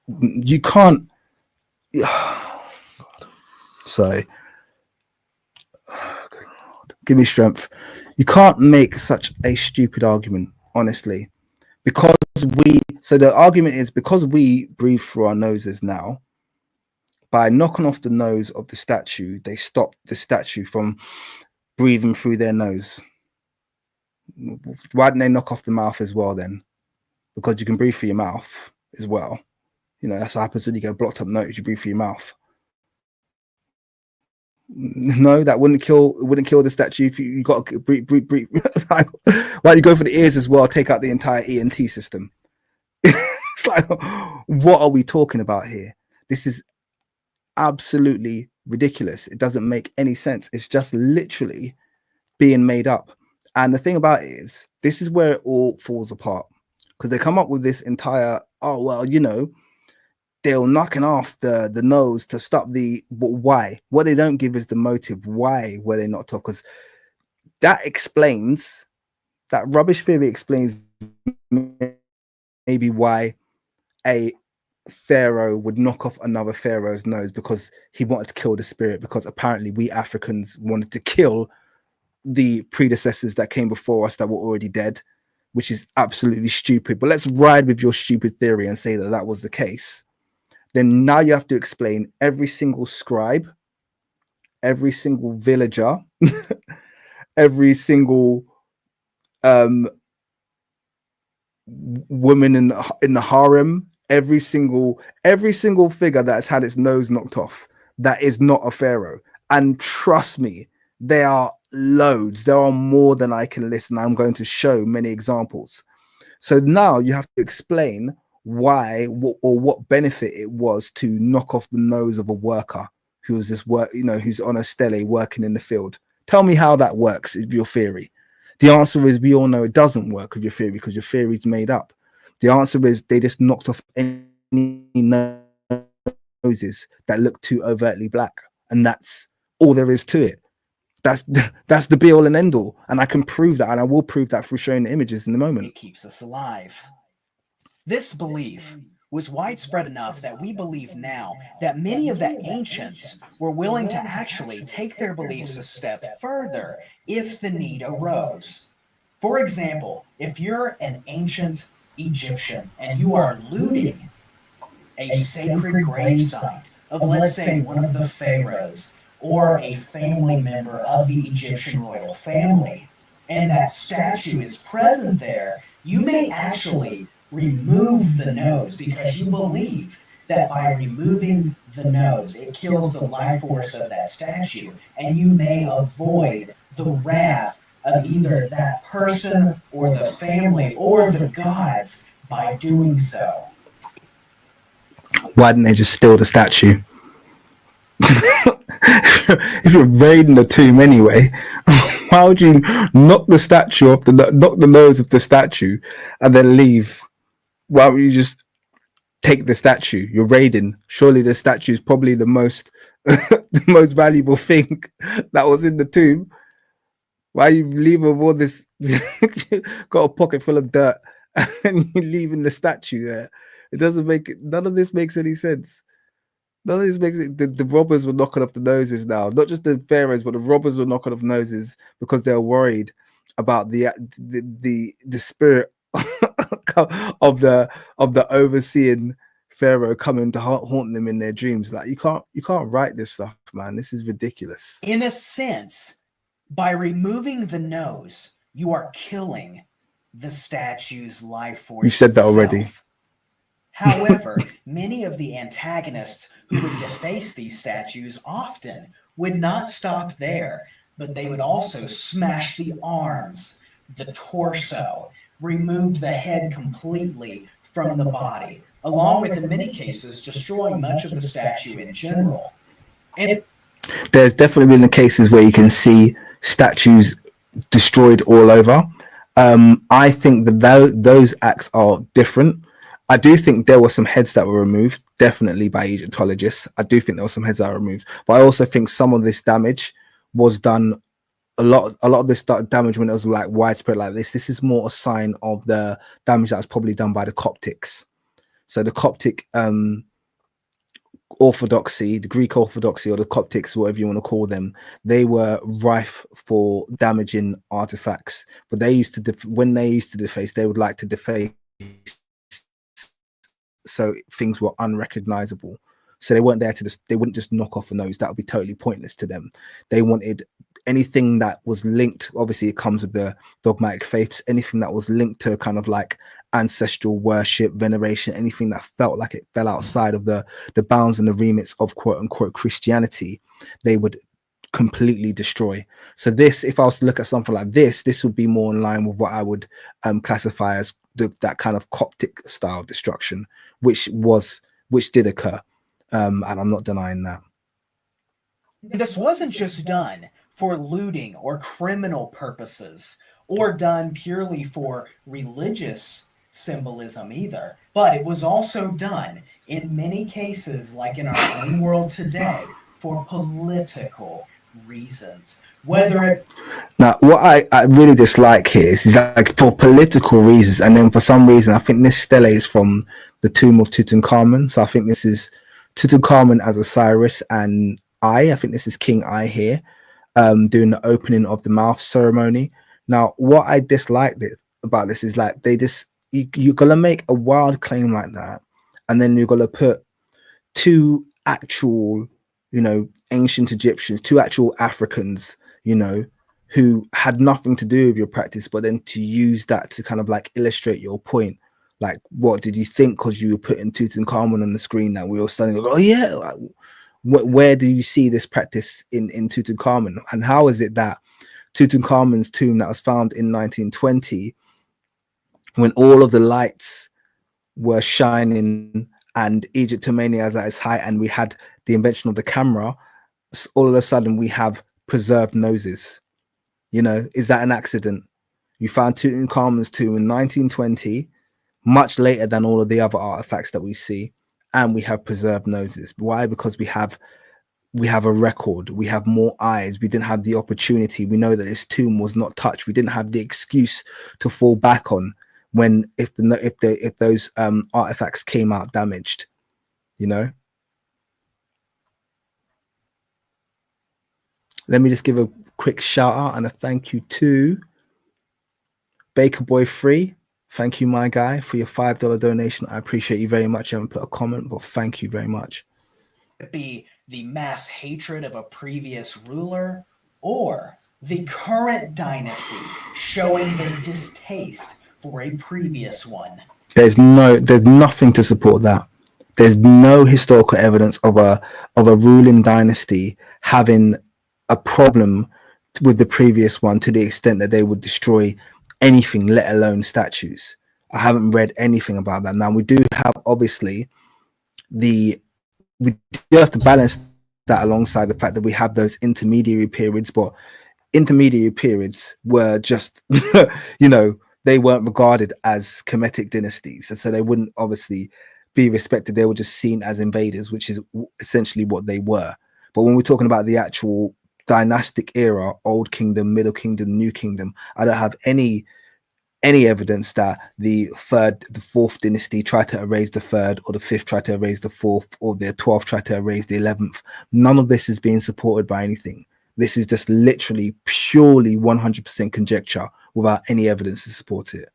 You can't. Sorry. Give me strength. You can't make such a stupid argument, honestly, because the argument is because we breathe through our noses now. By knocking off the nose of the statue, they stop the statue from breathing through their nose. Why didn't they knock off the mouth as well then? Because you can breathe through your mouth as well. You know, that's what happens when you get a blocked up nose, you breathe through your mouth. No, that wouldn't kill the statue if you got to breathe. Why don't you go for the ears as well? Take out the entire ENT system. It's like, what are we talking about here? This is absolutely ridiculous. It doesn't make any sense. It's just literally being made up. And the thing about it is, this is where it all falls apart, because they come up with this entire, oh well, you know, they're knocking off the nose to stop the, but why? What they don't give is the motive. Why were they knocked off? Because that rubbish theory explains maybe why a pharaoh would knock off another pharaoh's nose, because he wanted to kill the spirit, because apparently we Africans wanted to kill the predecessors that came before us that were already dead, which is absolutely stupid. But let's ride with your stupid theory and say that that was the case. Then now you have to explain every single scribe, every single villager, every single woman in the harem, every single figure that's had its nose knocked off that is not a pharaoh. And trust me, there are loads. There are more than I can list, and I'm going to show many examples. So now you have to explain why or what benefit it was to knock off the nose of a worker who was just who's on a stele working in the field. Tell me how that works with your theory. The answer is, we all know it doesn't work with your theory, because your theory is made up. The answer is, they just knocked off any noses that look too overtly black, and that's all there is to it. That's the be all and end all, and I can prove that, and I will prove that through showing the images in a moment. It keeps us alive. This belief was widespread enough that we believe now that many of the ancients were willing to actually take their beliefs a step further if the need arose. For example, if you're an ancient Egyptian and you are looting a sacred gravesite of, let's say, one of the pharaohs or a family member of the Egyptian royal family, and that statue is present there, you may actually remove the nose because you believe that by removing the nose, it kills the life force of that statue, and you may avoid the wrath of either that person or the family or the gods by doing so. Why didn't they just steal the statue? If you're raiding the tomb anyway, why would you knock the statue off knock the nose of the statue and then leave? Why would you just take the statue? You're raiding. Surely the statue is probably the most the most valuable thing that was in the tomb. Why you leave with all this? Got a pocket full of dirt and you're leaving the statue there. It doesn't make it. None of this makes any sense. None of this makes it. The robbers were knocking off the noses now. Not just the pharaohs, but the robbers were knocking off noses because they were worried about the spirit of the overseeing pharaoh coming to haunt them in their dreams. Like you can't write this stuff, man. This is ridiculous. In a sense, by removing the nose, you are killing the statue's life force. You said that already. However, many of the antagonists who would deface these statues often would not stop there, but they would also smash the arms, the torso, remove the head completely from the body, along with, in many cases, destroying much of the statue in general. And there's definitely been the cases where you can see statues destroyed all over. I think that those acts are different. I do think there were some heads that were removed, definitely by Egyptologists. I do think there were some heads that were removed, but I also think some of this damage was done. A lot of this damage, when it was like widespread like this is more a sign of the damage that was probably done by the Coptics. So the Coptic Orthodoxy, the Greek Orthodoxy, or the Coptics, whatever you want to call them, they were rife for damaging artifacts. But they used to, when they used to deface, they would like to deface so things were unrecognizable. So they weren't there to just, they wouldn't just knock off a nose. That would be totally pointless to them. They wanted anything that was linked, obviously it comes with the dogmatic faiths, anything that was linked to kind of like ancestral worship, veneration, anything that felt like it fell outside of the bounds and the remits of quote unquote Christianity, they would completely destroy. So this, if I was to look at something like this would be more in line with what I would classify as that kind of Coptic style destruction, which did occur. And I'm not denying that. This wasn't just done for looting or criminal purposes, or done purely for religious symbolism either, but it was also done in many cases, like in our own world today, for political reasons. Now, what I really dislike here is like for political reasons, and then for some reason, I think this stele is from the tomb of Tutankhamun. So I think this is Tutankhamun as Osiris, and I think this is King I here, doing the opening of the mouth ceremony. Now, what I disliked about this is like you're gonna make a wild claim like that, and then you're gonna put two actual, ancient Egyptians, two actual Africans, who had nothing to do with your practice, but then to use that to kind of like illustrate your point. Like, what did you think? Because you were putting Tutankhamun on the screen that we were suddenly like, oh yeah, where do you see this practice in Tutankhamun? And how is it that Tutankhamun's tomb that was found in 1920, when all of the lights were shining and Egyptomania is at its height, and we had the invention of the camera, all of a sudden we have preserved noses? Is that an accident? You found Tutankhamun's tomb in 1920, much later than all of the other artifacts that we see, and we have preserved noses. Why? Because we have a record, we have more eyes. We didn't have the opportunity. We know that this tomb was not touched. We didn't have the excuse to fall back on. when if those artifacts came out damaged, you know. Let me just give a quick shout out and a thank you to Baker Boy Free. Thank you, my guy, for your $5 donation. I appreciate you very much. I haven't put a comment, but thank you very much. Be the mass hatred of a previous ruler, or the current dynasty showing their distaste for a previous one. There's nothing to support that. There's no historical evidence of a ruling dynasty having a problem with the previous one to the extent that they would destroy anything, let alone statues. I haven't read anything about that. Now we do have, obviously, we do have to balance that alongside the fact that we have those intermediary periods, but intermediary periods were just, you know, they weren't regarded as Kemetic dynasties, and so they wouldn't obviously be respected. They were just seen as invaders, which is essentially what they were. But when we're talking about the actual dynastic era, Old Kingdom, Middle Kingdom, New Kingdom, I don't have any evidence that the fourth dynasty tried to erase the third, or the fifth tried to erase the fourth, or the 12th tried to erase the 11th. None of this is being supported by anything. This is just literally purely 100% conjecture without any evidence to support it.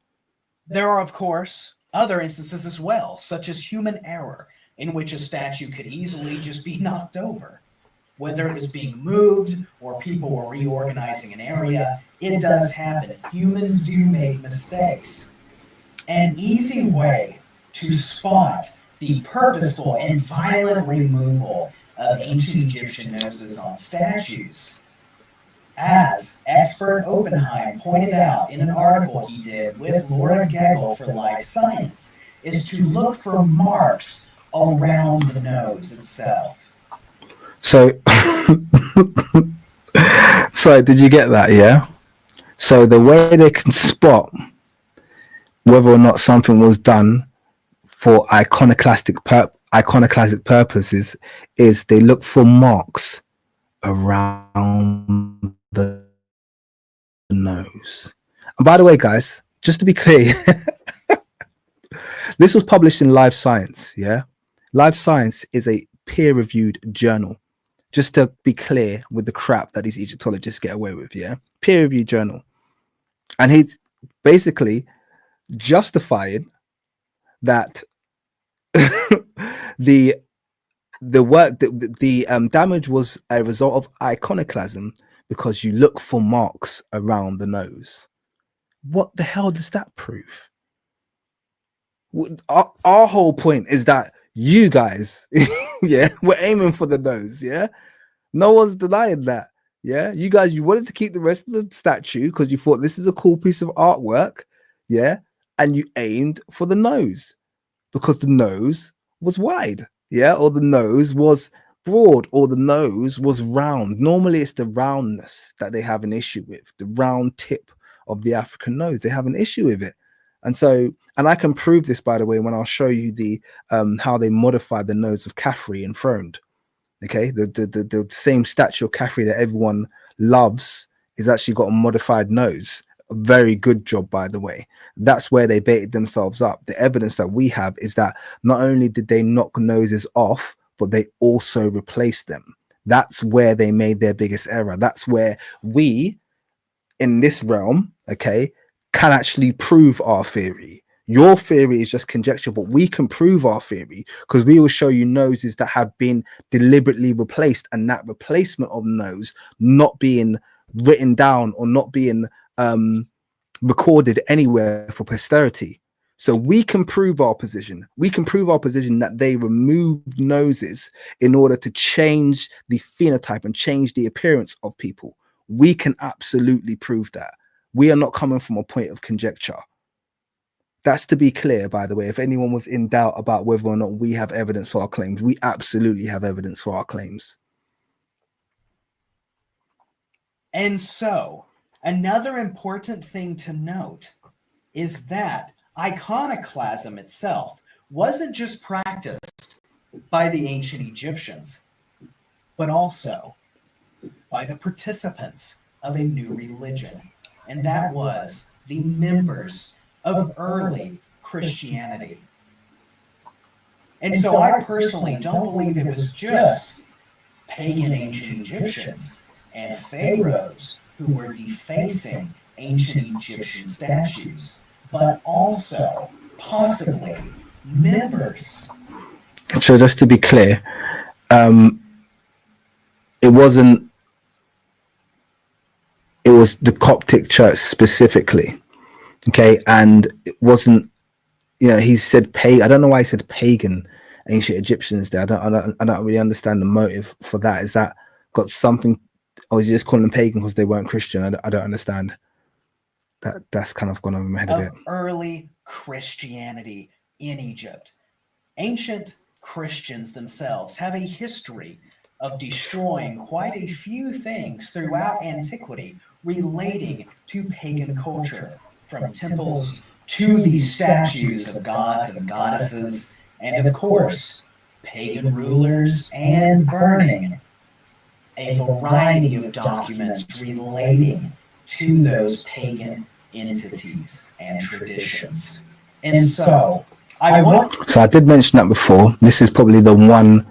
There are, of course, other instances as well, such as human error, in which a statue could easily just be knocked over. Whether it was being moved or people were reorganizing an area, it does happen. Humans do make mistakes. An easy way to spot the purposeful and violent removal of ancient Egyptian noses on statues, as expert Oppenheim pointed out in an article he did with Laura Gegel for Life Science, is to look for marks around the nose itself. So, so did you get that? Yeah. So the way they can spot whether or not something was done for iconoclastic purposes is they look for marks around the nose. And by the way, guys, just to be clear, this was published in Life Science. Yeah, Life Science is a peer-reviewed journal. Just to be clear with the crap that these Egyptologists get away with, yeah, peer-reviewed journal, and he's basically justifying that the damage was a result of iconoclasm because you look for marks around the nose. What the hell does that prove? Our whole point is that you guys, yeah, we're aiming for the nose, yeah. No one's denying that, yeah. You guys, you wanted to keep the rest of the statue because you thought this is a cool piece of artwork, yeah, and you aimed for the nose because the nose was wide, yeah, or the nose was broad, or the nose was round. Normally, it's the roundness that they have an issue with, the round tip of the African nose. They have an issue with it. And so, and I can prove this, by the way, when I'll show you the how they modified the nose of Khafre enthroned. Okay, the same statue of Khafre that everyone loves is actually got a modified nose. A very good job, by the way. That's where they baited themselves up. The evidence that we have is that not only did they knock noses off, but they also replaced them. That's where they made their biggest error. That's where we, in this realm, okay, can actually prove our theory. Your theory is just conjecture, but we can prove our theory because we will show you noses that have been deliberately replaced, and that replacement of nose not being written down or not being recorded anywhere for posterity. So we can prove our position. We can prove our position that they removed noses in order to change the phenotype and change the appearance of people. We can absolutely prove that. We are not coming from a point of conjecture. That's to be clear, by the way. If anyone was in doubt about whether or not we have evidence for our claims, we absolutely have evidence for our claims. And so, another important thing to note is that iconoclasm itself wasn't just practiced by the ancient Egyptians, but also by the participants of a new religion. And that was the members of early Christianity. And so I personally don't believe it was just pagan ancient Egyptians and pharaohs who were defacing ancient Egyptian statues, but also possibly members. So just to be clear, it was the Coptic church specifically, okay, and it wasn't, he said I don't know why he said pagan ancient Egyptians there. I don't really understand the motive for that. Is that got something, or is he just calling them pagan because they weren't Christian? I don't understand. That's kind of gone over my head a bit. Early Christianity in Egypt. Ancient Christians themselves have a history of destroying quite a few things throughout antiquity relating to pagan culture, from temples to these statues of gods and goddesses, and of course, pagan rulers, and burning a variety of documents relating to those pagan entities and traditions. And so I did mention that before. This is probably the one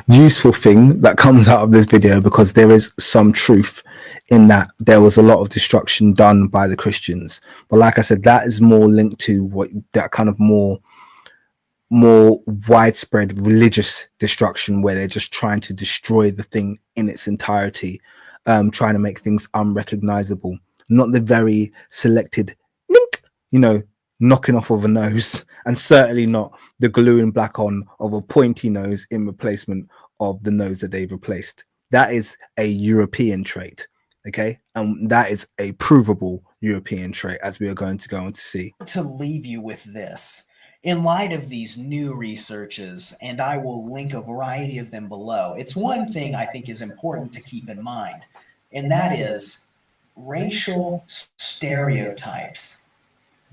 useful thing that comes out of this video, because there is some truth in that there was a lot of destruction done by the Christians. But like I said, that is more linked to what that kind of more widespread religious destruction, where they're just trying to destroy the thing in its entirety, trying to make things unrecognizable, not the very selected knocking off of a nose, and certainly not the glue and black on of a pointy nose in replacement of the nose that they've replaced. That is a European trait, okay, and that is a provable European trait, as we are going to go on to see. To leave you with this, in light of these new researches, and I will link a variety of them below, it's one thing I think is important to keep in mind, and that is racial stereotypes.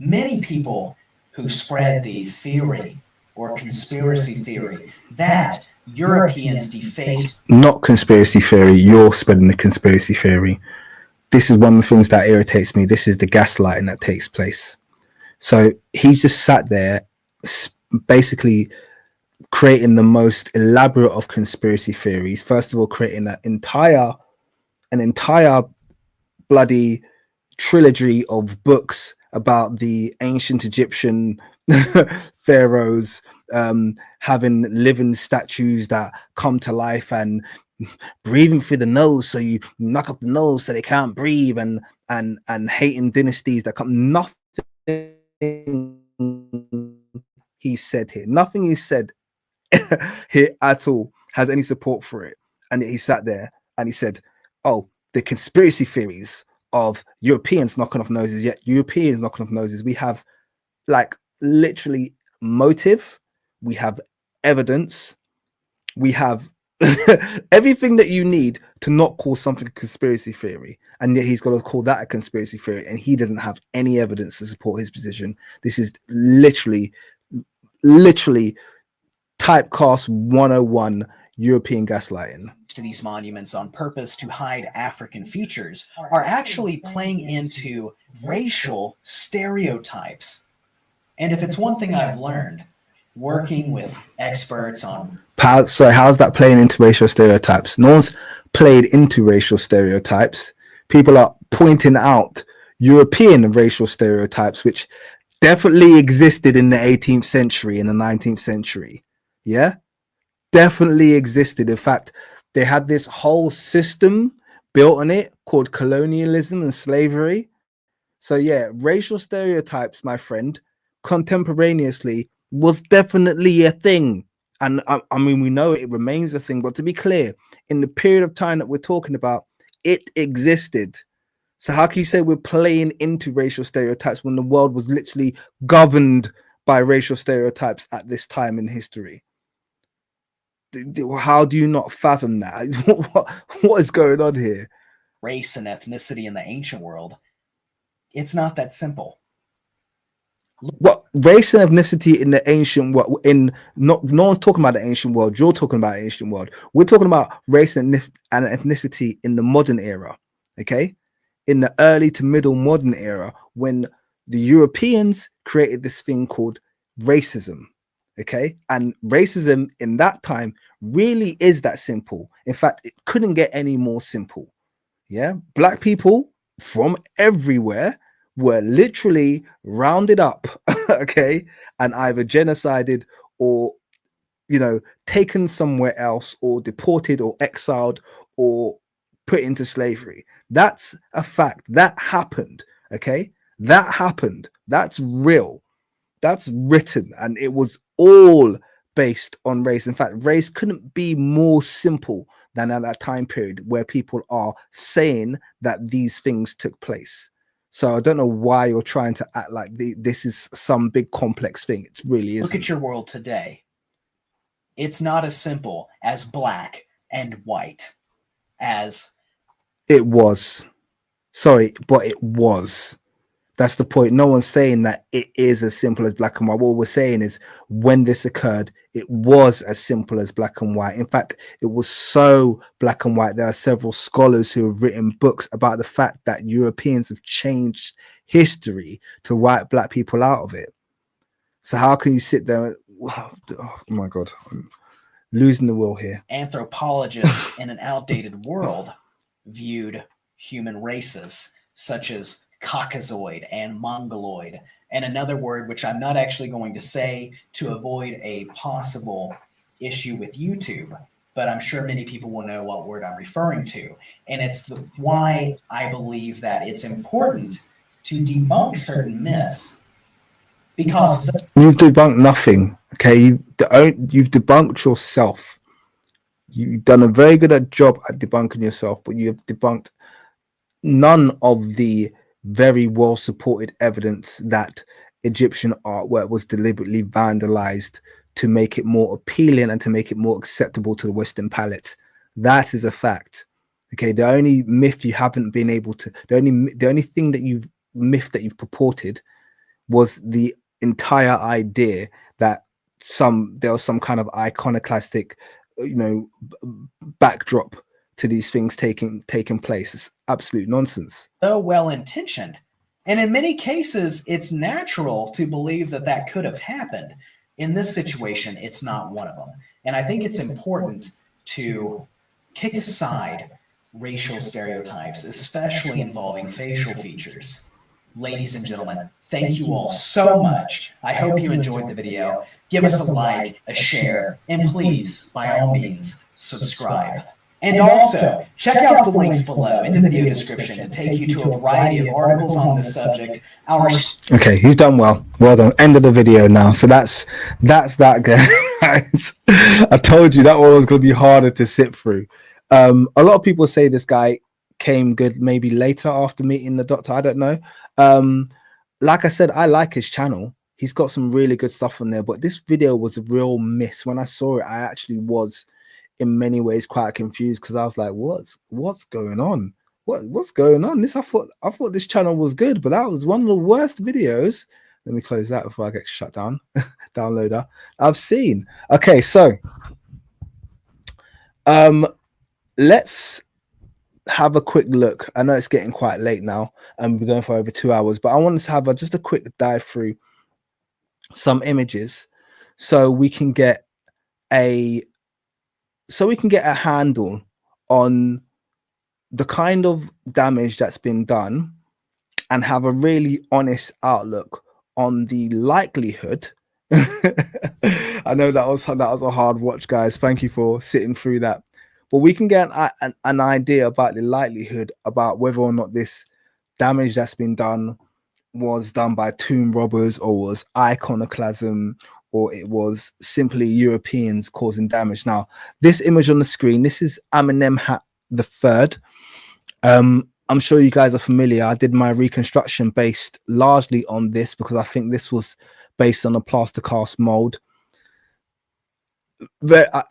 Many people who spread the theory or conspiracy theory that Europeans defaced... Not conspiracy theory, you're spreading the conspiracy theory. This is one of the things that irritates me. This is the gaslighting that takes place. So he's just sat there basically creating the most elaborate of conspiracy theories. First of all, creating an entire bloody trilogy of books about the ancient Egyptian pharaohs having living statues that come to life and breathing through the nose, so you knock off the nose so they can't breathe, and hating dynasties that come. Nothing he said here, nothing he said here at all has any support for it. And he sat there and he said, oh, the conspiracy theories of Europeans knocking off noses, yet Europeans knocking off noses. We have like literally motive, we have evidence, we have everything that you need to not call something a conspiracy theory, and yet he's got to call that a conspiracy theory, and he doesn't have any evidence to support his position. This is literally typecast 101 European gaslighting. To these monuments on purpose to hide African features are actually playing into racial stereotypes. And if it's one thing I've learned working with experts on... how's that playing into racial stereotypes? No one's played into racial stereotypes. People are pointing out European racial stereotypes, which definitely existed in the 18th century and the 19th century. Yeah, definitely existed. In fact, they had this whole system built on it called colonialism and slavery. So yeah, racial stereotypes, my friend, contemporaneously was definitely a thing. And I mean, we know it remains a thing, but to be clear, in the period of time that we're talking about, it existed. So how can you say we're playing into racial stereotypes when the world was literally governed by racial stereotypes at this time in history? How do you not fathom that? What is going on here? Race and ethnicity in the ancient world, it's not that simple. What race and ethnicity in the ancient world? No one's talking about the ancient world. You're talking about the ancient world. We're talking about race and ethnicity in the modern era. Okay, in the early to middle modern era, when the Europeans created this thing called racism. Okay, and racism in that time really is that simple. In fact, it couldn't get any more simple. Yeah, black people from everywhere were literally rounded up, okay, and either genocided or, you know, taken somewhere else or deported or exiled or put into slavery. That's a fact. That happened. Okay, that happened. That's real. That's written, and it was all based on race. In fact, race couldn't be more simple than at that time period where people are saying that these things took place. So I don't know why you're trying to act like this is some big complex thing. It really isn't. Look at your world today. It's not as simple as black and white as it was. Sorry, but it was. That's the point. No one's saying that it is as simple as black and white. What we're saying is when this occurred, it was as simple as black and white. In fact, it was so black and white. There are several scholars who have written books about the fact that Europeans have changed history to wipe black people out of it. So how can you sit there? Oh my God, I'm losing the will here. Anthropologists in an outdated world viewed human races such as Caucasoid and Mongoloid, and another word which I'm not actually going to say to avoid a possible issue with YouTube, but I'm sure many people will know what word I'm referring to. And it's why I believe that it's important to debunk certain myths, because you've debunked nothing. Okay, you've debunked yourself. You've done a very good job at debunking yourself, but you have debunked none of the very well supported evidence that Egyptian artwork was deliberately vandalized to make it more appealing and to make it more acceptable to the Western palate. That is a fact. Okay, the only myth you haven't been able to, the only thing that you've purported was the entire idea that there was some kind of iconoclastic, you know, backdrop to these things taking place. It's absolute nonsense. Though well-intentioned, and in many cases it's natural to believe that that could have happened. In this situation, it's not one of them. And I think it's important to kick aside racial stereotypes, especially involving facial features. Ladies and gentlemen, thank you all so much. I hope you enjoyed the video. Give us a like, a share, and please, by all means, subscribe. And also, check out the links below in the video description to take you to a variety of articles on this subject. Okay, he's done well. Well done. End of the video now. So that's that, guys. I told you that one was going to be harder to sit through. A lot of people say this guy came good maybe later after meeting the doctor. I don't know. Like I said, I like his channel. He's got some really good stuff on there. But this video was a real miss. When I saw it, I actually was in many ways quite confused because I was like, what's going on? What's going on? I thought this channel was good, but that was one of the worst videos. Let me close that before I get shut down. Downloader I've seen. Okay, so let's have a quick look. I know it's getting quite late now and we're going for over 2 hours, but I wanted to have just a quick dive through some images so we can get a handle on the kind of damage that's been done and have a really honest outlook on the likelihood. I know that was a hard watch, guys. Thank you for sitting through that. But we can get an idea about the likelihood about whether or not this damage that's been done was done by tomb robbers or was iconoclasm, or it was simply Europeans causing damage. Now, this image on the screen, this is Amenemhat III. I'm sure you guys are familiar. I did my reconstruction based largely on this because I think this was based on a plaster cast mold.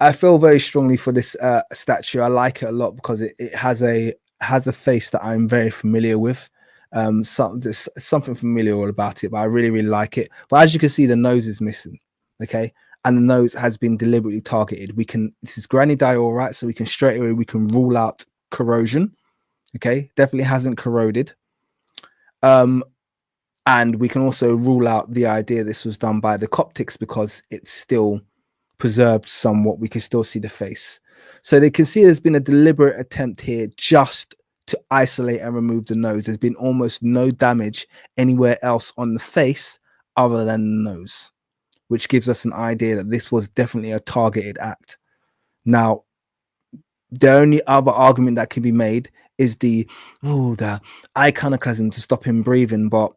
I feel very strongly for this statue. I like it a lot because it has a face that I'm very familiar with. There's something familiar about it, but I really, really like it. But as you can see, the nose is missing. Okay, and the nose has been deliberately targeted. This is granny diorite, so we can rule out corrosion. Okay, definitely hasn't corroded. And And we can also rule out the idea this was done by the Coptics because it's still preserved somewhat. We can still see the face. So they can see there's been a deliberate attempt here just to isolate and remove the nose. There's been almost no damage anywhere else on the face other than the nose, which gives us an idea that this was definitely a targeted act. Now, the only other argument that can be made is the iconoclasm to stop him breathing, but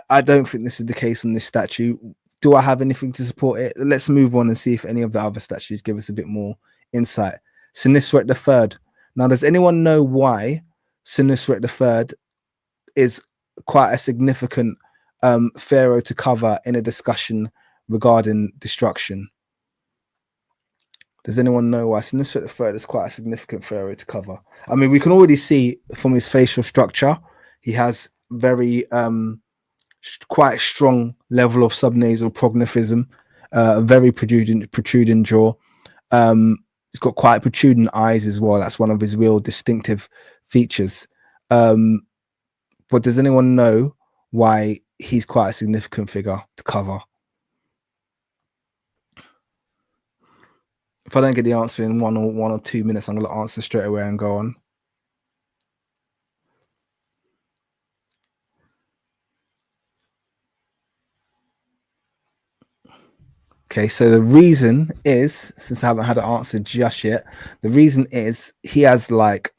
I don't think this is the case on this statue. Do I have anything to support it? Let's move on and see if any of the other statues give us a bit more insight. Senusret III. Now, does anyone know why Senusret III is quite a significant pharaoh to cover in a discussion regarding destruction? Does anyone know why Senusret III is quite a significant pharaoh to cover? I mean, we can already see from his facial structure, he has very quite strong level of subnasal prognathism, very protruding jaw. He's got quite protruding eyes as well. That's one of his real distinctive features. But does anyone know why he's quite a significant figure to cover? If I don't get the answer in one or 2 minutes, I'm going to answer straight away and go on. Okay, so the reason is, since I haven't had an answer just yet, the reason is he has, like,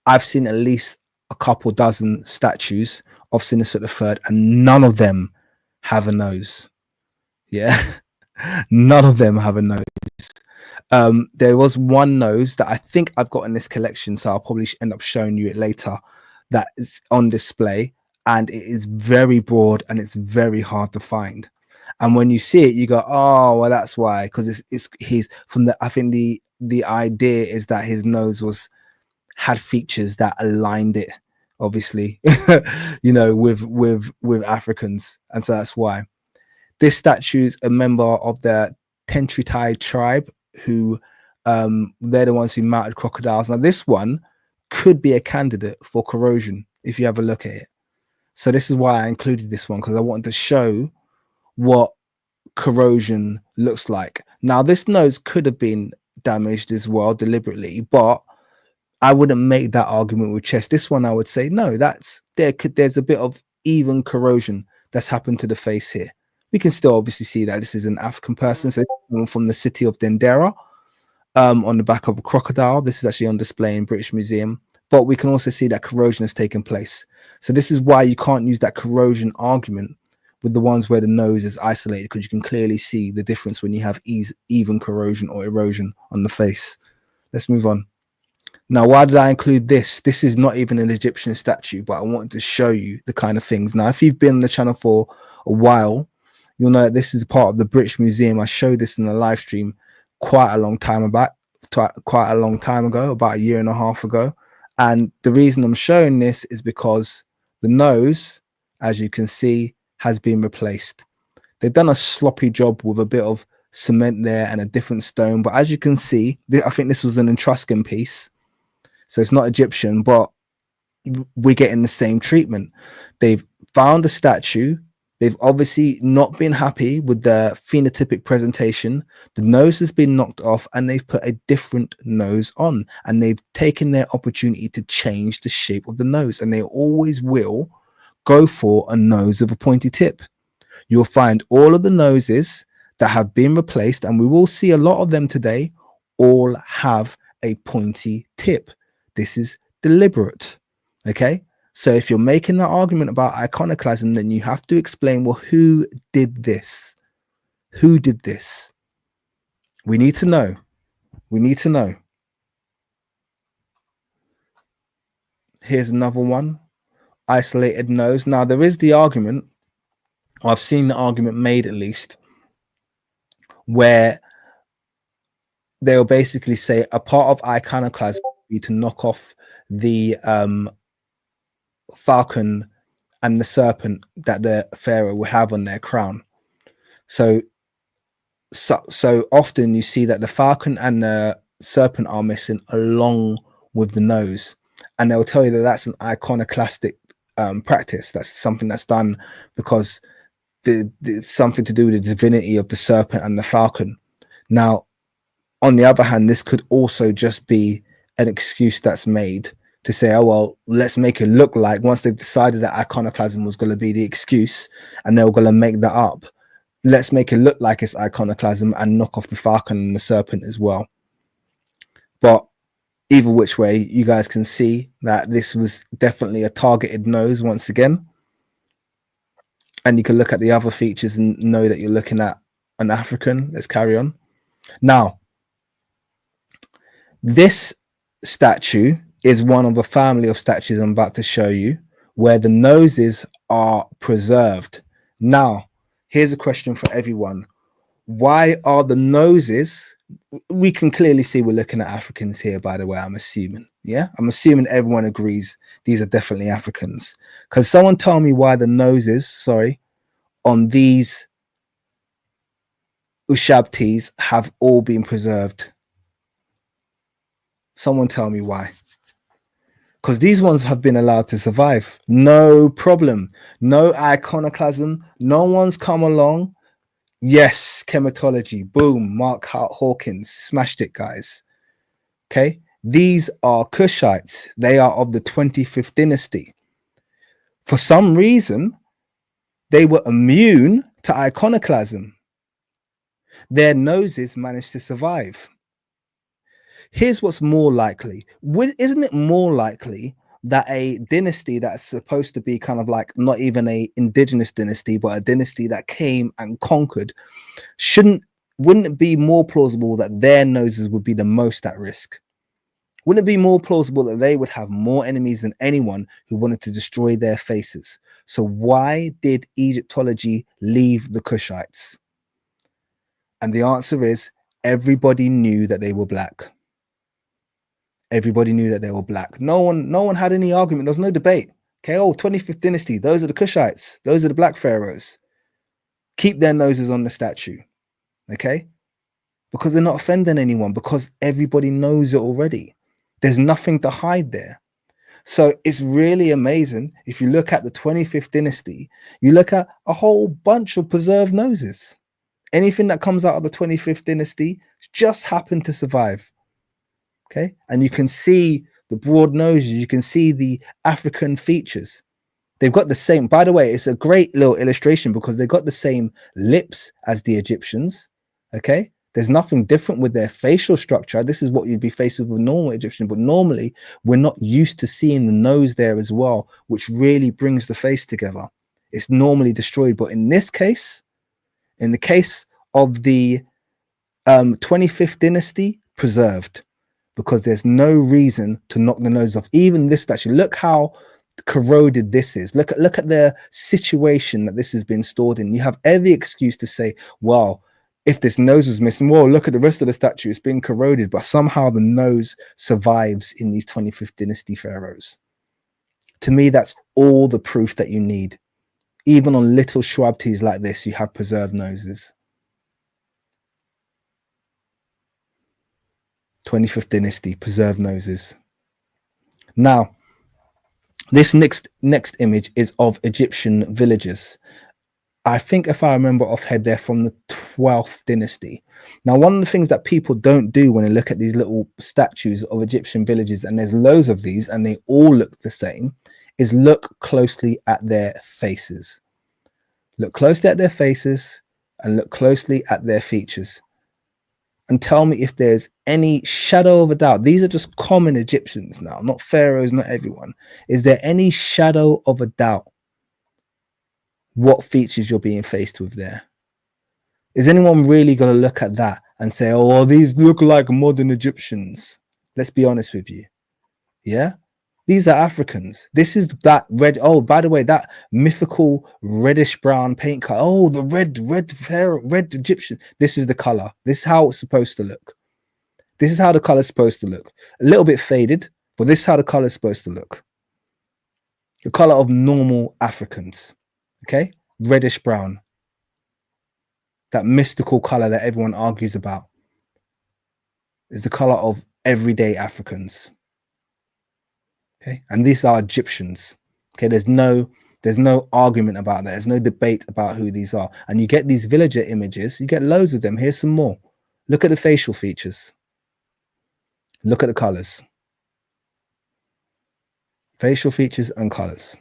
I've seen at least a couple dozen statues of Senusret III, and none of them have a nose. Yeah, none of them have a nose. There was one nose that I think I've got in this collection, so I'll probably end up showing you it later, that is on display, and it is very broad and it's very hard to find. And when you see it, you go, oh, well, that's why, because he's from the, I think the idea is that his nose had features that aligned it, obviously, you know, with Africans, and so that's why. This statue's a member of the Tentritai tribe, who they're the ones who mounted crocodiles. Now, this one could be a candidate for corrosion if you have a look at it. So this is why I included this one, because I wanted to show what corrosion looks like. Now, this nose could have been damaged as well deliberately, but I wouldn't make that argument with chest. This one, I would say no, there's a bit of even corrosion that's happened to the face here. We can still obviously see that this is an African person, so from the city of Dendera, on the back of a crocodile. This is actually on display in British Museum, but we can also see that corrosion has taken place. So this is why you can't use that corrosion argument with the ones where the nose is isolated, because you can clearly see the difference when you have even corrosion or erosion on the face. Let's move on. Now, why did I include this? This is not even an Egyptian statue, but I wanted to show you the kind of things. Now, if you've been on the channel for a while, you'll know that this is part of the British Museum. I showed this in a live stream quite a long time ago, about a year and a half ago. And the reason I'm showing this is because the nose, as you can see, has been replaced. They've done a sloppy job with a bit of cement there and a different stone. But as you can see, I think this was an Etruscan piece. So it's not Egyptian, but we're getting the same treatment. They've found a statue. They've obviously not been happy with the phenotypic presentation. The nose has been knocked off and they've put a different nose on, and they've taken their opportunity to change the shape of the nose, and they always will go for a nose with a pointy tip. You'll find all of the noses that have been replaced, and we will see a lot of them today, all have a pointy tip. This is deliberate. Okay. So if you're making that argument about iconoclasm, then you have to explain, well, who did this? Who did this? We need to know. We need to know. Here's another one. Isolated nose. Now, there is the argument, or I've seen the argument made at least, where they'll basically say a part of iconoclasm would be to knock off the falcon and the serpent that the pharaoh will have on their crown. So often you see that the falcon and the serpent are missing along with the nose, and they'll tell you that that's an iconoclastic practice. That's something that's done because it's something to do with the divinity of the serpent and the falcon. Now, on the other hand, this could also just be an excuse that's made to say, oh, well, let's make it look like, once they've decided that iconoclasm was going to be the excuse and they were going to make that up, let's make it look like it's iconoclasm and knock off the falcon and the serpent as well. But either which way, you guys can see that this was definitely a targeted nose once again. And you can look at the other features and know that you're looking at an African. Let's carry on. Now, this statue is one of a family of statues I'm about to show you where the noses are preserved. Now, here's a question for everyone. Why are the noses? We can clearly see we're looking at Africans here, by the way, I'm assuming. Yeah, I'm assuming everyone agrees these are definitely Africans. Because someone tell me why the noses, on these Ushabtis have all been preserved. Someone tell me why. Because these ones have been allowed to survive. No problem. No iconoclasm. No one's come along. Yes, chematology. Boom. Mark Hawkins. Smashed it, guys. Okay. These are Kushites. They are of the 25th dynasty. For some reason, they were immune to iconoclasm. Their noses managed to survive. Here's what's more likely. Isn't it more likely that a dynasty that's supposed to be kind of like not even a indigenous dynasty, but a dynasty that came and conquered, wouldn't it be more plausible that their noses would be the most at risk? Wouldn't it be more plausible that they would have more enemies than anyone who wanted to destroy their faces? So why did Egyptology leave the Kushites? And the answer is everybody knew that they were black. Everybody knew that they were black. No one had any argument. There was no debate. Okay, 25th dynasty, those are the Kushites. Those are the black pharaohs. Keep their noses on the statue. Okay? Because they're not offending anyone, because everybody knows it already. There's nothing to hide there. So it's really amazing. If you look at the 25th dynasty, you look at a whole bunch of preserved noses. Anything that comes out of the 25th dynasty just happened to survive. Okay, and you can see the broad noses, you can see the African features. They've got the same, by the way, it's a great little illustration because they've got the same lips as the Egyptians. Okay, there's nothing different with their facial structure. This is what you'd be faced with a normal Egyptian, but normally we're not used to seeing the nose there as well, which really brings the face together. It's normally destroyed, but in this case, in the case of the 25th dynasty, preserved. Because there's no reason to knock the nose off. Even this statue, look how corroded this is. Look at the situation that this has been stored in. You have every excuse to say, well, if this nose was missing, well, look at the rest of the statue, it's been corroded, but somehow the nose survives in these 25th dynasty pharaohs. To me, that's all the proof that you need. Even on little shrubties like this, you have preserved noses. 25th dynasty, preserved noses. Now, this next image is of Egyptian villages. I think if I remember offhand, they're from the 12th dynasty. Now, one of the things that people don't do when they look at these little statues of Egyptian villages, and there's loads of these and they all look the same, is look closely at their faces. Look closely at their faces and look closely at their features. And tell me if there's any shadow of a doubt. These are just common Egyptians now, not pharaohs, not everyone. Is there any shadow of a doubt what features you're being faced with there? Is anyone really going to look at that and say, oh, well, these look like modern Egyptians? Let's be honest with you. Yeah? These are Africans. This is that red. Oh, by the way, that mythical reddish brown paint color. Oh, the red Egyptian. This is the color. This is how it's supposed to look. This is how the color is supposed to look. A little bit faded, but this is how the color is supposed to look. The color of normal Africans. Okay? Reddish brown. That mystical color that everyone argues about is the color of everyday Africans. Okay, and these are Egyptians. Okay, there's no argument about that. There's no debate about who these are. And you get these villager images, you get loads of them. Here's some more. Look at the facial features. Look at the colors. Facial features and colors.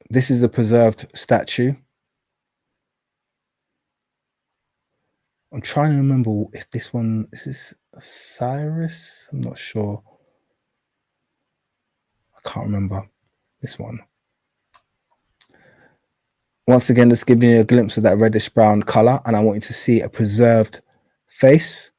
This is a preserved statue. I'm trying to remember if this one, is this Osiris? I'm not sure. I can't remember this one. Once again, let's give you a glimpse of that reddish brown color, and I want you to see a preserved face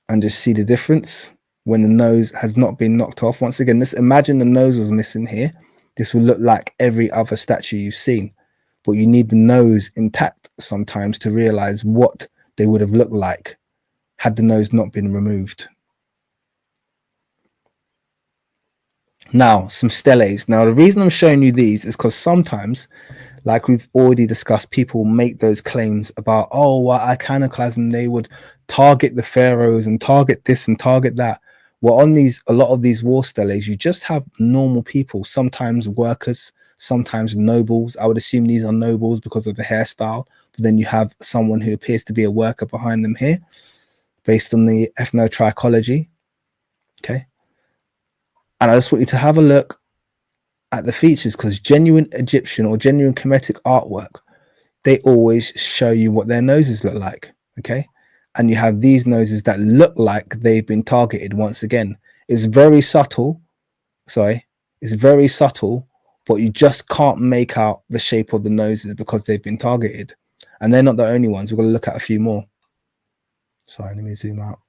and just see the difference when the nose has not been knocked off. Once again, let's imagine the nose was missing here. This will look like every other statue you've seen, but you need the nose intact sometimes to realize what they would have looked like had the nose not been removed. Now, some steles. Now, the reason I'm showing you these is because sometimes, like we've already discussed, people make those claims about, oh, well, iconoclasm, they would target the pharaohs and target this and target that. Well, on a lot of these war steles, you just have normal people, sometimes workers, sometimes nobles. I would assume these are nobles because of the hairstyle. But then you have someone who appears to be a worker behind them here, based on the ethnotrichology. Okay. And I just want you to have a look at the features, because genuine Egyptian or genuine Kemetic artwork, they always show you what their noses look like. Okay. And you have these noses that look like they've been targeted once again. It's very subtle. It's very subtle, but you just can't make out the shape of the noses because they've been targeted. And they're not the only ones. We're going to look at a few more. Sorry, let me zoom out.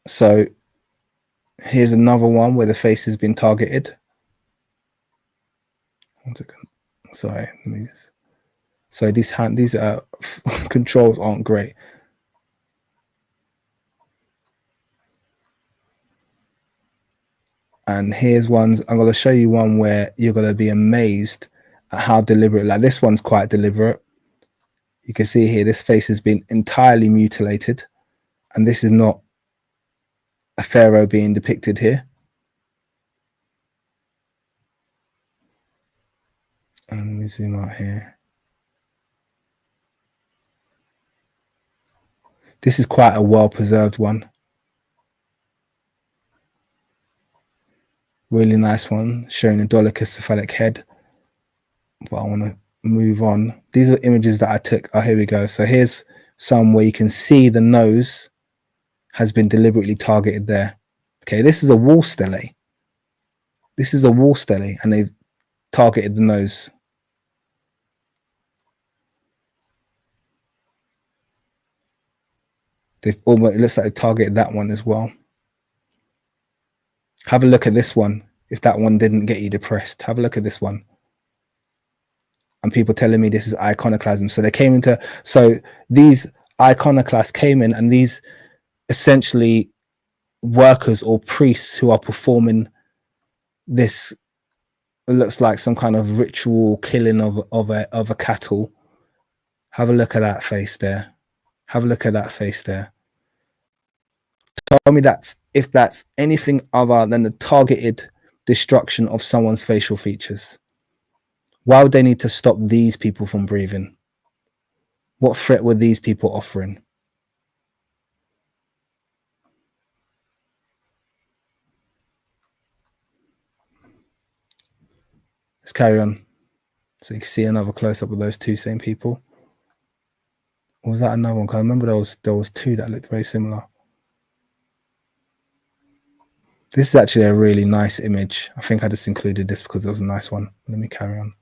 So here's another one where the face has been targeted. Sorry, so these controls aren't great. And here's ones, I'm going to show you one where you're going to be amazed at how deliberate, like this one's quite deliberate. You can see here, this face has been entirely mutilated, and this is not a pharaoh being depicted here. And let me zoom out here. This is quite a well-preserved one. Really nice one, showing a dolichocephalic head. But I want to move on. These are images that I took. Oh, here we go. So here's some where you can see the nose has been deliberately targeted there. Okay, this is a wall stele. This is a wall stele, and they've targeted the nose. They've almost, it looks like they targeted that one as well. Have a look at this one. If that one didn't get you depressed, have a look at this one. And people telling me this is iconoclasm. So they came into, so these iconoclasts came in, and these essentially workers or priests who are performing this, it looks like some kind of ritual killing of a cattle. Have a look at that face there. Have a look at that face there. Tell me if that's anything other than the targeted destruction of someone's facial features. Why would they need to stop these people from breathing? What threat were these people offering? Let's carry on. So you can see another close-up of those two same people. Or was that another one? Because I remember there was two that looked very similar. This is actually a really nice image. I think I just included this because it was a nice one. Let me carry on.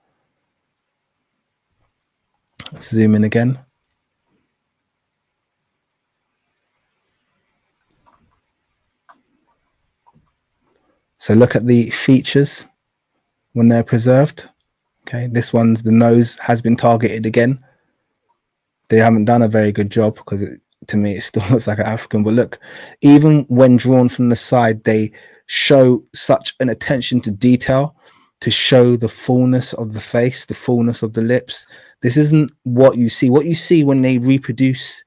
Let's zoom in again. So look at the features when they're preserved. Okay, this one's, the nose has been targeted again. They haven't done a very good job because to me, it still looks like an African. But look, even when drawn from the side, they show such an attention to detail to show the fullness of the face, the fullness of the lips. This isn't what you see. What you see when they reproduce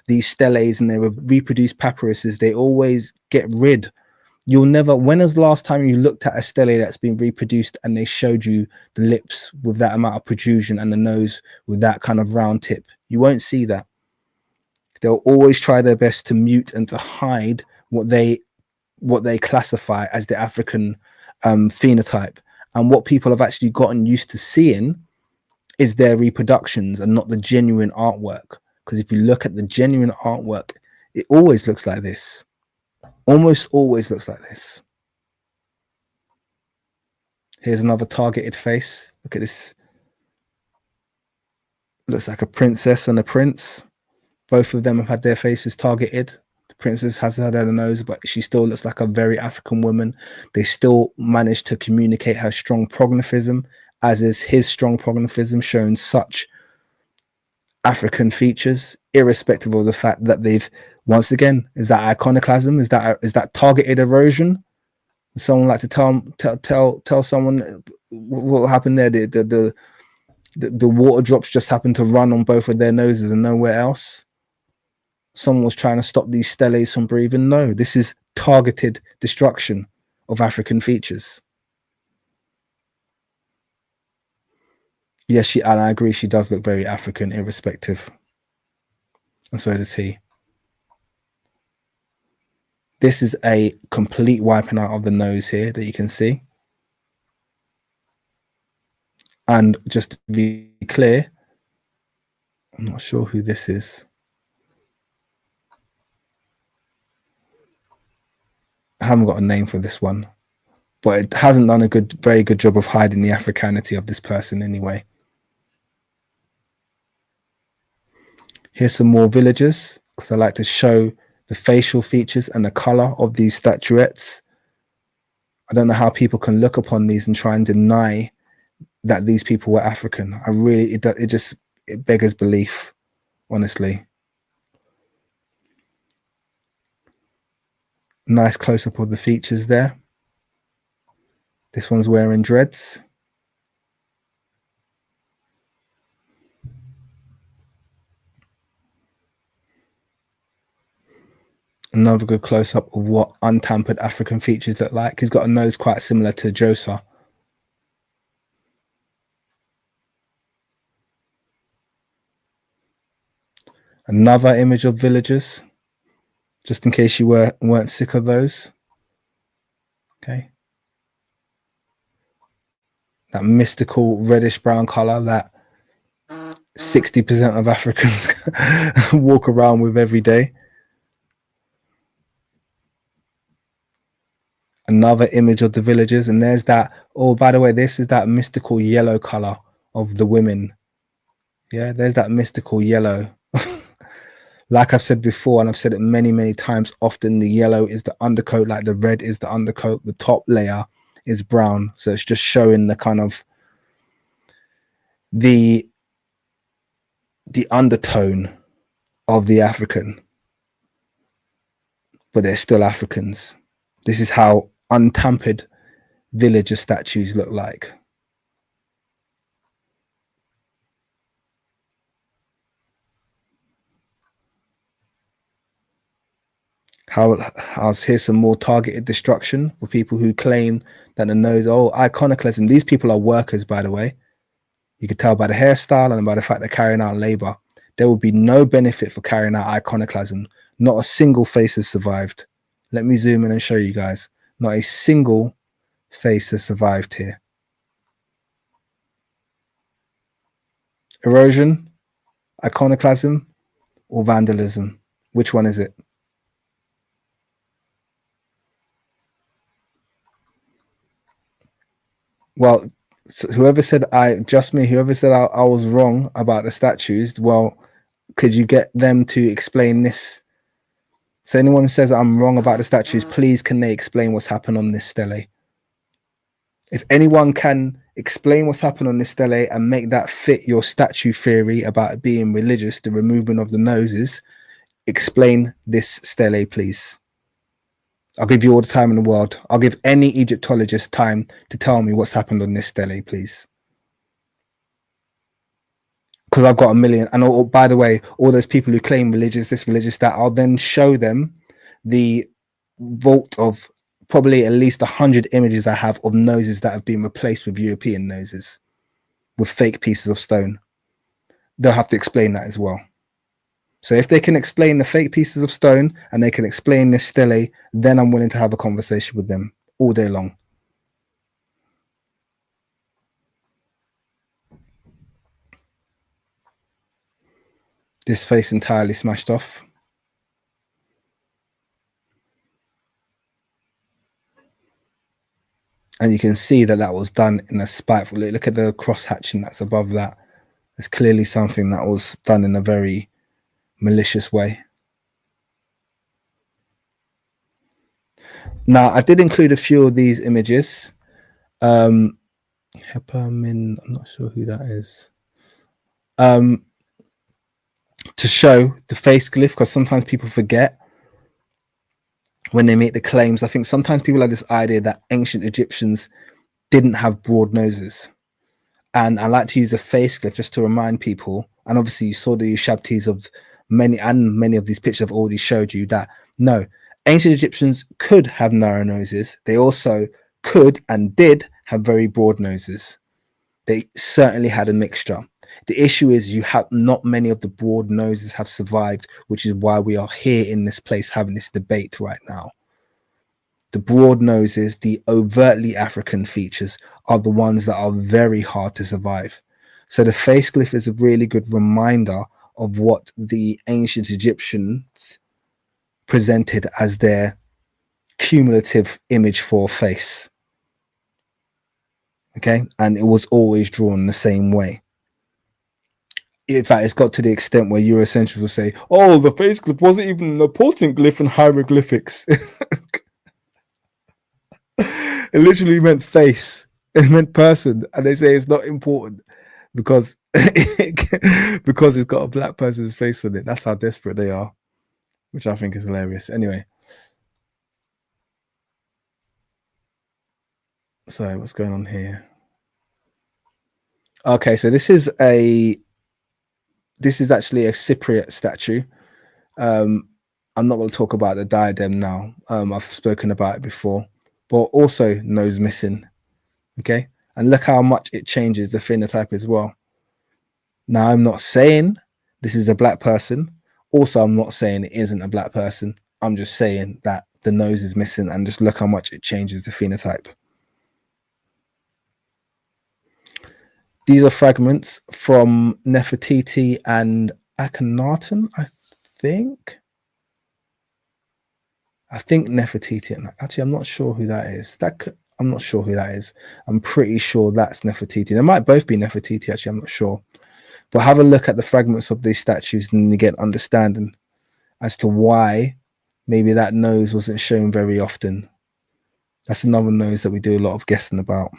these steles and they reproduce papyruses, they always get rid. You'll never, when was the last time you looked at a stele that's been reproduced and they showed you the lips with that amount of protrusion and the nose with that kind of round tip? You won't see that. They'll always try their best to mute and to hide what they classify as the African phenotype. And what people have actually gotten used to seeing is their reproductions and not the genuine artwork. Because if you look at the genuine artwork, it always looks like this. Almost always looks like this. Here's another targeted face. Look at this. Looks like a princess and a prince. Both of them have had their faces targeted. The princess has had her nose, but she still looks like a very African woman. They still managed to communicate her strong prognathism, as is his strong prognathism, showing such African features, irrespective of the fact that they've, once again, is that iconoclasm? Is that targeted erosion? Would someone like to tell someone what happened there? The water drops just happened to run on both of their noses and nowhere else. Someone was trying to stop these steles from breathing. No, this is targeted destruction of African features. Yes, and I agree, she does look very African, irrespective. And so does he. This is a complete wiping out of the nose here that you can see. And just to be clear, I'm not sure who this is. I haven't got a name for this one, but it hasn't done a very good job of hiding the Africanity of this person anyway. Here's some more villagers, because I like to show the facial features and the color of these statuettes. I don't know how people can look upon these and try and deny that these people were African. It beggars belief, honestly. Nice close-up of the features there. This one's wearing dreads. Another good close-up of what untampered African features look like. He's got a nose quite similar to Josa. Another image of villagers, just in case you weren't sick of those. Okay. That mystical reddish brown color that 60% of Africans walk around with every day. Another image of the villagers, and there's that. Oh, by the way, this is that mystical yellow color of the women. Yeah, there's that mystical yellow. Like I've said before, and I've said it many, many times, often the yellow is the undercoat, like the red is the undercoat. The top layer is brown. So it's just showing the kind of the undertone of the African. But they're still Africans. This is how untampered villager statues look like. Here's some more targeted destruction for people who claim that the nose, iconoclasm. These people are workers, by the way. You can tell by the hairstyle and by the fact they're carrying out labor. There will be no benefit for carrying out iconoclasm. Not a single face has survived. Let me zoom in and show you guys. Not a single face has survived here. Erosion, iconoclasm, or vandalism? Which one is it? Well, whoever said I was wrong about the statues, well, could you get them to explain this? So anyone who says I'm wrong about the statues, please can they explain what's happened on this stele? If anyone can explain what's happened on this stele and make that fit your statue theory about it being religious, the removing of the noses, explain this stele, please. I'll give you all the time in the world. I'll give any Egyptologist time to tell me what's happened on this stele, please. Because I've got a million. And by the way, all those people who claim religious, this, religious, that, I'll then show them the vault of probably at least 100 images I have of noses that have been replaced with European noses, with fake pieces of stone. They'll have to explain that as well. So if they can explain the fake pieces of stone and they can explain this stele, then I'm willing to have a conversation with them all day long. This face entirely smashed off. And you can see that that was done in a spiteful. Look at the cross hatching that's above that. It's clearly something that was done in a very malicious way. Now, I did include a few of these images. Heppermin, I'm not sure who that is. To show the face glyph, because sometimes people forget when they make the claims. I think sometimes people have this idea that ancient Egyptians didn't have broad noses. And I like to use a face glyph just to remind people. And obviously you saw the Ushabtis of many of these pictures I've already showed you that no, ancient Egyptians could have narrow noses. They also could and did have very broad noses. They certainly had a mixture. The issue is you have not many of the broad noses have survived, which is why we are here in this place having this debate right now. The broad noses, the overtly African features, are the ones that are very hard to survive. So the face glyph is a really good reminder of what the ancient Egyptians presented as their cumulative image for a face. Okay, and it was always drawn the same way. In fact, it's got to the extent where Eurocentrists will say, oh, the face glyph wasn't even an important glyph in hieroglyphics. It literally meant face. It meant person. And they say it's not important because, because it's got a black person's face on it. That's how desperate they are, which I think is hilarious. Anyway. So what's going on here? Okay, so this is actually a Cypriot statue. I'm not going to talk about the diadem now. I've spoken about it before, but also nose missing. Okay, and look how much it changes the phenotype as well. Now, I'm not saying this is a black person. Also, I'm not saying it isn't a black person. I'm just saying that the nose is missing, and just look how much it changes the phenotype. These are fragments from Nefertiti and Akhenaten, I think. Nefertiti. Actually, I'm not sure who that is. I'm not sure who that is. I'm pretty sure that's Nefertiti. They might both be Nefertiti, actually, I'm not sure. But have a look at the fragments of these statues and you get an understanding as to why maybe that nose wasn't shown very often. That's another nose that we do a lot of guessing about.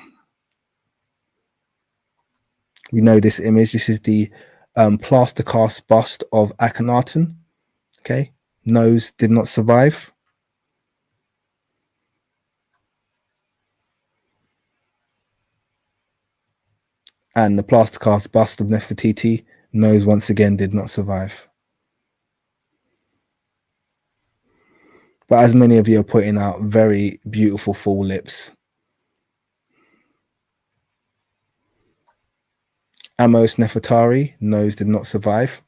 We know this image. This is the plaster cast bust of Akhenaten. Okay, nose did not survive. And the plaster cast bust of Nefertiti, nose once again did not survive. But as many of you are pointing out, very beautiful full lips. Amos Nefertari, nose did not survive.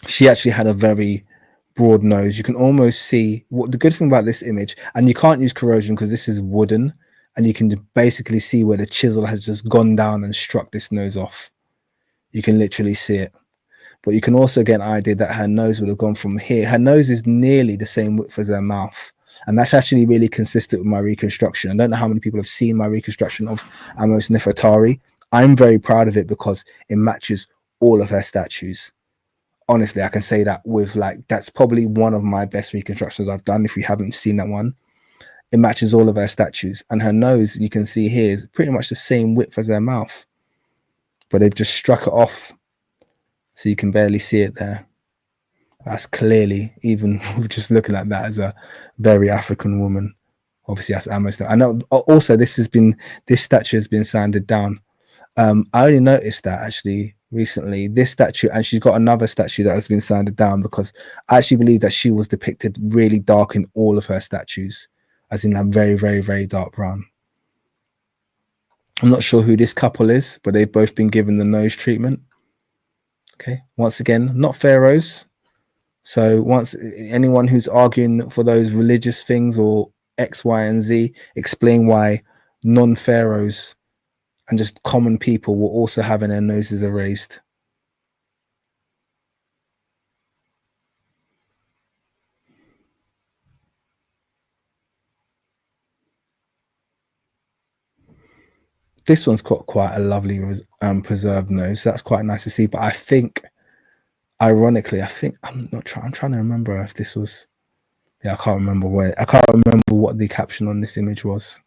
She actually had a very broad nose. You can almost see what the good thing about this image, and you can't use corrosion because this is wooden, and you can basically see where the chisel has just gone down and struck this nose off. You can literally see it. But you can also get an idea that her nose would have gone from here. Her nose is nearly the same width as her mouth. And that's actually really consistent with my reconstruction. I don't know how many people have seen my reconstruction of Amos Nefertari. I'm very proud of it because it matches all of her statues. Honestly, I can say that with that's probably one of my best reconstructions I've done. If you haven't seen that one, it matches all of her statues. And her nose, you can see here, is pretty much the same width as her mouth. But they've just struck it off. So you can barely see it there. That's clearly, even just looking at that, as a very African woman. Obviously, that's almost. I know. Also, this statue has been sanded down. I only noticed that actually recently. This statue, and she's got another statue that has been sanded down, because I actually believe that she was depicted really dark in all of her statues, as in a very, very, very dark brown. I'm not sure who this couple is, but they've both been given the nose treatment. Okay, once again, not pharaohs. So once anyone who's arguing for those religious things or X, Y, and Z, explain why non-pharaohs and just common people were also having their noses erased. This one's got quite a lovely preserved nose. That's quite nice to see. But I think, ironically, I'm trying to remember if this was. Yeah, I can't remember what the caption on this image was.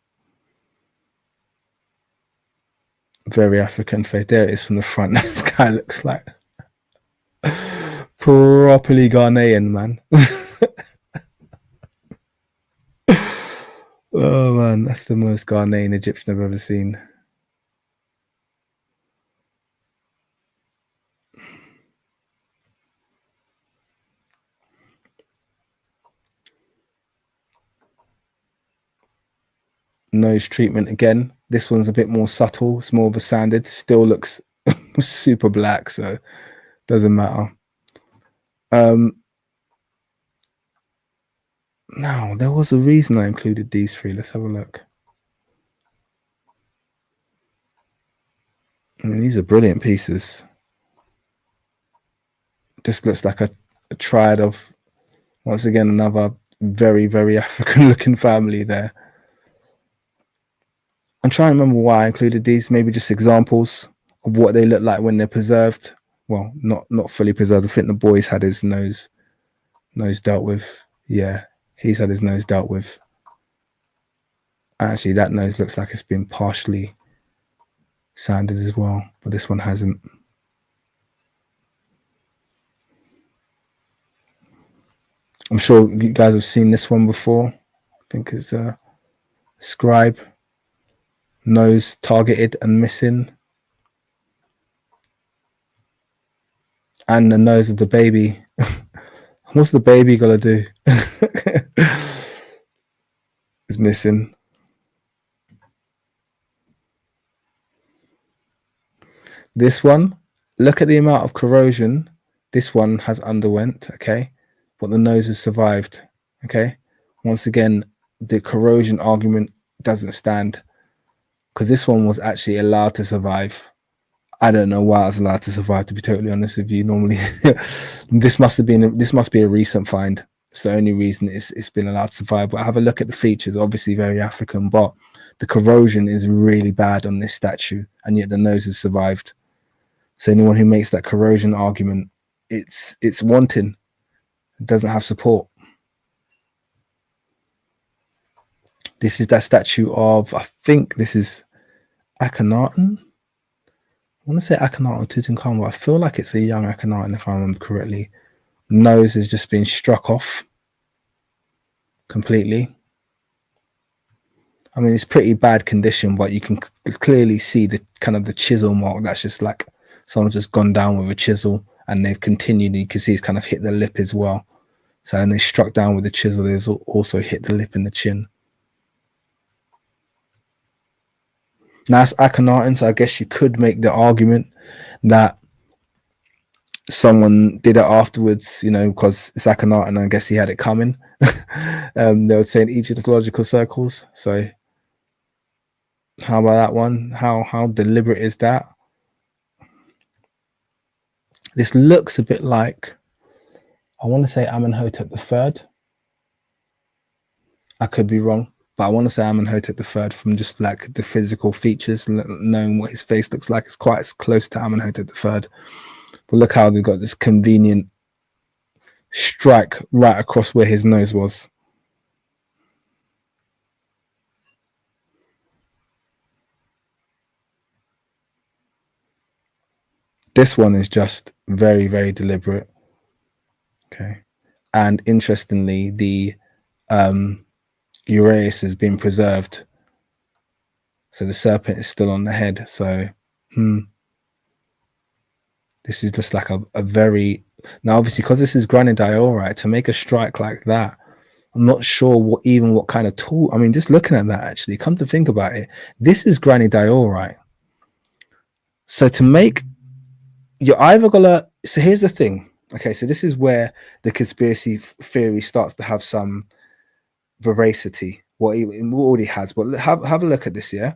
Very African face. There it is from the front. This guy looks like properly Ghanaian, man. Oh man, that's the most Ghanaian Egyptian I've ever seen. Nose treatment again. This one's a bit more subtle. It's more of a sanded. Still looks super black, so doesn't matter. No, there was a reason I included these three. Let's have a look. I mean, these are brilliant pieces. This looks like a triad of, once again, another very, very African looking family there. I'm trying to remember why I included these. Maybe just examples of what they look like when they're preserved. Well, not fully preserved. I think the boy's had his nose dealt with. Yeah, he's had his nose dealt with. Actually, that nose looks like it's been partially sanded as well, but this one hasn't. I'm sure you guys have seen this one before. I think it's a scribe. Nose targeted and missing. And the nose of the baby. What's the baby gonna do? It's missing. This one, look at the amount of corrosion this one has underwent, okay? But the nose has survived, okay? Once again, the corrosion argument doesn't stand, because this one was actually allowed to survive. I don't know why it was allowed to survive, to be totally honest with you. Normally, this must be a recent find. It's the only reason it's been allowed to survive. But have a look at the features, obviously very African, but the corrosion is really bad on this statue, and yet the nose has survived. So anyone who makes that corrosion argument, it's wanting. It doesn't have support. This is that statue of, I think this is Akhenaten. I want to say Akhenaten or Tutankhamun, but I feel like it's a young Akhenaten if I remember correctly. Nose has just been struck off completely. I mean, it's pretty bad condition, but you can clearly see the kind of the chisel mark. That's just like someone's just gone down with a chisel and they've continued. You can see it's kind of hit the lip as well. So, and they struck down with the chisel, there's also hit the lip and the chin. Now it's Akhenaten, so I guess you could make the argument that someone did it afterwards, you know, because it's Akhenaten, I guess he had it coming. They would say in Egyptological circles. So how about that one? How deliberate is that? This looks a bit like, I want to say Amenhotep III. I could be wrong, but I want to say Amenhotep III from just like the physical features, knowing what his face looks like. It's quite as close to Amenhotep III. But look how they've got this convenient strike right across where his nose was. This one is just very, very deliberate. Okay. And interestingly, the uraeus has been preserved. So the serpent is still on the head. So this is just like a very, now obviously because this is granite diorite, to make a strike like that, I'm not sure what kind of tool. I mean, just looking at that, actually, come to think about it, this is granite diorite. So to make, you're either gonna, so here's the thing. Okay, so this is where the conspiracy theory starts to have some veracity. Well, it already has, but have a look at this. Yeah,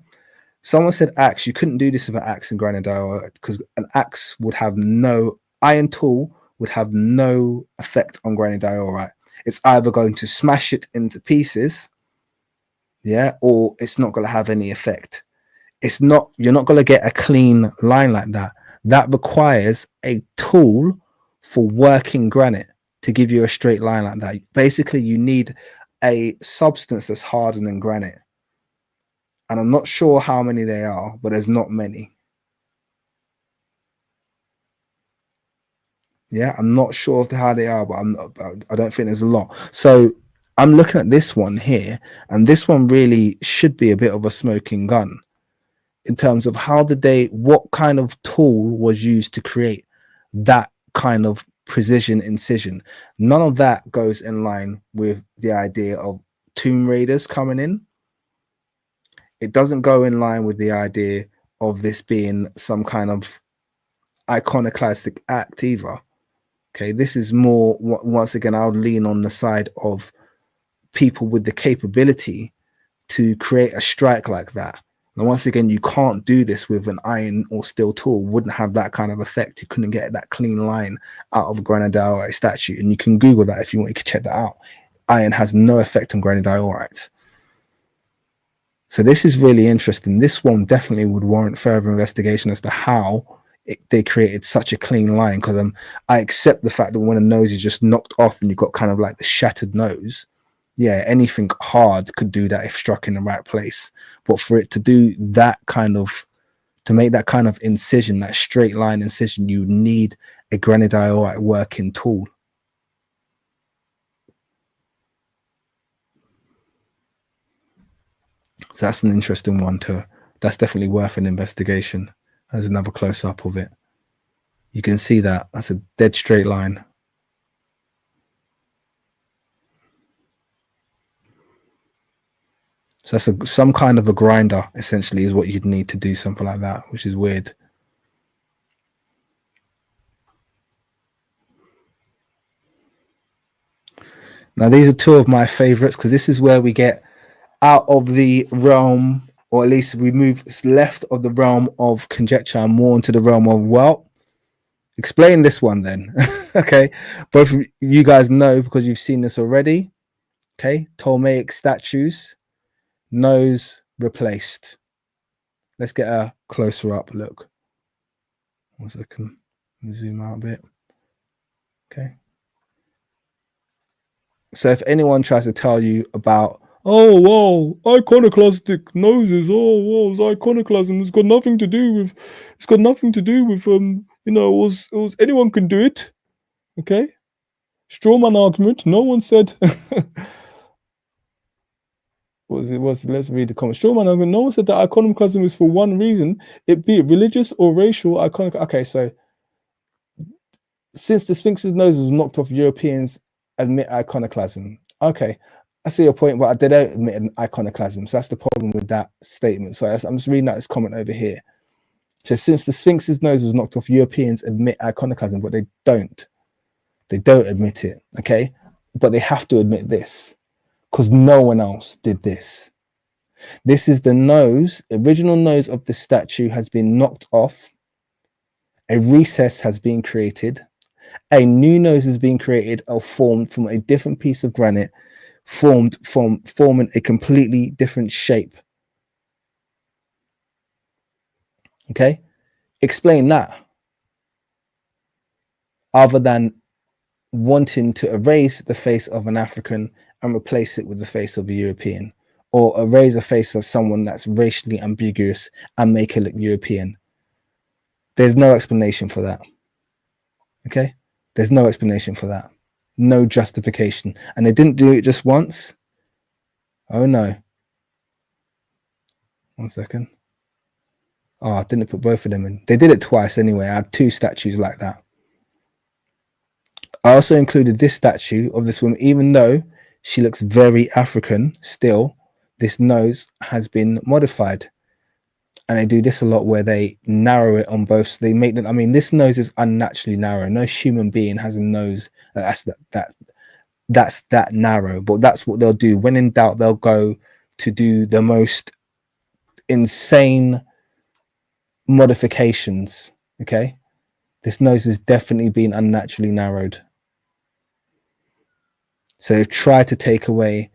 someone said axe. You couldn't do this with an axe in granite diorite because an axe would have no, iron tool would have no effect on granite diorite. It's either going to smash it into pieces, yeah, or it's not going to have any effect. It's not, you're not going to get a clean line like that. That requires a tool for working granite to give you a straight line like that. Basically, you need a substance that's harder than granite. And I'm not sure how many they are, but there's not many. Yeah, I'm not sure of how they are, but I don't think there's a lot. So I'm looking at this one here, and this one really should be a bit of a smoking gun in terms of how did they, what kind of tool was used to create that kind of precision incision. None of that goes in line with the idea of tomb raiders coming in. It doesn't go in line with the idea of this being some kind of iconoclastic act either. Okay, this is more, once again, I'll lean on the side of people with the capability to create a strike like that. And once again, you can't do this with an iron or steel tool. Wouldn't have that kind of effect. You couldn't get that clean line out of a granite diorite statue. And you can Google that if you want. You can check that out. Iron has no effect on granite diorite. So this is really interesting. This one definitely would warrant further investigation as to how they created such a clean line. Because I accept the fact that when a nose is just knocked off and you've got kind of like the shattered nose, yeah, anything hard could do that if struck in the right place. But for it to do that kind of, to make that kind of incision, that straight line incision, you need a granite diorite working tool. So that's an interesting one too. That's definitely worth an investigation. There's another close up of it. You can see that. That's a dead straight line. So that's some kind of a grinder, essentially, is what you'd need to do something like that, which is weird. Now, these are two of my favorites because this is where we get out of the realm, or at least we move left of the realm of conjecture and more into the realm of, well, explain this one then. Okay, both of you guys know because you've seen this already. Okay, Ptolemaic statues, nose replaced. Let's get a closer up look. 1 second, zoom out a bit. Okay, so if anyone tries to tell you about, oh wow, iconoclastic noses, oh wow, it's iconoclasm, it's got nothing to do with you know, it was anyone can do it. Okay, straw man argument. No one said let's read the comments. Straw man argument. No one said that iconoclasm is for one reason, it be it religious or racial. Okay, so since the Sphinx's nose was knocked off, Europeans admit iconoclasm. Okay, I see your point, but they don't admit an iconoclasm. So that's the problem with that statement. So I'm just reading out this comment over here. So since the Sphinx's nose was knocked off, Europeans admit iconoclasm, but they don't. They don't admit it, okay? But they have to admit this because no one else did this. This is the nose, original nose of the statue has been knocked off. A recess has been created. A new nose has been created or formed from a different piece of granite, formed from forming a completely different shape. Okay, explain that. Other than wanting to erase the face of an African and replace it with the face of a European, or erase a face of someone that's racially ambiguous and make it look European. There's no explanation for that. Okay, there's no explanation for that. No justification. And they didn't do it just once. Oh no. 1 second. Oh, I didn't put both of them in. They did it twice anyway. I had 2 statues like that. I also included this statue of this woman, even though she looks very African, still, this nose has been modified. And they do this a lot where they narrow it on both. So they make them, I mean, this nose is unnaturally narrow. No human being has a nose that's that narrow, but that's what they'll do. When in doubt, they'll go to do the most insane modifications. Okay, this nose has definitely been unnaturally narrowed. So they've tried to take away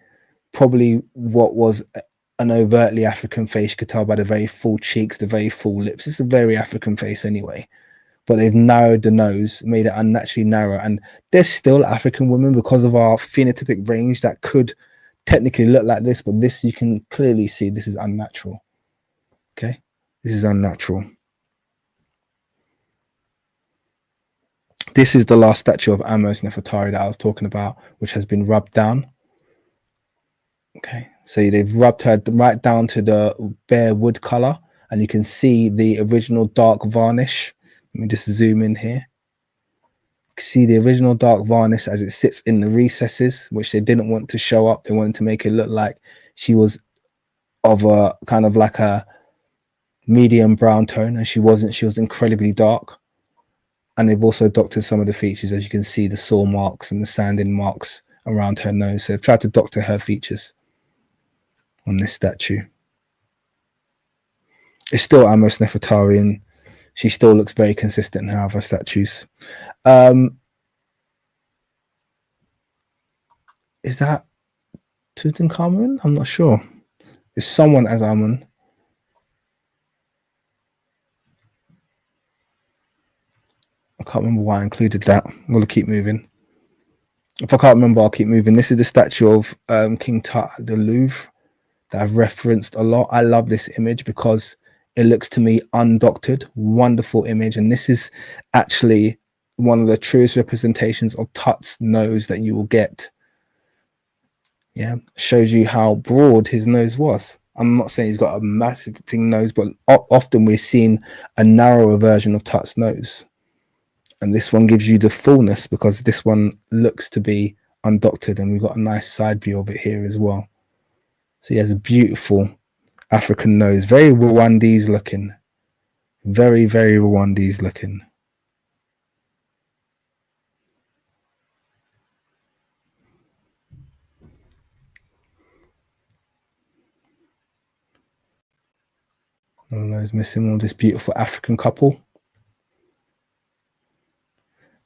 probably what was an overtly African face. You could tell by the very full cheeks, the very full lips. It's a very African face anyway, but they've narrowed the nose, made it unnaturally narrow. And there's still African women, because of our phenotypic range, that could technically look like this, but this, you can clearly see this is unnatural. Okay, this is unnatural. This is the last statue of Amos Nefertari that I was talking about, which has been rubbed down. Okay, so they've rubbed her right down to the bare wood color, and you can see the original dark varnish. Let me just zoom in here. You can see the original dark varnish as it sits in the recesses, which they didn't want to show up. They wanted to make it look like she was of a kind of like a medium brown tone, and she wasn't. She was incredibly dark. And they've also doctored some of the features, as you can see, the saw marks and the sanding marks around her nose. So they've tried to doctor her features on this statue. It's still Amos Nefertari, and she still looks very consistent in her other statues. Is that Tutankhamun? I'm not sure. It's someone as Amun. I can't remember why I included that. I'm going to keep moving. If I can't remember, I'll keep moving. This is the statue of King Tut at the Louvre that I've referenced a lot. I love this image because it looks to me undoctored. Wonderful image. And this is actually one of the truest representations of Tut's nose that you will get. Yeah, shows you how broad his nose was. I'm not saying he's got a massive thing nose, but often we're seeing a narrower version of Tut's nose. And this one gives you the fullness because this one looks to be undoctored, and we've got a nice side view of it here as well. So he has a beautiful African nose, very Rwandese looking, very, very Rwandese looking. No nose missing, all this beautiful African couple.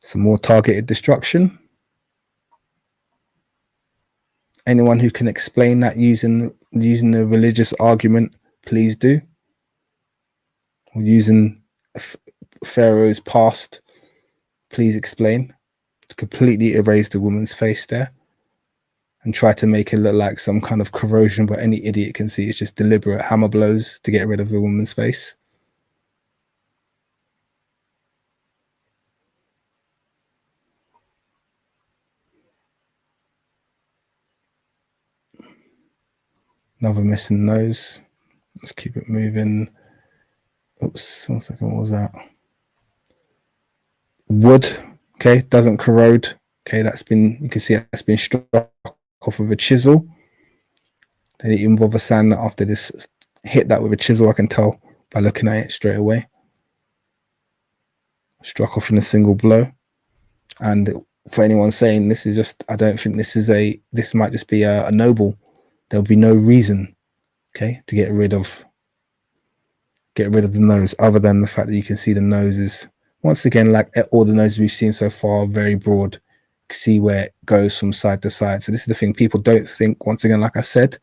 Some more targeted destruction. Anyone who can explain that using the religious argument, please do. Or using Pharaoh's past, please explain. To completely erase the woman's face there and try to make it look like some kind of corrosion, but any idiot can see it's just deliberate hammer blows to get rid of the woman's face. Another missing nose. Let's keep it moving. Oops, 1 second, what was that? Wood, okay, doesn't corrode. Okay, that's been, you can see that's been struck off with a chisel. They didn't even bother sanding that after this. Hit that with a chisel, I can tell by looking at it straight away. Struck off in a single blow. And for anyone saying this is just, I don't think this is this might just be a noble. There'll be no reason, okay, to get rid of the nose, other than the fact that you can see the nose is, once again, like all the noses we've seen so far, very broad. You can see where it goes from side to side. So this is the thing, people don't think, once again, like I said,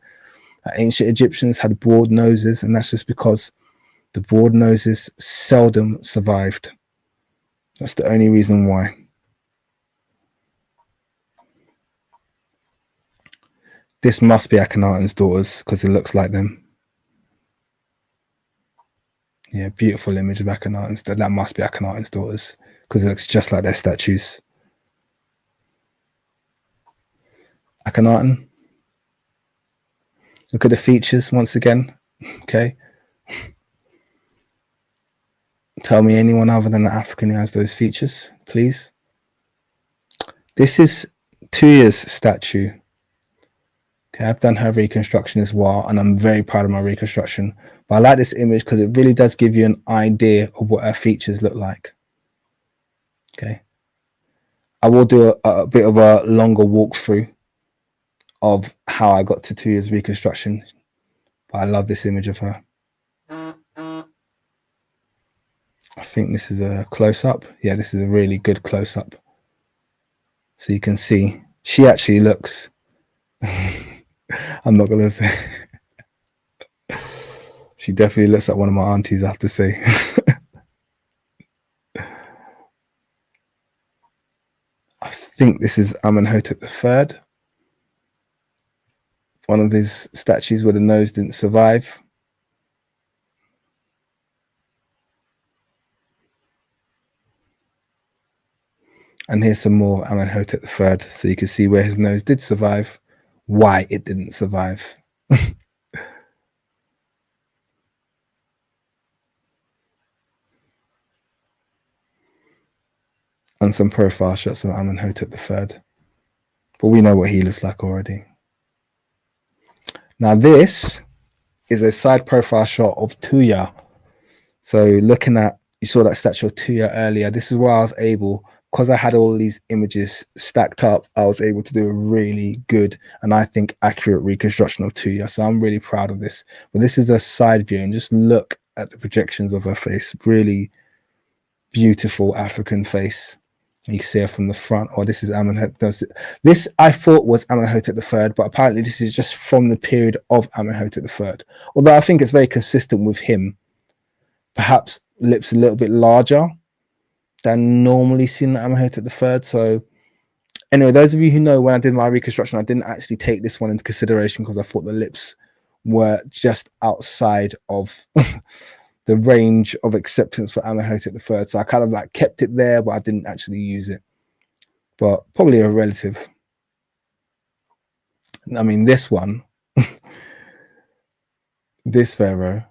ancient Egyptians had broad noses, and that's just because the broad noses seldom survived. That's the only reason why. This must be Akhenaten's daughters because it looks like them. Yeah, beautiful image of Akhenaten's. That must be Akhenaten's daughters because it looks just like their statues. Akhenaten. Look at the features once again. Okay. Tell me anyone other than an African who has those features, please. This is Tuya's statue. Okay, I've done her reconstruction as well, and I'm very proud of my reconstruction. But I like this image because it really does give you an idea of what her features look like. Okay. I will do a bit of a longer walkthrough of how I got to Tuya's reconstruction. But I love this image of her. I think this is a close-up. Yeah, this is a really good close-up. So you can see she actually looks... I'm not going to say... She definitely looks like one of my aunties, I have to say. I think this is Amenhotep III. One of these statues where the nose didn't survive. And here's some more Amenhotep III, so you can see where his nose did survive, why it didn't survive. And some profile shots of Amenhotep III. But we know what he looks like already. Now this is a side profile shot of Tuya. So looking at, you saw that statue of Tuya earlier. This is where I was able, because I had all these images stacked up, I was able to do a really good and I think accurate reconstruction of Tuya. So I'm really proud of this. But this is a side view, and just look at the projections of her face. Really beautiful African face. You see her from the front. Oh, this is Amenhotep. This I thought was Amenhotep III, but apparently this is just from the period of Amenhotep III. Although I think it's very consistent with him. Perhaps lips a little bit larger than normally seen in Amenhotep III. So anyway, those of you who know, when I did my reconstruction, I didn't actually take this one into consideration because I thought the lips were just outside of the range of acceptance for Amenhotep III. So I kind of like kept it there, but I didn't actually use it. But probably a relative. I mean, this one, this pharaoh,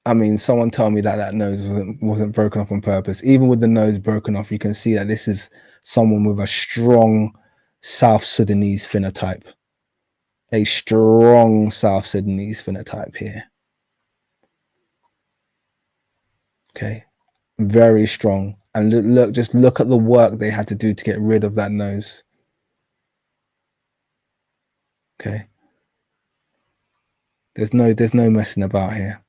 I mean, someone told me that that nose wasn't broken off on purpose. Even with the nose broken off, you can see that this is someone with a strong South Sudanese phenotype. A strong South Sudanese phenotype here. Okay, very strong. And look, just look at the work they had to do to get rid of that nose. Okay, there's no messing about here.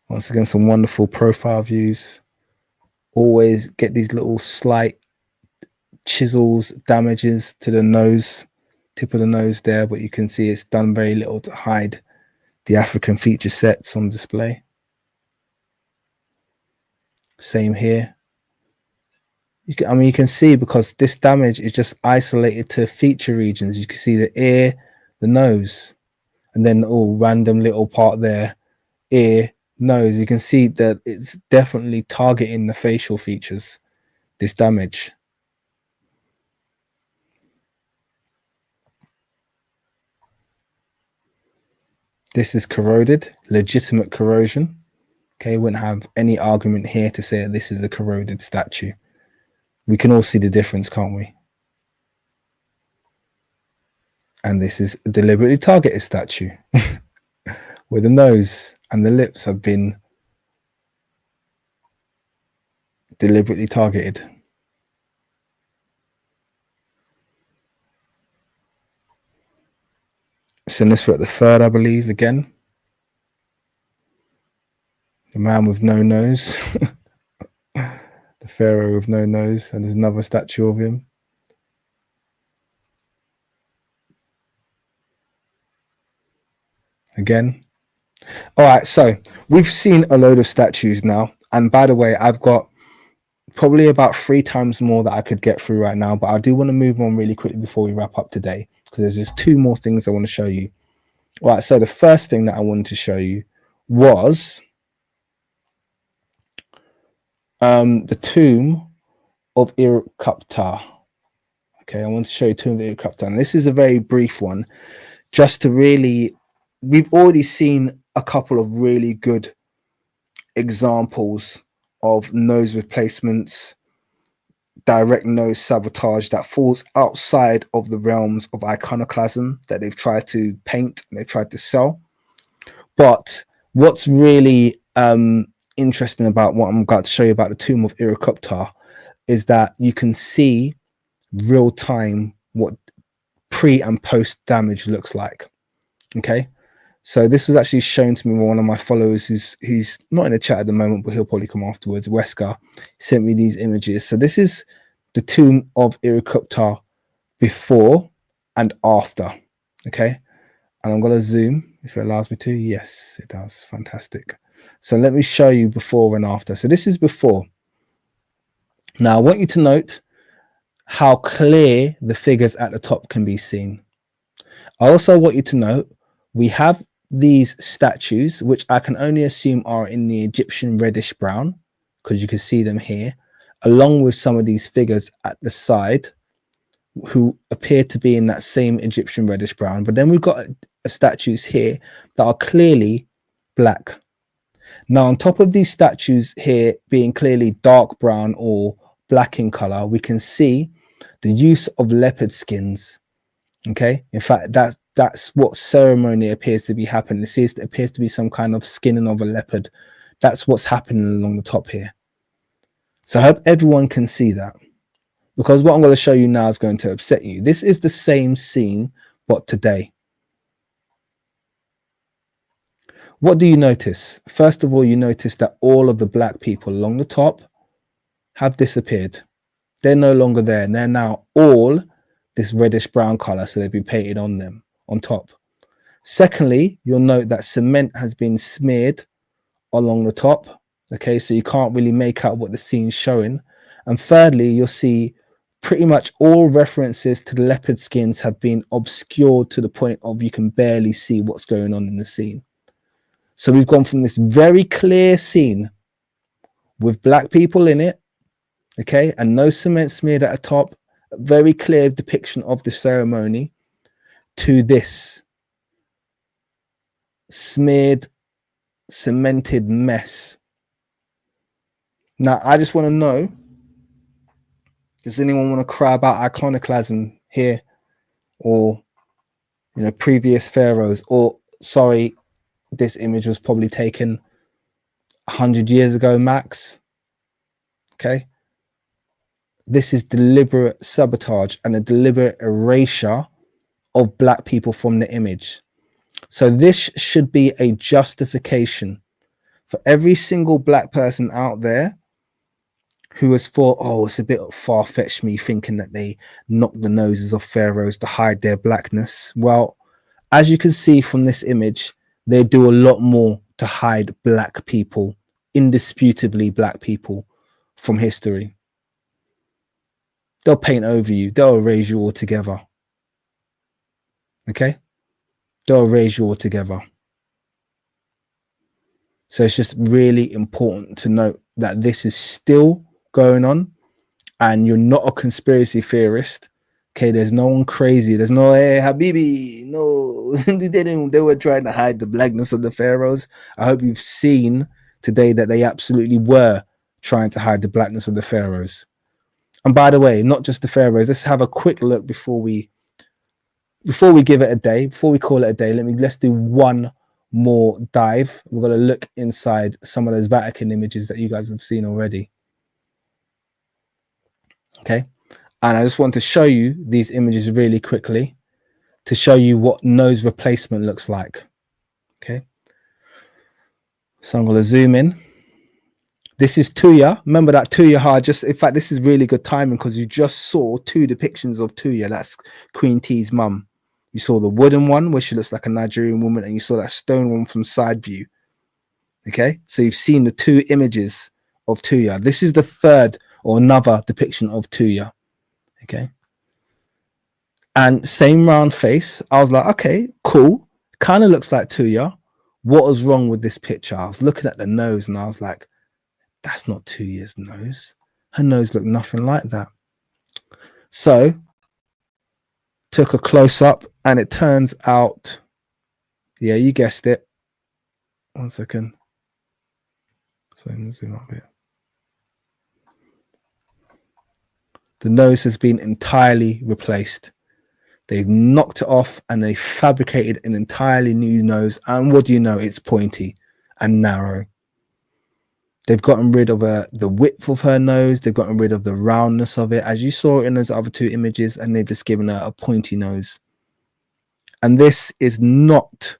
Once again, some wonderful profile views. Always get these little slight chisels, damages to the nose, tip of the nose there, but you can see it's done very little to hide the African feature sets on display. Same here. You can see, because this damage is just isolated to feature regions. You can see the ear, the nose, and then random little part there, ear, nose. You can see that it's definitely targeting the facial features, this damage. This is corroded, legitimate corrosion. Okay, wouldn't have any argument here to say that this is a corroded statue. We can all see the difference, can't we? And this is a deliberately targeted statue where the nose and the lips have been deliberately targeted. Senesret III, I believe, again. The man with no nose. The pharaoh with no nose, and there's another statue of him. Again. All right, so we've seen a load of statues now. And by the way, I've got probably about 3 times more that I could get through right now, but I do want to move on really quickly before we wrap up today, because there's just 2 more things I want to show you. All right, so the first thing that I wanted to show you was the tomb of Irukaptar. Okay, I want to show you tomb of Irukaptar, and this is a very brief one, just to really, we've already seen a couple of really good examples of nose replacements, direct nose sabotage that falls outside of the realms of iconoclasm that they've tried to paint and they've tried to sell. But what's really interesting about what I'm about to show you about the tomb of Irukaptar is that you can see real time what pre and post damage looks like. Okay, so this was actually shown to me by one of my followers who's not in the chat at the moment, but he'll probably come afterwards. Wesker sent me these images. So this is the tomb of Irukaptar before and after. Okay, and I'm going to zoom if it allows me to. Yes, it does. Fantastic. So let me show you before and after. So this is before. Now I want you to note how clear the figures at the top can be seen. I also want you to note we have these statues, which I can only assume are in the Egyptian reddish brown, because you can see them here, along with some of these figures at the side who appear to be in that same Egyptian reddish brown. But then we've got statues here that are clearly black. Now, on top of these statues here being clearly dark brown or black in color, we can see the use of leopard skins. Okay, in fact, that's what ceremony appears to be happening. It appears to be some kind of skinning of a leopard. That's what's happening along the top here. So I hope everyone can see that, because what I'm going to show you now is going to upset you. This is the same scene, but today. What do you notice? First of all, you notice that all of the black people along the top have disappeared. They're no longer there. They're now all this reddish brown color, so they've been painted on them on top. Secondly, you'll note that cement has been smeared along the top. Okay, so you can't really make out what the scene's showing. And thirdly, you'll see pretty much all references to the leopard skins have been obscured to the point of you can barely see what's going on in the scene. So we've gone from this very clear scene with black people in it, okay, and no cement smeared at the top, a very clear depiction of the ceremony, to this smeared, cemented mess. Now, I just want to know, does anyone want to cry about iconoclasm here, or, you know, previous pharaohs? Or, sorry, this image was probably taken 100 years ago max. Okay, this is deliberate sabotage and a deliberate erasure of black people from the image. So this should be a justification for every single black person out there who has thought, oh, it's a bit far-fetched me thinking that they knocked the noses off pharaohs to hide their blackness. Well, as you can see from this image, they do a lot more to hide black people, indisputably black people, from history. They'll paint over you. They'll erase you altogether. Okay? They'll erase you altogether. So it's just really important to note that this is still going on, and you're not a conspiracy theorist. Okay, there's no one crazy. There's no, hey, Habibi. No, they were trying to hide the blackness of the pharaohs. I hope you've seen today that they absolutely were trying to hide the blackness of the pharaohs. And by the way, not just the pharaohs. Let's have a quick look before we give it a day, before we call it a day. Let's do one more dive. We're going to look inside some of those Vatican images that you guys have seen already. Okay. And I just want to show you these images really quickly to show you what nose replacement looks like. Okay. So I'm going to zoom in. This is Tuya. Remember that Tuya in fact, this is really good timing because you just saw two depictions of Tuya. That's Queen T's mum. You saw the wooden one where she looks like a Nigerian woman, and you saw that stone one from side view. Okay. So you've seen the two images of Tuya. This is the third or another depiction of Tuya. Okay. And same round face. I was like, okay, cool. Kind of looks like Tuya. what was wrong with this picture? I was looking at the nose and I was like, that's not Tuya's nose. Her nose looked nothing like that. So took a close up and it turns out, yeah, you guessed it. 1 second. So zoom up here. The nose has been entirely replaced. They've knocked it off and they fabricated an entirely new nose. And what do you know? It's pointy and narrow. They've gotten rid of the width of her nose. They've gotten rid of the roundness of it, as you saw in those other two images, and they've just given her a pointy nose. And this is not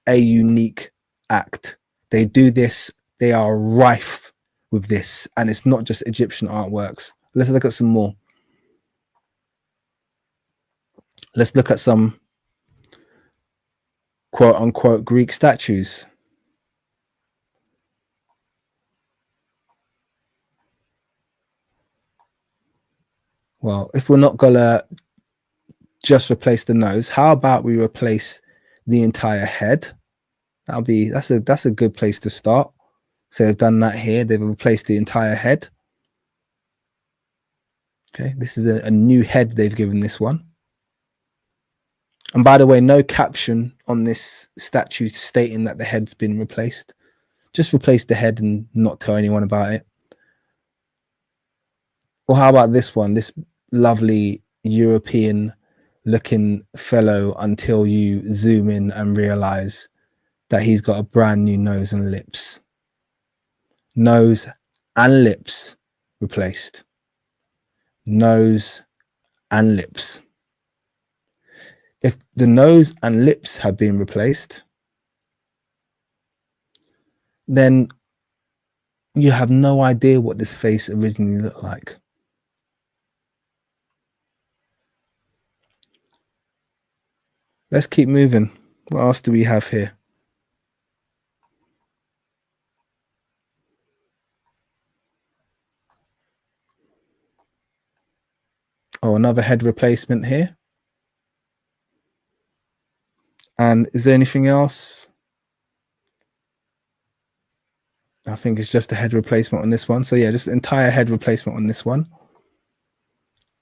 a unique act. They do this. They are rife with this. And it's not just Egyptian artworks. Let's look at some more. Let's look at some quote unquote Greek statues. Well, if we're not gonna just replace the nose, how about we replace the entire head? That's a good place to start. So they've done that here. They've replaced the entire head. Okay, this is a new head they've given this one. And by the way, no caption on this statue stating that the head's been replaced. Just replace the head and not tell anyone about it. Or how about this one, this lovely European looking fellow, until you zoom in and realize that he's got a brand new nose and lips. Nose and lips replaced. Nose and lips. If the nose and lips had been replaced, then you have no idea what this face originally looked like. Let's keep moving. What else do we have here? Oh, another head replacement here. And is there anything else? I think it's just a head replacement on this one. So yeah, just entire head replacement on this one.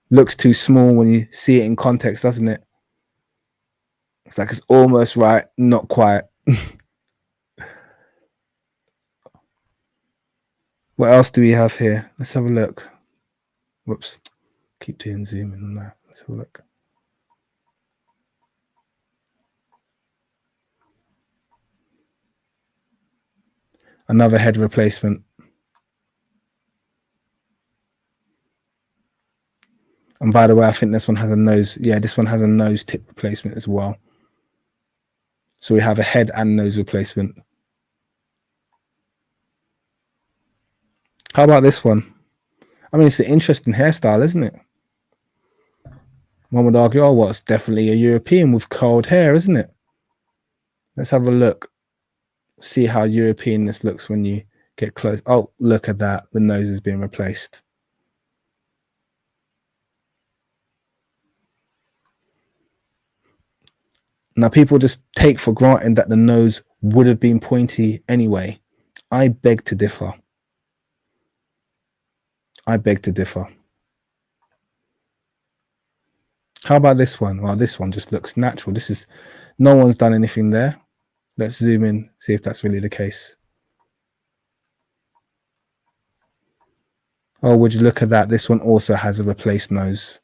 Looks too small when you see it in context, doesn't it? It's like it's almost right, not quite. What else do we have here? Let's have a look. Whoops. Keep doing zoom in on that. Let's have a look. Another head replacement. And by the way, I think this one has a nose. Yeah, this one has a nose tip replacement as well. So we have a head and nose replacement. How about this one? I mean, it's an interesting hairstyle, isn't it? One would argue, oh, well, it's definitely a European with curled hair, isn't it? Let's have a look. See how European this looks when you get close. Oh, look at that. The nose is being replaced. Now, people just take for granted that the nose would have been pointy anyway. I beg to differ. I beg to differ. How about this one? Well, this one just looks natural. This is, no one's done anything there. Let's zoom in, see if that's really the case. Oh, would you look at that? This one also has a replaced nose.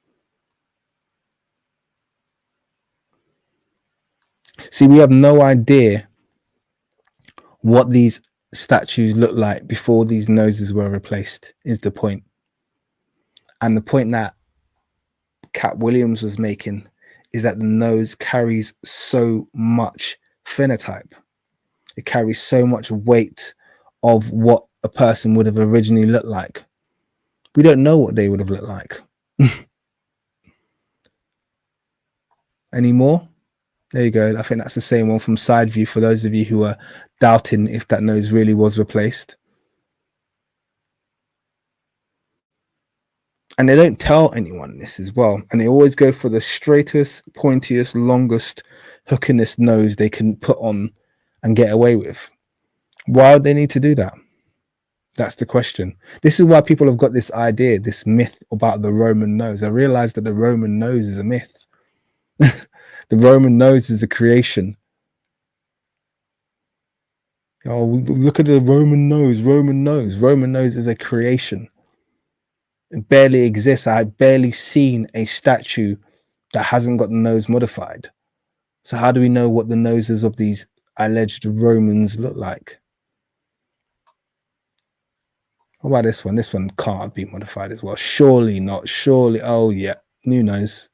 See, we have no idea what these statues look like before these noses were replaced, is the point. And the point that Katt Williams was making is that the nose carries so much phenotype. It carries so much weight of what a person would have originally looked like. We don't know what they would have looked like. Any more? There you go. I think that's the same one from side view for those of you who are doubting if that nose really was replaced. And they don't tell anyone this as well. And they always go for the straightest, pointiest, longest, hookingest nose they can put on and get away with. Why would they need to do that? That's the question. This is why people have got this idea, this myth about the Roman nose. I realized that the Roman nose is a myth. The Roman nose is a creation. Oh, look at the Roman nose. Roman nose is a creation. It barely exists. I've barely seen a statue that hasn't got the nose modified. So how do we know what the noses of these alleged Romans look like? What about this one? This one can't be modified as well. Surely not. Surely. Oh, yeah. New nose.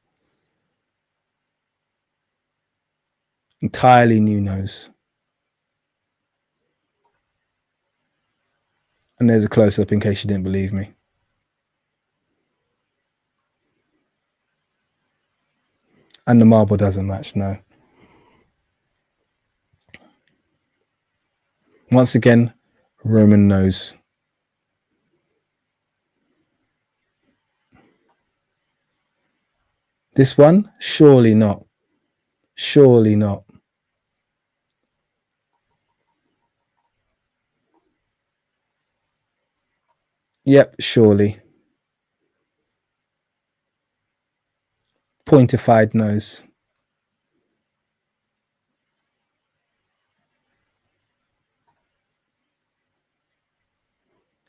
Entirely new nose. And there's a close-up in case you didn't believe me. And the marble doesn't match, no. Once again, Roman nose. This one? Surely not. Surely not. Yep, surely. Pointified nose.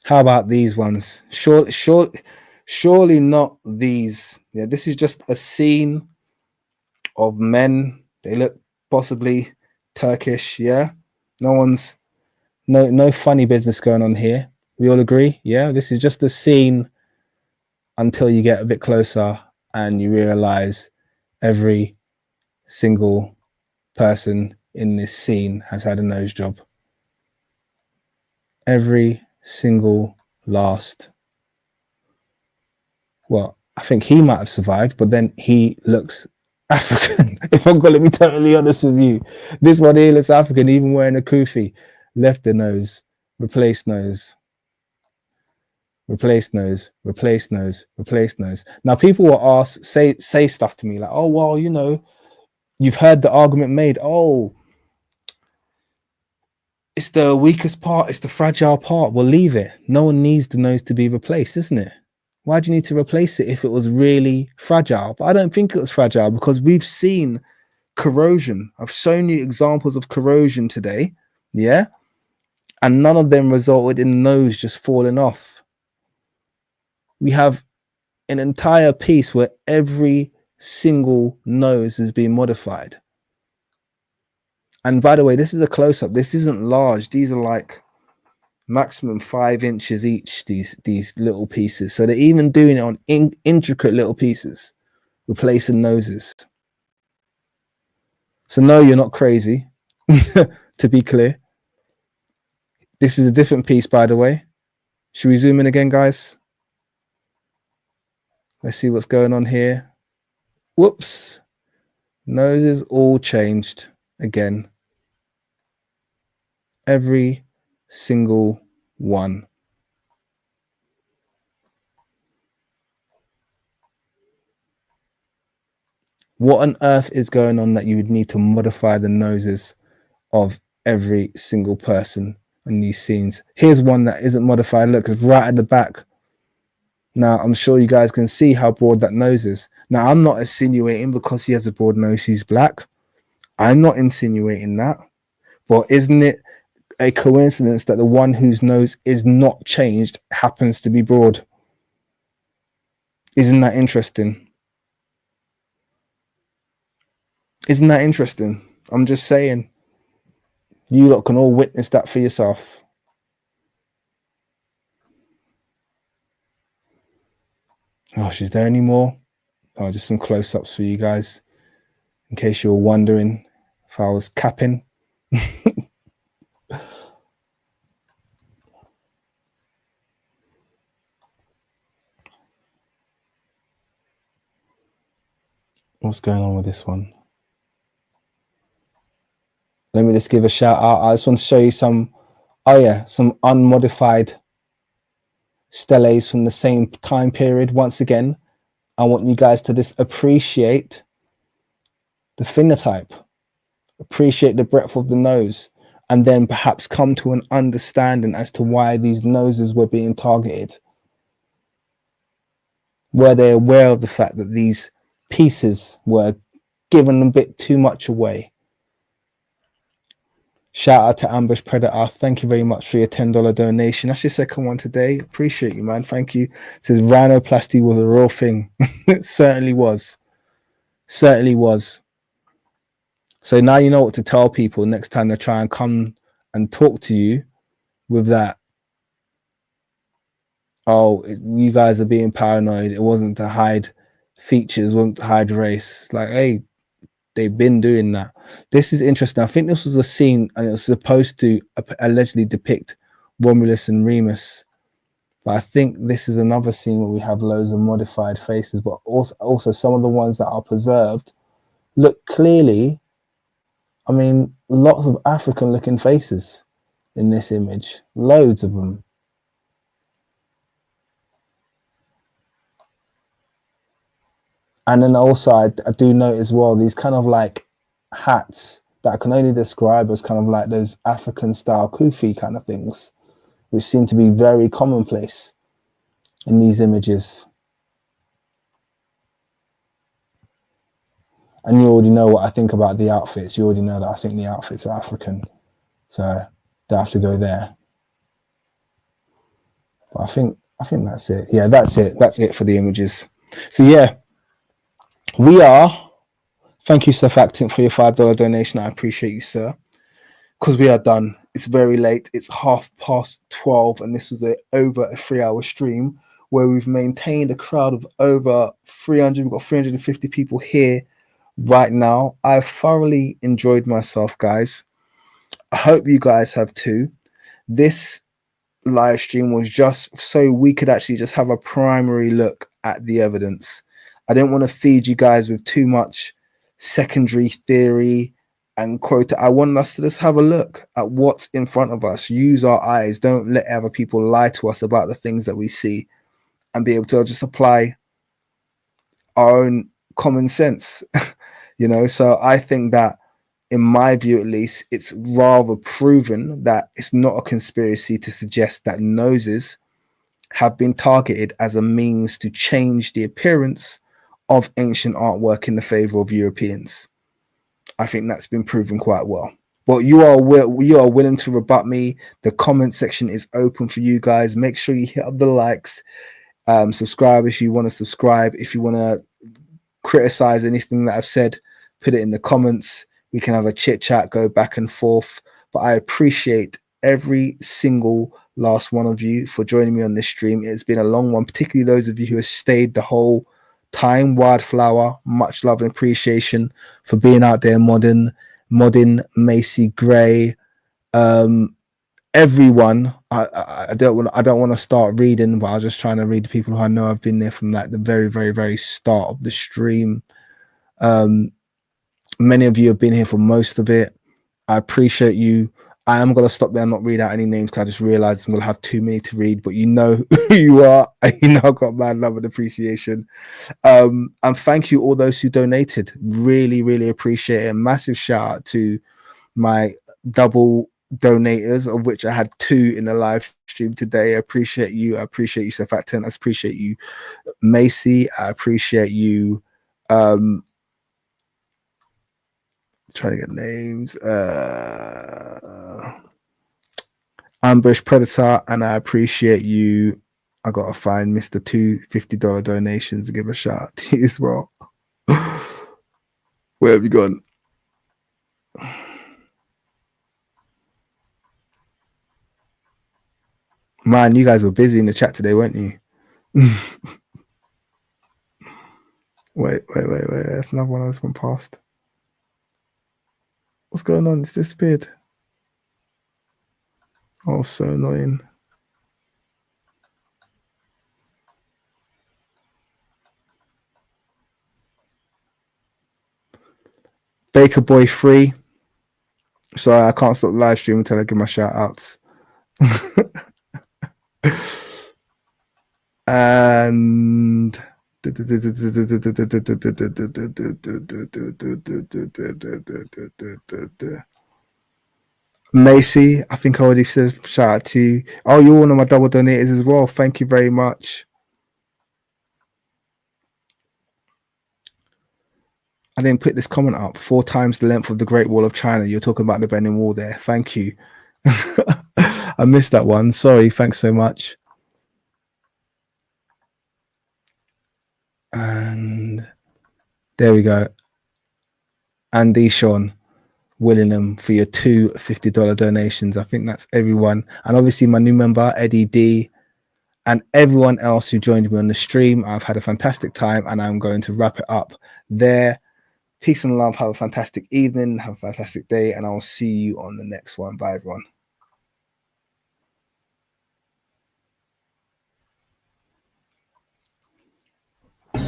How about these ones? Surely not these. Yeah, this is just a scene of men. They look possibly Turkish. Yeah, no funny business going on here. We all agree. Yeah, this is just a scene until you get a bit closer and you realize every single person in this scene has had a nose job. Every single last. Well, I think he might have survived, but then he looks African. If I'm going to be totally honest with you, this one here looks African, even wearing a kufi. Left the nose, replace nose, replace nose, replace nose, replace nose. Now people will ask, say stuff to me like, oh, well, you know, you've heard the argument made, oh, it's the weakest part, it's the fragile part. Well, leave it. No one needs the nose to be replaced, isn't it? Why do you need to replace it if it was really fragile? But I don't think it was fragile because we've seen corrosion. I've shown you examples of corrosion today, yeah? And none of them resulted in the nose just falling off. We have an entire piece where every single nose has been modified. And by the way, this is a close-up. This isn't large. These are like maximum 5 inches each, these little pieces. So they're even doing it on intricate little pieces, replacing noses. So no, you're not crazy, to be clear. This is a different piece, by the way. Should we zoom in again, guys? Let's see what's going on here. Whoops. Noses all changed again. Every single one. What on earth is going on that you would need to modify the noses of every single person in these scenes? Here's one that isn't modified. Look, it's right at the back. Now, I'm sure you guys can see how broad that nose is. Now, I'm not insinuating because he has a broad nose, he's black. I'm not insinuating that. But isn't it a coincidence that the one whose nose is not changed happens to be broad? Isn't that interesting? Isn't that interesting? I'm just saying. You lot can all witness that for yourself. Gosh, is there any more? Oh, just some close-ups for you guys. In case you were wondering if I was capping. What's going on with this one? Let me just give a shout out. I just want to show you some, oh yeah, some unmodified steles from the same time period. Once again, I want you guys to just appreciate the phenotype, appreciate the breadth of the nose. and then perhaps come to an understanding as to why these noses were being targeted? Were they aware of the fact that these pieces were given a bit too much away? Shout out to Ambush Predator. Thank you very much for your $10 donation. That's your second one today. Appreciate you, man. Thank you. It says rhinoplasty was a real thing. It certainly was. Certainly was. So now you know what to tell people next time they try and come and talk to you with that. Oh, you guys are being paranoid. It wasn't to hide features, it wasn't to hide race. It's like, hey, they've been doing that. This is interesting. I think this was a scene and it was supposed to allegedly depict Romulus and Remus. But I think this is another scene where we have loads of modified faces, but also some of the ones that are preserved look clearly, I mean, lots of African looking faces in this image, loads of them. And then also I do note as well, these kind of like hats that I can only describe as kind of like those African style kufi kind of things, which seem to be very commonplace in these images. And you already know what I think about the outfits. You already know that I think the outfits are African. So they have to go there. But I think that's it. Yeah, that's it. That's it for the images. So yeah, we are. Thank you, Surfactant, for your $5 donation. I appreciate you, sir. Because we are done. It's very late. It's 12:30, and this was over a 3-hour stream where we've maintained a crowd of over 300. We've got 350 people here right now. I've thoroughly enjoyed myself, guys. I hope you guys have too. This live stream was just so we could actually just have a primary look at the evidence. I didn't want to feed you guys with too much secondary theory and quote. I want us to just have a look at what's in front of us. Use our eyes. Don't let other people lie to us about the things that we see, and be able to just apply our own common sense. You know, so I think that, in my view at least, it's rather proven that it's not a conspiracy to suggest that noses have been targeted as a means to change the appearance of ancient artwork in the favor of Europeans. I think that's been proven quite well. But you are willing to rebut me. The comment section is open for you guys. Make sure you hit up the likes. Subscribe if you want to subscribe. If you want to criticize anything that I've said, put it in the comments. We can have a chit chat, go back and forth. But I appreciate every single last one of you for joining me on this stream. It's been a long one, particularly those of you who have stayed the whole time. Wildflower, much love and appreciation for being out there. Modern Macy Gray, everyone. I don't want to start reading, but I was just trying to read the people who I know have been there from like the very, very, very start of the stream. Many of you have been here for most of it. I appreciate you. I am going to stop there and not read out any names because I just realized I'm going to have too many to read, but you know who you are. You know I've got mad love and appreciation. And thank you all those who donated. Really, really appreciate it. Massive shout out to my double donators, of which I had 2 in the live stream today. I appreciate you. I appreciate you, Surfactant. I appreciate you, Macy. I appreciate you. Trying to get names. Ambush Predator, and I appreciate you. I gotta find Mr. 2 $50 donations to give a shout out to you as well. Where have you gone? Man, you guys were busy in the chat today, weren't you? Wait. That's another one I was from past. What's going on? It's disappeared. Oh, so annoying. Baker Boy 3. Sorry, I can't stop live stream until I give my shout outs. And Macy, I think I already said shout out to you. Oh, you're one of my double donators as well. Thank you very much. I didn't put this comment up. 4 times the length of the Great Wall of China. You're talking about the Benin Wall there. Thank you. I missed that one. Sorry. Thanks so much. And there we go. Andy Sean Willingham for your 2 $50 donations. I think that's everyone. And obviously my new member, Eddie D, and everyone else who joined me on the stream. I've had a fantastic time and I'm going to wrap it up there. Peace and love. Have a fantastic evening. Have a fantastic day. And I'll see you on the next one. Bye, everyone.